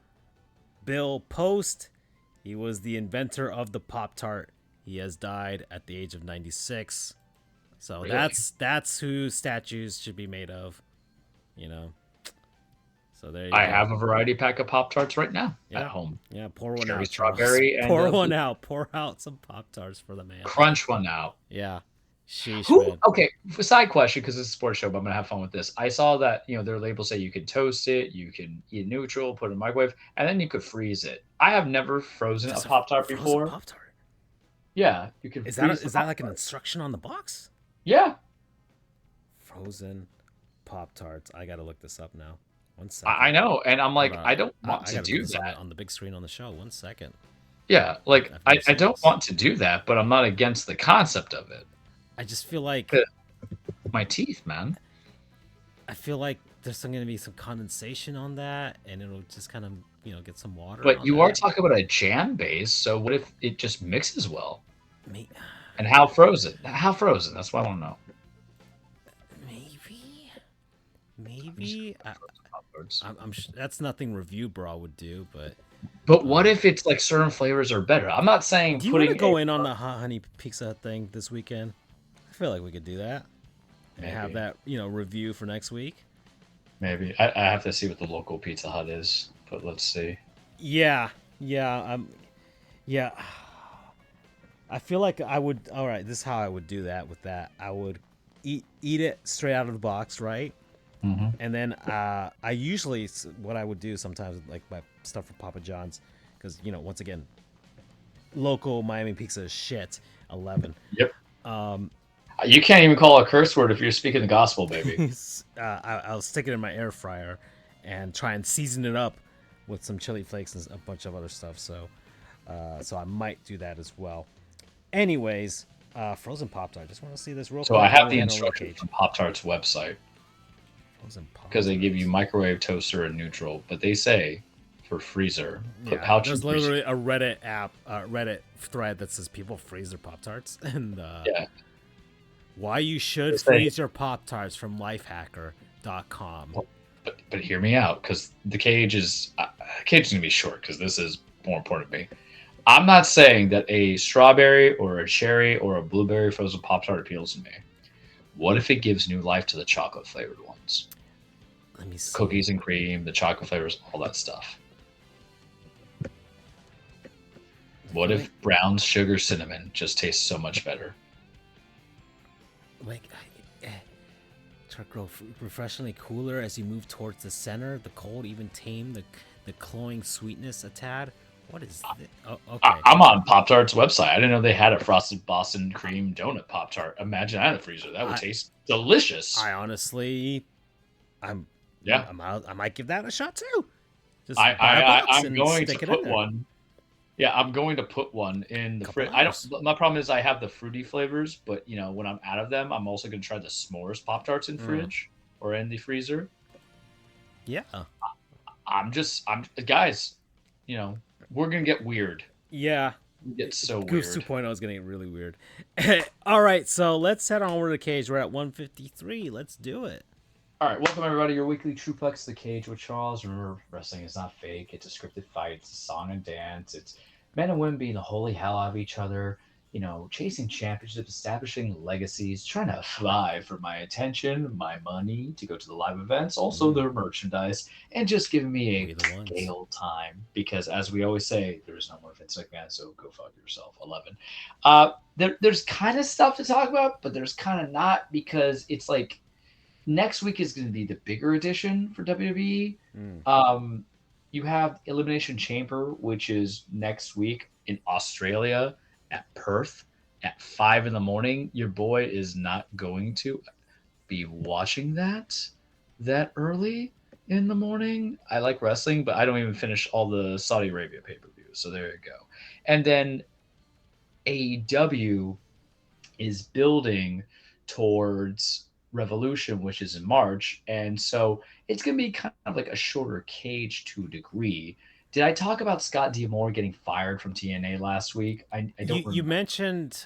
A: Bill Post. He was the inventor of the Pop-Tart. He has died at the age of 96. So really? that's who statues should be made of. So there you go.
B: I have a variety pack of Pop-Tarts right now at home.
A: Yeah, pour one
B: Cherry
A: out.
B: Strawberry.
A: Pour one out. Pour out some Pop-Tarts for the man.
B: Crunch one out.
A: Yeah. Sheesh, man.
B: Okay, side question, because it's a sports show, but I'm going to have fun with this. I saw that, their labels say you can toast it, you can eat neutral, put it in the microwave, and then you could freeze it. I have never frozen a Pop-Tart before.
A: Pop-Tart?
B: Yeah, you can
A: Is that like an instruction on the box?
B: Yeah.
A: Frozen Pop-Tarts. I got to look this up now. 1 second.
B: I know, and I'm like, I don't want to do that.
A: On the big screen on the show. 1 second.
B: Yeah, like, I don't want to do that, but I'm not against the concept of it.
A: I just feel like
B: my teeth, man.
A: I feel like there's going to be some condensation on that, and it'll just kind of, get some water.
B: But you are talking about a jam base, so what if it just mixes well? And how frozen? How frozen? That's what I want to know.
A: Maybe. I'm that's nothing Review Bra would do, but.
B: But what if it's like certain flavors are better? I'm not saying.
A: Do you want to go in on the hot honey pizza thing this weekend? I feel like we could do that and have that, review for next week. Maybe
B: I have to see what the local Pizza Hut is, but let's see.
A: Yeah. I feel like I would. All right, this is how I would do that. With that, I would eat it straight out of the box, right?
B: Mm-hmm.
A: And then I usually what I would do sometimes, like my stuff from Papa John's, because once again, local Miami pizza is shit. 11.
B: Yep. You can't even call it a curse word if you're speaking the gospel, baby.
A: I'll stick it in my air fryer, and try and season it up with some chili flakes and a bunch of other stuff. So I might do that as well. Anyways, frozen Pop-Tart. Just want to see this real
B: So
A: quick.
B: I have the
A: Head over to
B: instructions
A: Cage.
B: from Pop-Tart's website
A: Frozen
B: because they give you
A: Pop-Tarts.
B: microwave, toaster, and neutral. But they say for freezer, put
A: Yeah,
B: pouch
A: there's
B: and freezer.
A: literally a Reddit app, Reddit thread that says people freeze their Pop-Tarts, and
B: Yeah,
A: why you should
B: they say,
A: freeze your Pop-Tarts from lifehacker.com.
B: but hear me out because the cage is gonna be short because this is more important to me. I'm not saying that a strawberry or a cherry or a blueberry frozen Pop Tart appeals to me. What if it gives new life to the chocolate flavored ones?
A: Let me see.
B: Cookies and cream, the chocolate flavors, all that stuff. What if brown sugar cinnamon just tastes so much better?
A: Like, to grow refreshingly cooler as you move towards the center. The cold even tame the cloying sweetness a tad. What is this? Oh, okay.
B: I'm on Pop Tart's website. I didn't know they had a frosted Boston cream donut Pop Tart. Imagine that in the freezer. That would taste delicious.
A: I honestly, I might give that a shot too. Just
B: I'm going to put one. Yeah, I'm going to put one in the fridge. My problem is I have the fruity flavors, but when I'm out of them, I'm also going to try the s'mores Pop Tarts in fridge or in the freezer.
A: Yeah.
B: I'm guys, we're going to get weird.
A: Yeah.
B: Get so
A: Goofs
B: weird.
A: 2.0 is going to get really weird. All right, so let's head on over to the cage. We're at 153. Let's do it.
B: All right, welcome everybody. Your weekly Truplex, The Cage with Charles. Remember, wrestling is not fake. It's a scripted fight. It's a song and dance. It's men and women being the holy hell out of each other. Chasing championships, establishing legacies, trying to vie for my attention, my money to go to the live events, also their merchandise, and just giving me a scale time. Because as we always say, there is no more Vince McMahon, so go fuck yourself. 11. There's kind of stuff to talk about, but there's kind of not because it's like next week is going to be the bigger edition for WWE. You have Elimination Chamber, which is next week in Australia at Perth at 5 a.m. Your boy is not going to be watching that early in the morning. I like wrestling, but I don't even finish all the Saudi Arabia pay-per-views. So there you go. And then AEW is building towards Revolution, which is in March, and so it's going to be kind of like a shorter cage to a degree. Did I talk about Scott D'Amore getting fired from TNA last week? I don't.
A: You mentioned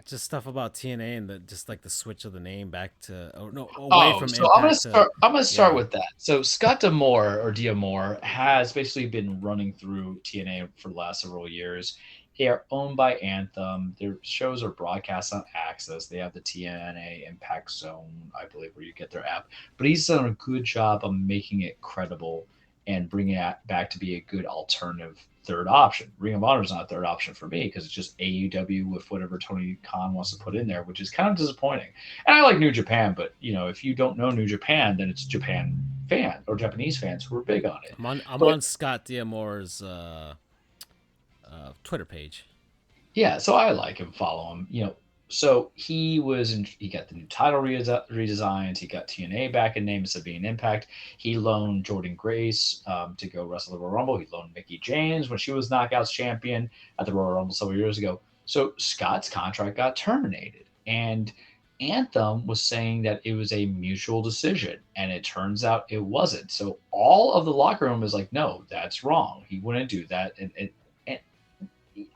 A: just stuff about TNA and just like the switch of the name back to away from.
B: So I'm gonna start with that. So Scott D'Amore has basically been running through TNA for the last several years. They are owned by Anthem. Their shows are broadcast on Access. They have the TNA Impact Zone, I believe, where you get their app. But he's done a good job of making it credible and bringing it back to be a good alternative third option. Ring of Honor is not a third option for me because it's just AEW with whatever Tony Khan wants to put in there, which is kind of disappointing. And I like New Japan, but if you don't know New Japan, then it's Japan fan or Japanese fans who are big on it.
A: I'm on Scott D'Amore's Twitter page.
B: Yeah, so I like him, follow him. So he got the new title redesigned. He got TNA back in name instead of being Impact. He loaned Jordan Grace to go wrestle the Royal Rumble. He loaned Mickie James when she was Knockouts champion at the Royal Rumble several years ago. So Scott's contract got terminated, and Anthem was saying that it was a mutual decision, and it turns out it wasn't. So all of the locker room is like, no, that's wrong. He wouldn't do that, and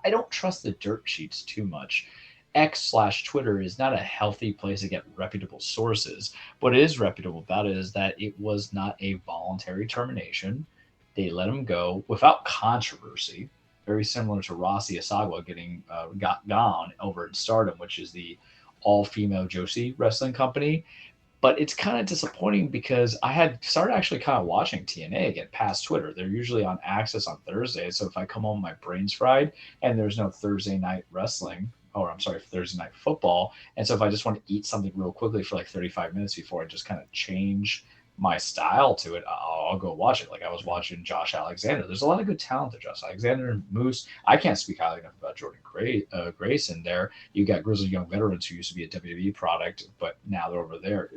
B: I don't trust the dirt sheets too much. X/Twitter is not a healthy place to get reputable sources. What is reputable about it is that it was not a voluntary termination. They let him go without controversy, very similar to Rossi Asagwa getting got gone over at Stardom, which is the all-female Joshi wrestling company. But it's kind of disappointing because I had started actually kind of watching TNA again past Twitter. They're usually on Access on Thursday. So if I come home, my brain's fried and there's no Thursday night wrestling, Thursday night football. And so if I just want to eat something real quickly for like 35 minutes before I just kind of change my style to it, I'll go watch it. Like I was watching Josh Alexander. There's a lot of good talent to Josh Alexander and Moose. I can't speak highly enough about Jordan Grace in there. You got Grizzled Young Veterans who used to be a WWE product, but now they're over there.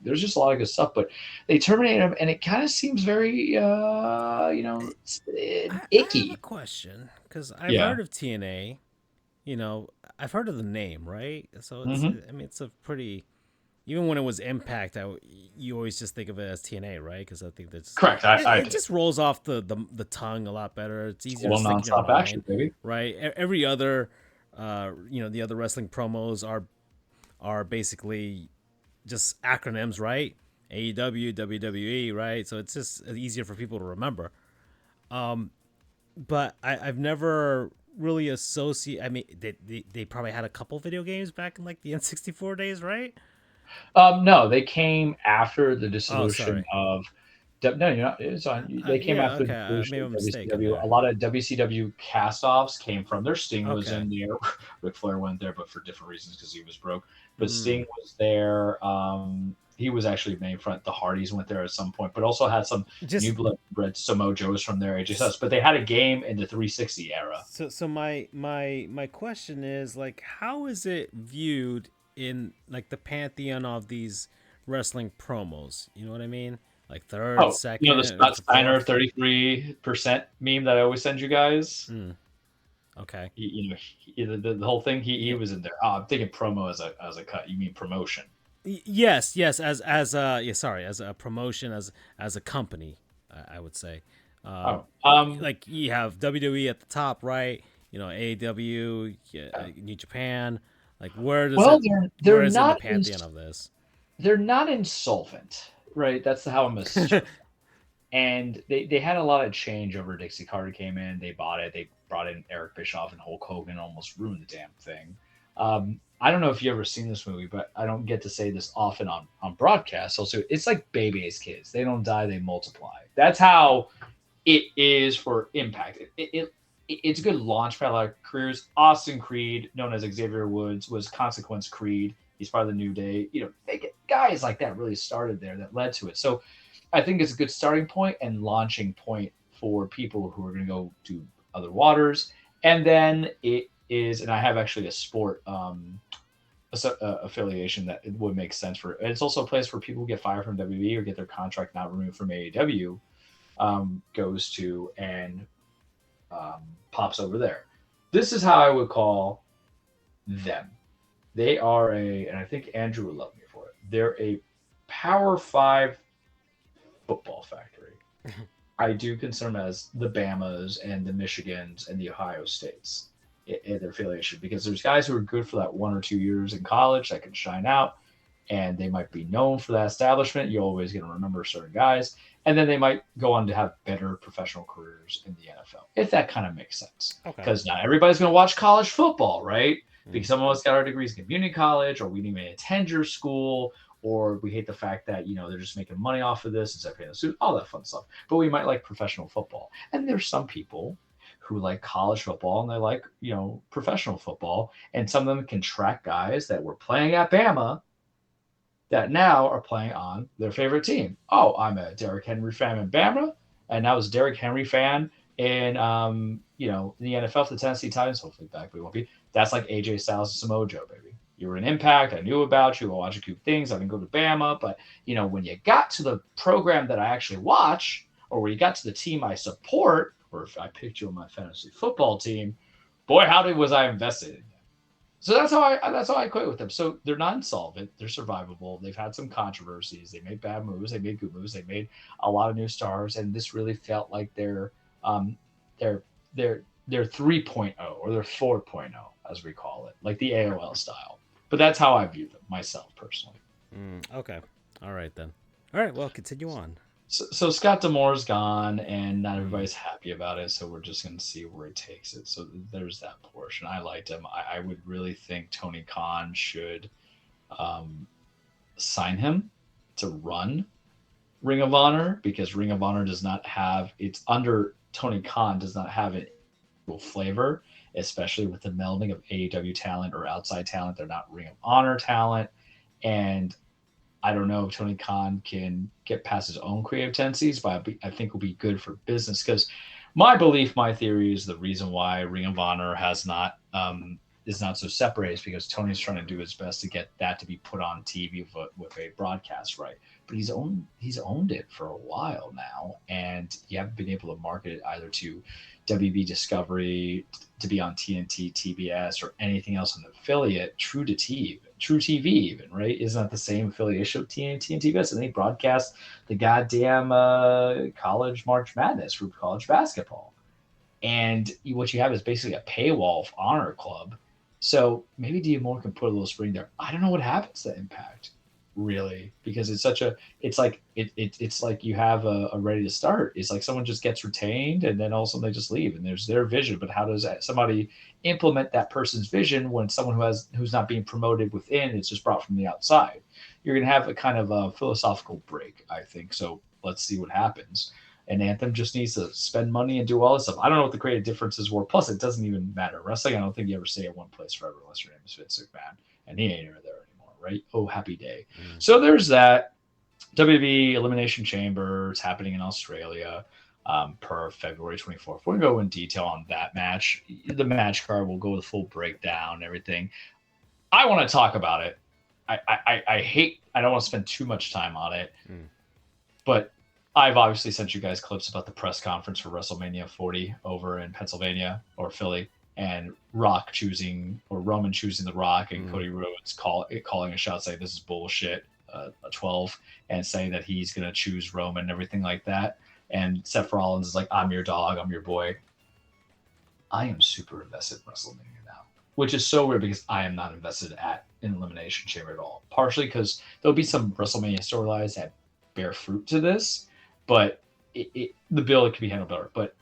B: there's just a lot of good stuff. But they terminated him, and it kind of seems very,
A: I have a
B: icky.
A: question because I've
B: Yeah.
A: heard of TNA. You know, I've heard of the name, right? So it's,
B: Hmm.
A: I mean, it's a pretty. Even when it was Impact, you always just think of it as TNA, right? Because I think that's
B: Correct. I
A: it
B: did.
A: just rolls off the tongue a lot better. It's
B: It's a
A: easier to
B: little
A: stick in your
B: nonstop action,
A: mind,
B: baby.
A: right? Every other, the other wrestling promos are basically just acronyms, right? AEW, WWE, right? So it's just easier for people to remember. But I've never really associate. I mean, they probably had a couple video games back in like the N64 days, right?
B: No, they came after the
A: Oh,
B: dissolution
A: sorry.
B: of. No, you're not. It's on. They came
A: Yeah,
B: after the
A: okay. I
B: dissolution
A: made a
B: of
A: mistake in
B: WCW. A
A: there.
B: lot of WCW cast-offs came from there. Sting was
A: Okay.
B: in there. Ric Flair went there, but for different reasons because he was broke. But
A: Mm.
B: Sting was there. He was actually main front. The Hardys went there at some point, but also had some new
A: Just
B: blood. Samoa Joe's from there. HSS. But they had a game in the 360 era.
A: so my question is like, how is it viewed in like the pantheon of these wrestling promos? You know what I mean? Like third,
B: Oh, the
A: second, or
B: Scott Steiner
A: fourth.
B: 33% meme that I always send you guys.
A: Mm. Okay.
B: The whole thing. He
A: Yeah.
B: was in there. Oh, I'm thinking promo as a cut. You mean promotion?
A: Yes, yes. As a yeah, sorry, as a promotion, as a company, I would say.
B: Oh,
A: Like you have WWE at the top, right? You know, AEW, yeah, New Japan. Like
B: well,
A: where is it in the pantheon of this?
B: they're not insolvent, right? That's how I'm gonna. And they had a lot of change over. Dixie Carter came in, they bought it, they brought in Eric Bischoff and Hulk Hogan, almost ruined the damn thing. I don't know if you ever seen this movie, but I don't get to say this often on broadcast. Also, it's like baby's kids. They don't die, they multiply. That's how it is for Impact. It's a good launch pad, like careers. Austin Creed, known as Xavier Woods, was Consequence Creed. He's part of the New Day. They get guys like that really started there that led to it. So I think it's a good starting point and launching point for people who are going to go to other waters. And then it is, and I have actually a sport affiliation that it would make sense for. And it's also a place where people who get fired from WWE or get their contract not renewed from AEW goes to and pops over there. This is how I would call them. They are and I think Andrew would love me for it. They're a Power Five football factory. I do consider them as the Bamas and the Michigans and the Ohio States in their affiliation because there's guys who are good for that 1 or 2 years in college that can shine out and they might be known for that establishment. You're always going to remember certain guys. And then they might go on to have better professional careers in the NFL, if that kind of makes sense.
A: Okay.
B: Because not everybody's going to watch college football, right? Because
A: Mm.
B: some of us got our degrees in community college, or we didn't even attend your school, or we hate the fact that they're just making money off of this instead of paying the student, all that fun stuff. But we might like professional football, and there's some people who like college football and they like professional football, and some of them can track guys that were playing at Bama that now are playing on their favorite team. Oh, I'm a Derrick Henry fan in Bama, and I was a Derrick Henry fan in in the NFL for the Tennessee Titans. Hopefully back, but we won't be. That's like AJ Styles and Samoa Joe, baby. You were an Impact. I knew about you. I watched a few things. I didn't go to Bama, but when you got to the program that I actually watch, or when you got to the team I support, or if I picked you on my fantasy football team, boy, howdy was I invested in. So that's how I equate with them. So they're not insolvent. They're survivable. They've had some controversies. They made bad moves. They made good moves. They made a lot of new stars, and this really felt like um their their 3.0 or their 4.0 as we call it, like the AOL style. But that's how I view them myself personally.
A: Okay. All right then. All right. Well, continue on.
B: So Scott Demore's gone, and not
A: Mm.
B: everybody's happy about it. So we're just going to see where he takes it. So there's that portion. I liked him. I would really think Tony Khan should um, sign him to run Ring of Honor because Ring of Honor does not have it's under Tony Khan does not have an equal flavor, especially with the melding of AEW talent or outside talent. They're not Ring of Honor talent, and I don't know if Tony Khan can get past his own creative tendencies, but I think will be good for business because my belief, my theory is the reason why Ring of Honor has not is not so separated is because Tony's trying to do his best to get that to be put on TV with a broadcast right. But he's owned it for a while now, and you haven't been able to market it either to WB Discovery, to be on TNT, TBS, or anything else on the affiliate. True TV, even, right? Isn't that the same affiliation of TNT and TBS? And they broadcast the goddamn college March Madness for college basketball. And what you have is basically a paywall of Honor Club. So maybe DM Moore can put a little spring there. I don't know what happens to Impact, really, because it's such a, it's like it's like you have a ready to start. It's like someone just gets retained and then all of a sudden they just leave and there's their vision. But how does somebody implement that person's vision when someone who's not being promoted within, it's just brought from the outside? You're gonna have a kind of a philosophical break, I think. So let's see what happens. And Anthem just needs to spend money and do all this stuff. I don't know what the creative differences were. Plus, it doesn't even matter. Wrestling, I don't think you ever stay at one place forever unless your name is Vince McMahon, and he ain't ever there anymore, right? Oh, happy day. Mm-hmm. So there's that. WWE Elimination Chamber is happening in Australia per February 24th. We're going to go in detail on that match. The match card, we'll go with full breakdown and everything. I want to talk about it. I don't want to spend too much time on it, but I've obviously sent you guys clips about the press conference for WrestleMania 40 over in Pennsylvania or Philly, and Roman choosing The Rock, and Cody Rhodes calling a shot saying this is bullshit, a 12, and saying that he's going to choose Roman and everything like that. And Seth Rollins is like, I'm your dog, I'm your boy. I am super invested in WrestleMania now, which is so weird because I am not invested in Elimination Chamber at all. Partially because there'll be some WrestleMania storylines that bear fruit to this, but the build can be handled better. But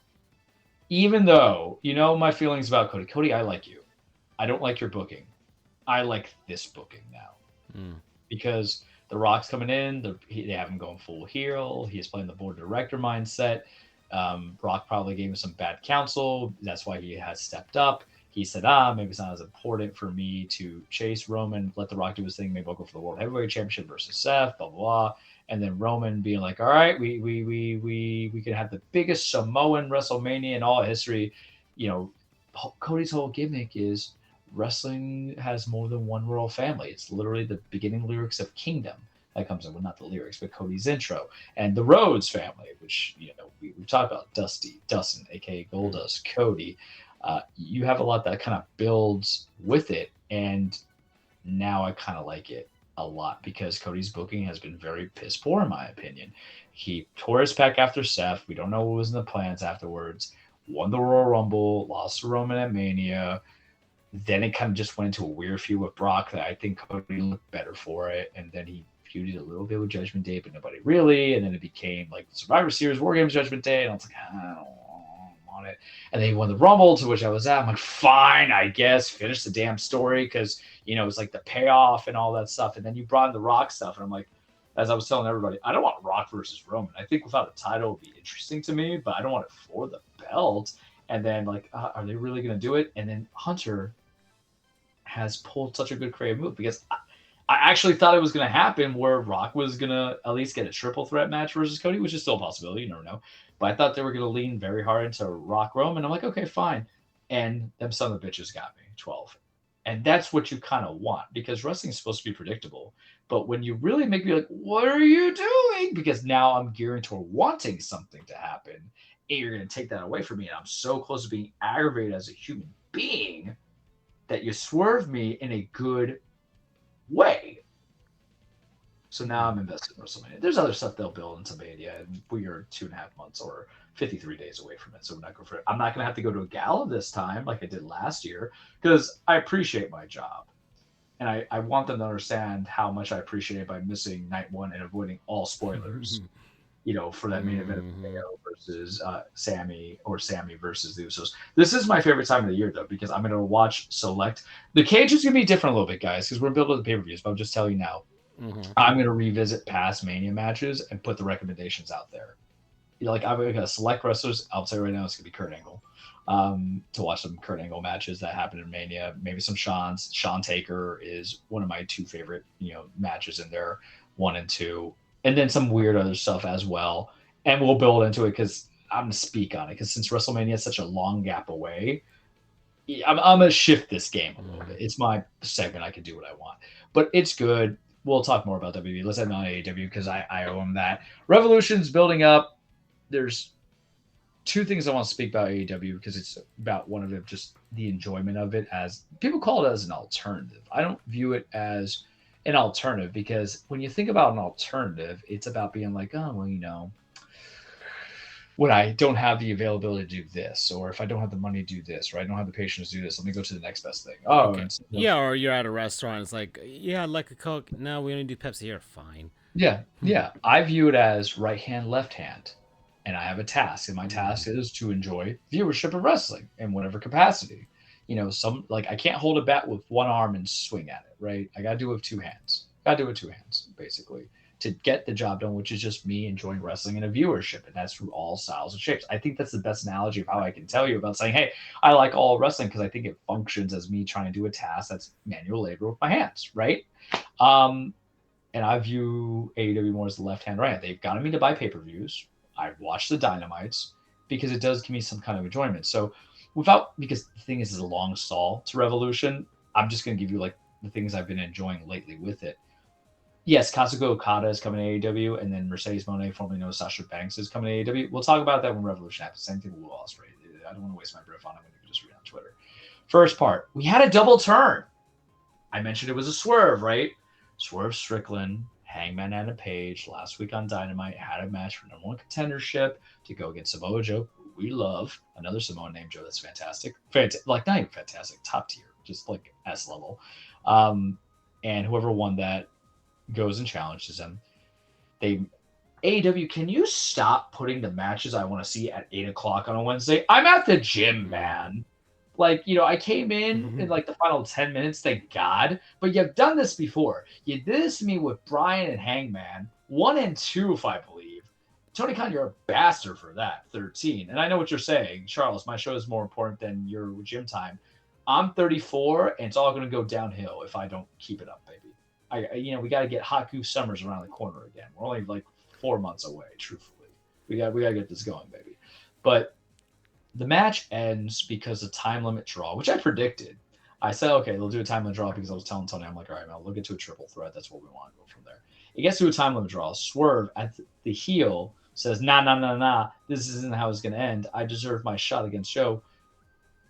B: even though, my feelings about Cody, I like you. I don't like your booking. I like this booking now. Because The Rock's coming in. They have him going full heel. He's playing the board director mindset. Rock probably gave him some bad counsel. That's why he has stepped up. He said, maybe it's not as important for me to chase Roman, let The Rock do his thing. Maybe I'll go for the World Heavyweight Championship versus Seth, blah, blah, blah. And then Roman being like, all right, we can have the biggest Samoan WrestleMania in all history. Cody's whole gimmick is wrestling has more than one royal family. It's literally the beginning lyrics of Kingdom that comes in. Well, not the lyrics, but Cody's intro. And the Rhodes family, which, we've talked about, Dustin, a.k.a. Goldust, Cody. You have a lot that kind of builds with it. And now I kind of like it a lot because Cody's booking has been very piss poor, in my opinion. He tore his pec after Seth. We don't know what was in the plans afterwards. Won the Royal Rumble, lost to Roman at Mania. Then it kind of just went into a weird feud with Brock that I think Cody looked better for it. And then he feuded a little bit with Judgment Day, but nobody really. And then it became like the Survivor Series, War Games, Judgment Day. And I was like, I don't want it. And then he won the Rumble, to which I was at. I'm like, fine, I guess. Finish the damn story because, it's like the payoff and all that stuff. And then you brought in the Rock stuff. And I'm like, as I was telling everybody, I don't want Rock versus Roman. I think without a title it would be interesting to me, but I don't want it for the belt. And then, are they really going to do it? And then Hunter has pulled such a good creative move because I actually thought it was going to happen where Rock was going to at least get a triple threat match versus Cody, which is still a possibility. You never know. But I thought they were going to lean very hard into Rock Roman. I'm like, okay, fine. And them son of the bitches got me 12. And that's what you kind of want because wrestling is supposed to be predictable. But when you really make me like, what are you doing? Because now I'm gearing toward wanting something to happen. And you're going to take that away from me. And I'm so close to being aggravated as a human being that you swerve me in a good way. So now I'm invested in WrestleMania. There's other stuff they'll build into Mania, and we are 2.5 months or 53 days away from it. So we're not going for it. I'm not going to have to go to a gala this time like I did last year because I appreciate my job. And I want them to understand how much I appreciate it by missing night one and avoiding all spoilers, for that main event of Mayo versus Sammy versus the Usos. This is my favorite time of the year, though, because I'm going to watch select. The cage is going to be different a little bit, guys, because we're building the pay-per-views, but I'll just tell you now. I'm going to revisit past Mania matches and put the recommendations out there. I'm going to select wrestlers. I'll say right now it's going to be Kurt Angle to watch some Kurt Angle matches that happened in Mania. Maybe some Sean's. Sean Taker is one of my two favorite matches in there, 1 and 2. And then some weird other stuff as well. And we'll build into it because I'm going to speak on it. Because since WrestleMania is such a long gap away, I'm gonna shift this game a little bit. It's my segment. I can do what I want, but it's good. We'll talk more about WWE. Let's end on AEW because I owe him that. Revolution's building up. There's two things I want to speak about AEW because it's about one of them, just the enjoyment of it. As people call it as an alternative, I don't view it as an alternative because when you think about an alternative, it's about being like, oh well, when I don't have the availability to do this, or if I don't have the money to do this, or I don't have the patience to do this, let me go to the next best thing. Oh,
A: Okay. Yeah, or you're at a restaurant. It's like, yeah, I'd like a Coke. No, we only do Pepsi here. Fine.
B: yeah. I view it as right hand, left hand, and I have a task, and my task is to enjoy viewership of wrestling in whatever capacity. Some like I can't hold a bat with one arm and swing at it, right? I gotta do it with two hands. Gotta do it with two hands, basically, to get the job done, which is just me enjoying wrestling and a viewership, and that's through all styles and shapes. I think that's the best analogy of how I can tell you about saying, hey, I like all wrestling because I think it functions as me trying to do a task that's manual labor with my hands, right? Um, and I view AEW more as the left hand, right hand. They've gotten me to buy pay per views. I watch the Dynamites because it does give me some kind of enjoyment. So, because the thing is, it's a long stall to Revolution. I'm just going to give you like the things I've been enjoying lately with it. Yes, Kazuko Okada is coming to AEW, and then Mercedes Moné, formerly known as Sasha Banks, is coming to AEW. We'll talk about that when Revolution happens. Same thing with Will Ospreay. I don't want to waste my breath on it. You can just read on Twitter. First part, we had a double turn. I mentioned it was a swerve, right? Swerve Strickland, Hangman Adam Page last week on Dynamite had a match for number one contendership to go against Samoa Joe, who we love. Another Samoan named Joe that's fantastic. Like, not even fantastic, top tier, just like S level. And whoever won that goes and challenges him. AEW, can you stop putting the matches I want to see at 8 o'clock on a Wednesday? I'm at the gym, man. Like, I came in like the final 10 minutes, thank God. But you've done this before. You did this to me with Brian and Hangman, 1 and 2, if I believe. Tony Khan, you're a bastard for that, 13. And I know what you're saying. Charles, my show is more important than your gym time. I'm 34, and it's all going to go downhill if I don't keep it up, baby. We got to get Hot Goose Summers around the corner again. We're only like 4 months away, truthfully. We got to get this going, baby. But the match ends because of time limit draw, which I predicted. I said, okay, they'll do a time limit draw because I was telling Tony, I'm like, all right, man, we'll get to a triple threat. That's what we want to go from there. It gets to a time limit draw. Swerve at the heel says, nah. This isn't how it's going to end. I deserve my shot against Joe.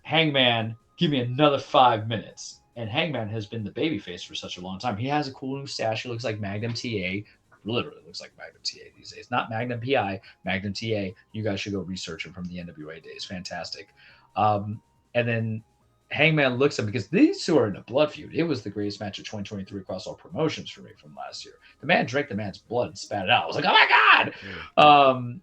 B: Hangman, give me another 5 minutes. And Hangman has been the babyface for such a long time. He has a cool new stash. He looks like Magnum TA. Literally looks like Magnum TA these days. Not Magnum PI, Magnum TA. You guys should go research him from the NWA days. Fantastic. And then Hangman looks at him because these two are in a blood feud. It was the greatest match of 2023 across all promotions for me from last year. The man drank the man's blood and spat it out. I was like, oh my God.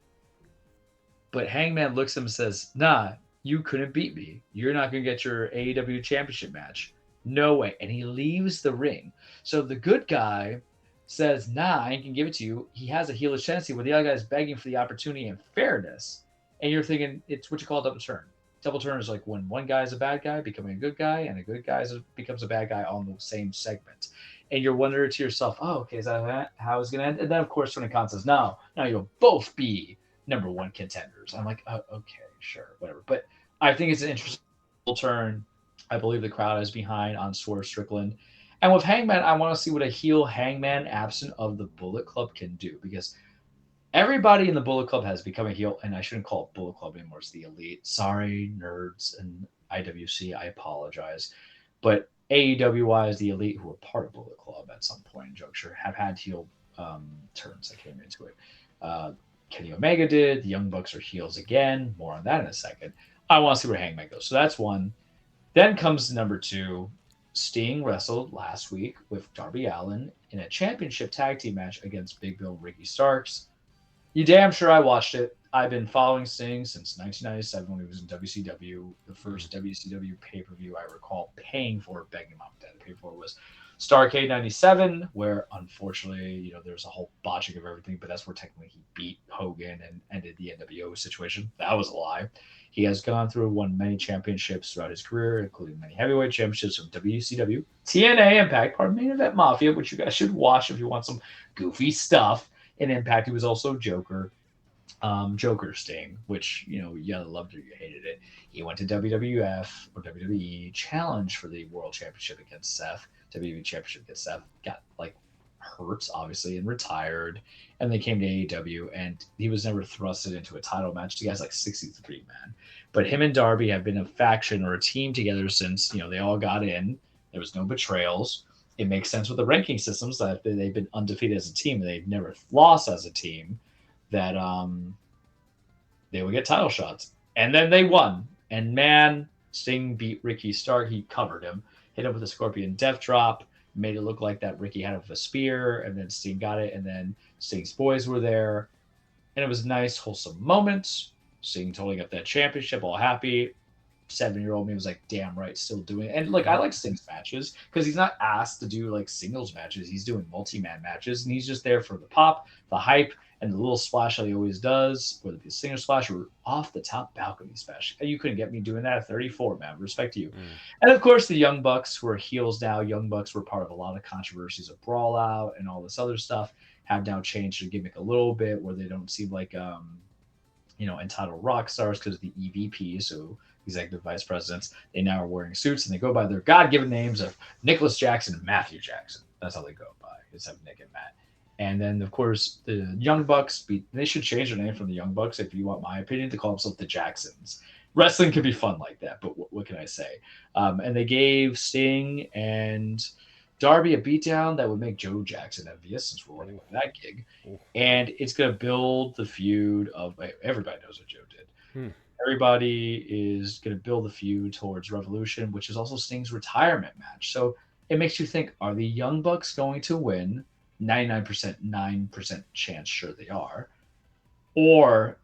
B: But Hangman looks at him and says, nah, you couldn't beat me. You're not going to get your AEW championship match. No way. And he leaves the ring. So the good guy says, nah, I can give it to you. He has a heelish tendency where the other guy is begging for the opportunity and fairness. And you're thinking, it's what you call a double turn. Double turn is like when one guy is a bad guy becoming a good guy, and a good guy becomes a bad guy on the same segment. And you're wondering to yourself, oh, okay, is that how it's going to end? And then, of course, Tony Khan says, no, you'll both be number one contenders. I'm like, oh, okay, sure, whatever. But I think it's an interesting turn. I believe the crowd is behind on Swerve Strickland. And with Hangman, I want to see what a heel Hangman absent of the Bullet Club can do, because everybody in the Bullet Club has become a heel, and I shouldn't call it Bullet Club anymore. It's the Elite. Sorry, nerds and IWC, I apologize. But AEW-wise, the Elite, who were part of Bullet Club at some point in juncture, have had heel turns that came into it. Kenny Omega did. The Young Bucks are heels again. More on that in a second. I want to see where Hangman goes. So that's one. Then comes number 2. Sting wrestled last week with Darby Allin in a championship tag team match against Big Bill Ricky Starks. You damn sure I watched it. I've been following Sting since 1997 when he was in WCW. The first WCW pay-per-view I recall paying for, begging mom and dad to pay for, was Starrcade 97, where unfortunately, there's a whole botching of everything, but that's where technically he beat Hogan and ended the NWO situation. That was a lie. He has won many championships throughout his career, including many heavyweight championships from WCW, TNA, Impact, part of Main Event Mafia, which you guys should watch if you want some goofy stuff. In Impact, he was also Joker. Joker Sting, which you either loved or you hated it. He went to WWF or WWE, challenged for the World Championship against Seth, WWE Championship against Seth, got like hurt obviously and retired, and they came to AEW, and he was never thrusted into a title match. The guy's like 63, man, but him and Darby have been a faction or a team together since they all got in. There was no betrayals. It makes sense with the ranking systems that they've been undefeated as a team and they've never lost as a team, that they would get title shots. And then they won. And man, Sting beat Ricky Stark. He covered him, hit him with a Scorpion Death Drop, made it look like that Ricky had a spear, and then Sting got it, and then Sting's boys were there. And it was a nice, wholesome moment. Sting totally got that championship, all happy. 7-year-old me was like, damn right, still doing it. And I like Sting's matches because he's not asked to do like singles matches. He's doing multi-man matches, and he's just there for the pop, the hype, and the little splash that he always does, whether it be a singer splash or off the top balcony splash. You couldn't get me doing that at 34, man. Respect to you. And of course, the Young Bucks, who are heels now. Young Bucks were part of a lot of controversies of Brawl Out and all this other stuff. Have now changed their gimmick a little bit, where they don't seem like entitled rock stars because of the EVP, so executive vice presidents. They now are wearing suits, and they go by their God-given names of Nicholas Jackson and Matthew Jackson. That's how they go by. It's have Nick and Matt. And then, of course, the Young Bucks, they should change their name from the Young Bucks, if you want my opinion, to call themselves the Jacksons. Wrestling can be fun like that, but what can I say? And they gave Sting and Darby a beatdown that would make Joe Jackson envious, since we're running with that gig. And it's going to build the feud of – everybody knows what Joe did. Everybody is going to build the feud towards Revolution, which is also Sting's retirement match. So it makes you think, are the Young Bucks going to win? 99% chance, sure they are. Or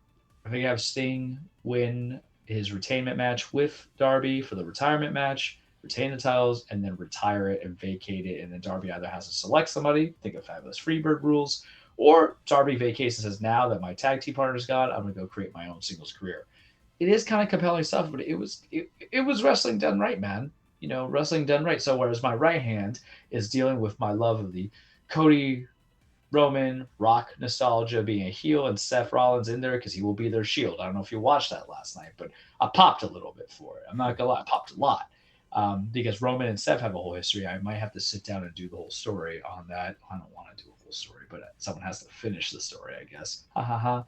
B: if they have Sting win his retainment match with Darby for the retirement match, retain the titles, and then retire it and vacate it, and then Darby either has to select somebody, think of Fabulous Freebird rules, or Darby vacates and says, now that my tag team partner's gone, I'm going to go create my own singles career. It is kind of compelling stuff, but it was wrestling done right, man. Wrestling done right. So whereas my right hand is dealing with my love of the Cody, Roman, Rock nostalgia, being a heel, and Seth Rollins in there because he will be their Shield. I don't know if you watched that last night, but I popped a little bit for it. I'm not gonna lie, I popped a lot because Roman and Seth have a whole history. I might have to sit down and do the whole story on that. I don't want to do a whole story, but someone has to finish the story, I guess. Ha ha ha.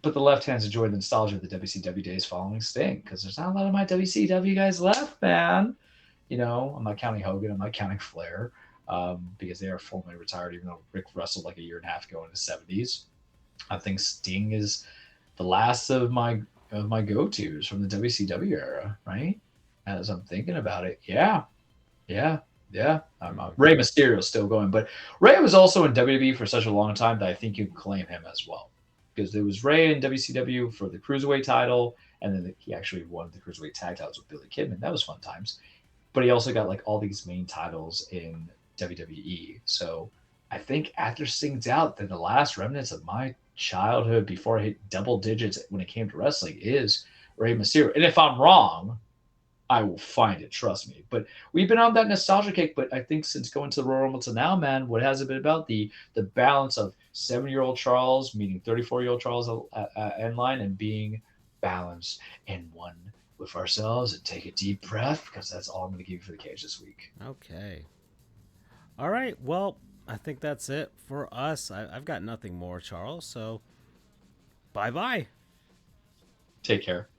B: But the left hand's enjoyed the nostalgia of the WCW days following Sting, because there's not a lot of my WCW guys left, man. I'm not counting Hogan, I'm not counting Flair. Because they are formally retired, even though Rick wrestled like a year and a half ago in his 70s. I think Sting is the last of my go-tos from the WCW era, right? As I'm thinking about it, yeah. Rey Mysterio is still going, but Rey was also in WWE for such a long time that I think you can claim him as well, because there was Rey in WCW for the Cruiserweight title, and then he actually won the Cruiserweight tag titles with Billy Kidman. That was fun times. But he also got like all these main titles in WWE. So I think after Sting's out, then the last remnants of my childhood before I hit double digits when it came to wrestling is Rey Mysterio. And if I'm wrong, I will find it, trust me. But we've been on that nostalgia kick, but I think since going to the Royal Rumble to now, man, what has it been about? The balance of 7-year-old Charles meeting 34-year-old Charles end line and being balanced in one with ourselves, and take a deep breath, because that's all I'm going to give you for the cage this week.
A: Okay. All right, well, I think that's it for us. I've got nothing more, Charles, so bye-bye.
B: Take care.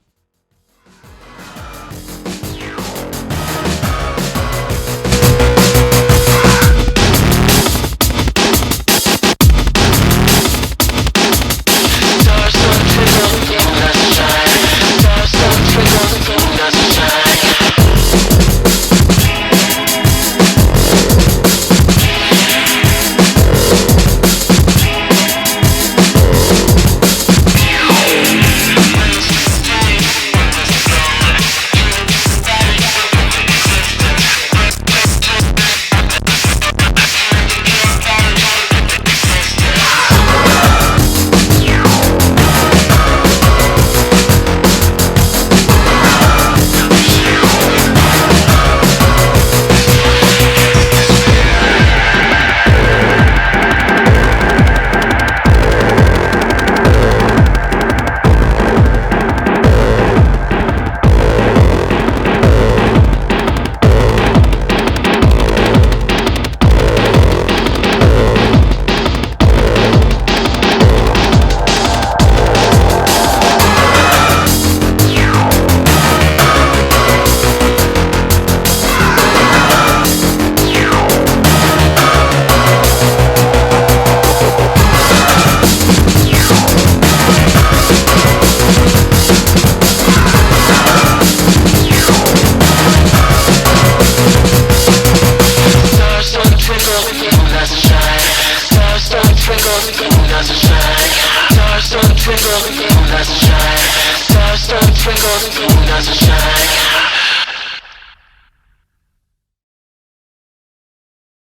C: twinkles, ooh, that's a shine. Stars don't twinkle, ooh, that's a shine. Stars don't twinkle, ooh, that's a shine.